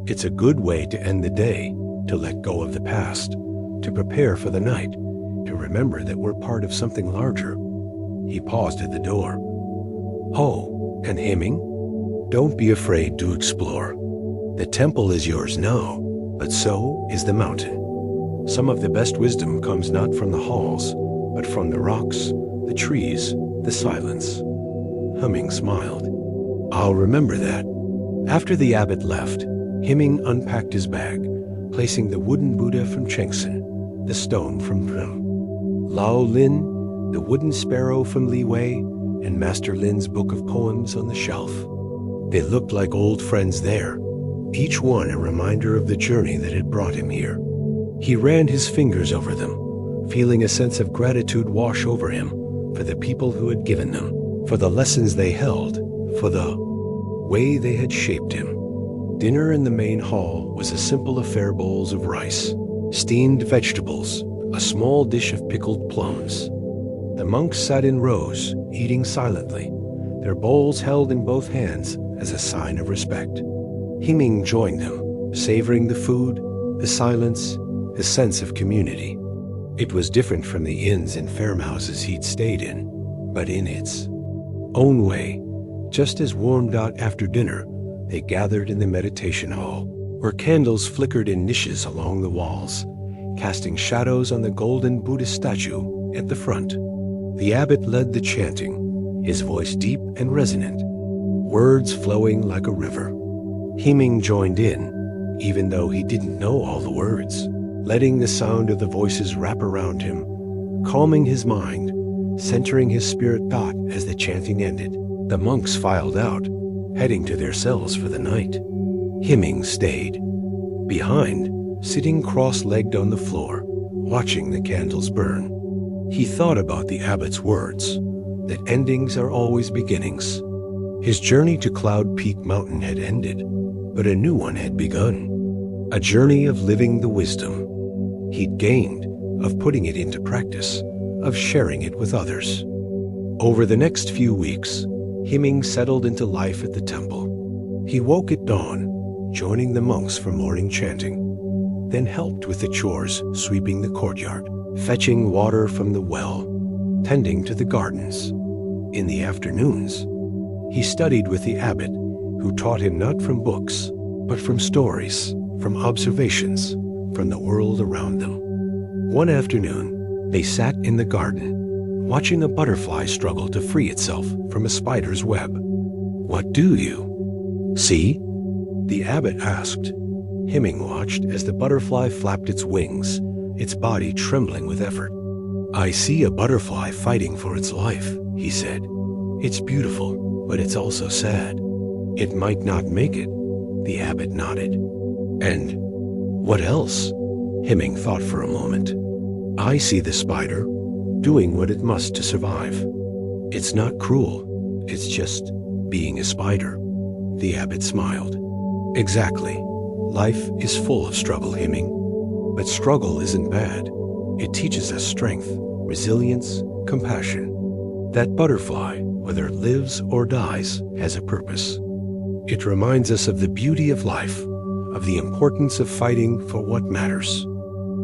It's a good way to end the day, to let go of the past, to prepare for the night, to remember that we're part of something larger. He paused at the door. Oh, and Hemming? Don't be afraid to explore. The temple is yours now, but so is the mountain. Some of the best wisdom comes not from the halls, but from the rocks, the trees, the silence. Hemming smiled. I'll remember that. After the abbot left, Hemming unpacked his bag, placing the wooden Buddha from Chengsen, the stone from Prim, Lao Lin, the wooden sparrow from Li Wei, and Master Lin's book of poems on the shelf. They looked like old friends there, each one a reminder of the journey that had brought him here. He ran his fingers over them, feeling a sense of gratitude wash over him for the people who had given them, for the lessons they held, for the way they had shaped him. Dinner in the main hall was a simple affair: bowls of rice, steamed vegetables, a small dish of pickled plums. The monks sat in rows, eating silently, their bowls held in both hands as a sign of respect. Himing joined them, savoring the food, the silence, the sense of community. It was different from the inns and farmhouses he'd stayed in, but in its own way. Just as warmed out after dinner, they gathered in the meditation hall, where candles flickered in niches along the walls, casting shadows on the golden Buddhist statue at the front. The abbot led the chanting, his voice deep and resonant, words flowing like a river. Himing joined in, even though he didn't know all the words, letting the sound of the voices wrap around him, calming his mind, centering his spirit thought. As the chanting ended, the monks filed out, heading to their cells for the night. Himing stayed behind, sitting cross-legged on the floor, watching the candles burn. He thought about the abbot's words, that endings are always beginnings. His journey to Cloud Peak Mountain had ended, but a new one had begun. A journey of living the wisdom he'd gained, of putting it into practice, of sharing it with others. Over the next few weeks, Himing settled into life at the temple. He woke at dawn, joining the monks for morning chanting, then helped with the chores, sweeping the courtyard, fetching water from the well, tending to the gardens. In the afternoons, he studied with the abbot, who taught him not from books, but from stories, from observations, from the world around them. One afternoon, they sat in the garden, watching a butterfly struggle to free itself from a spider's web. "What do you see?" the abbot asked. Himing watched as the butterfly flapped its wings, its body trembling with effort. "I see a butterfly fighting for its life," he said. "It's beautiful, but it's also sad. It might not make it." The abbot nodded. "And what else?" Himing thought for a moment. "I see the spider doing what it must to survive. It's not cruel, it's just being a spider." The abbot smiled. "Exactly. Life is full of struggle, Himing. But struggle isn't bad. It teaches us strength, resilience, compassion. That butterfly, whether it lives or dies, has a purpose. It reminds us of the beauty of life, of the importance of fighting for what matters."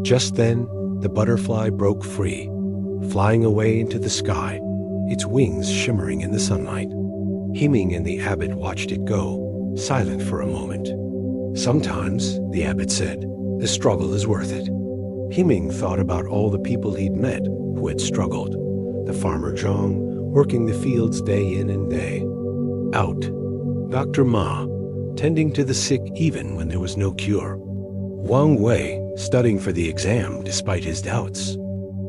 Just then, the butterfly broke free, flying away into the sky, its wings shimmering in the sunlight. Himing and the abbot watched it go, silent for a moment. "Sometimes," the abbot said, "the struggle is worth it." Himing thought about all the people he'd met who had struggled. The farmer Zhang, working the fields day in and day out. Dr. Ma, tending to the sick even when there was no cure. Wang Wei, studying for the exam despite his doubts.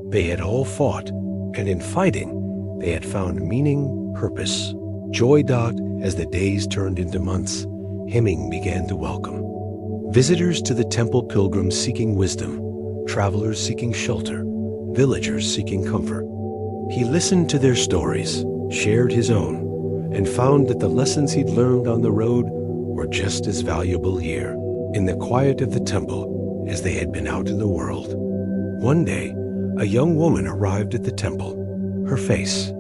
They had all fought, and in fighting, they had found meaning, purpose, joy. As the days turned into months, Himing began to welcome visitors to the temple, pilgrims seeking wisdom, travelers seeking shelter, villagers seeking comfort. He listened to their stories, shared his own, and found that the lessons he'd learned on the road were just as valuable here, in the quiet of the temple, as they had been out in the world. One day, a young woman arrived at the temple, her face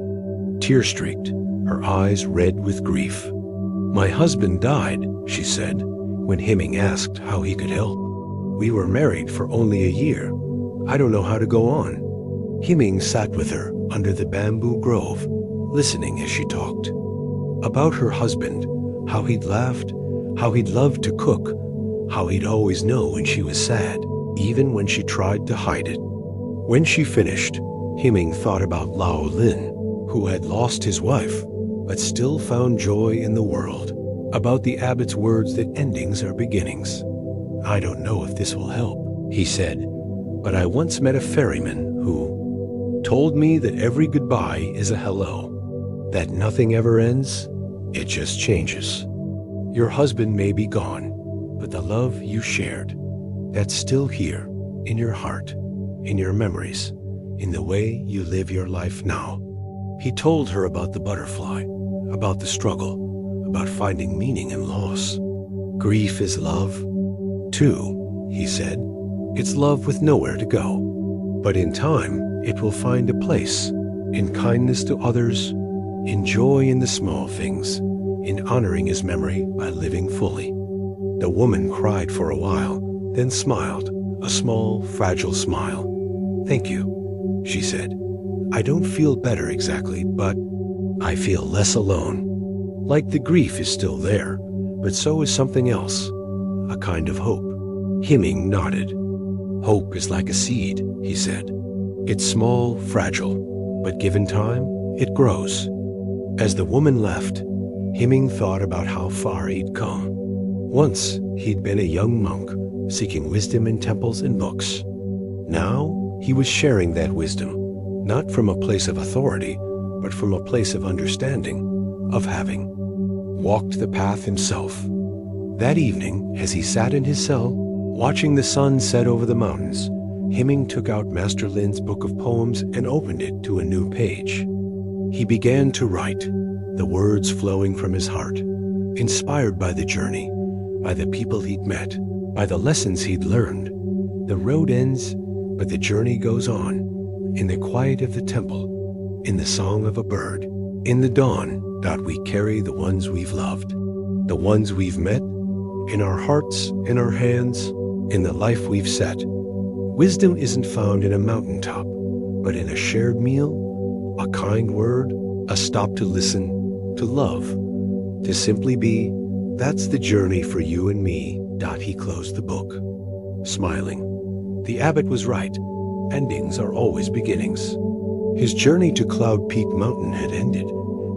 tear-streaked, her eyes red with grief. "My husband died," she said, when Himing asked how he could help. "We were married for only a year. I don't know how to go on." Himing sat with her under the bamboo grove, listening as she talked. About her husband, how he'd laughed, how he'd loved to cook, how he'd always know when she was sad, even when she tried to hide it. When she finished, Himing thought about Lao Lin, who had lost his wife, but still found joy in the world. About the abbot's words that endings are beginnings. "I don't know if this will help," he said, "but I once met a ferryman who told me that every goodbye is a hello, that nothing ever ends, it just changes. Your husband may be gone, but the love you shared, that's still here, in your heart, in your memories, in the way you live your life now." He told her about the butterfly, about the struggle, about finding meaning in loss. "Grief is love, too," he said. "It's love with nowhere to go. But in time, it will find a place, in kindness to others, Enjoy in the small things, in honoring his memory by living fully. The woman cried for a while, then smiled, a small, fragile smile. "Thank you," she said. "I don't feel better exactly, but I feel less alone. Like the grief is still there, but so is something else, a kind of hope." Himing nodded. "Hope is like a seed," he said. "It's small, fragile, but given time, it grows." As the woman left, Himing thought about how far he'd come. Once, he'd been a young monk, seeking wisdom in temples and books. Now, he was sharing that wisdom, not from a place of authority, but from a place of understanding, of having walked the path himself. That evening, as he sat in his cell, watching the sun set over the mountains, Himing took out Master Lin's book of poems and opened it to a new page. He began to write, the words flowing from his heart, inspired by the journey, by the people he'd met, by the lessons he'd learned. The road ends, but the journey goes on, in the quiet of the temple, in the song of a bird, in the dawn that we carry the ones we've loved, the ones we've met, in our hearts, in our hands, in the life we've set. Wisdom isn't found in a mountaintop, but in a shared meal, a kind word, a stop to listen, to love, to simply be. That's the journey for you and me. He closed the book, smiling. The abbot was right. Endings are always beginnings. His journey to Cloud Peak Mountain had ended,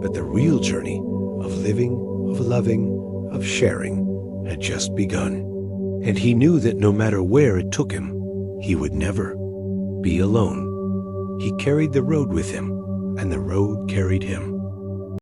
but the real journey of living, of loving, of sharing had just begun. And he knew that no matter where it took him, he would never be alone. He carried the road with him, and the road carried him.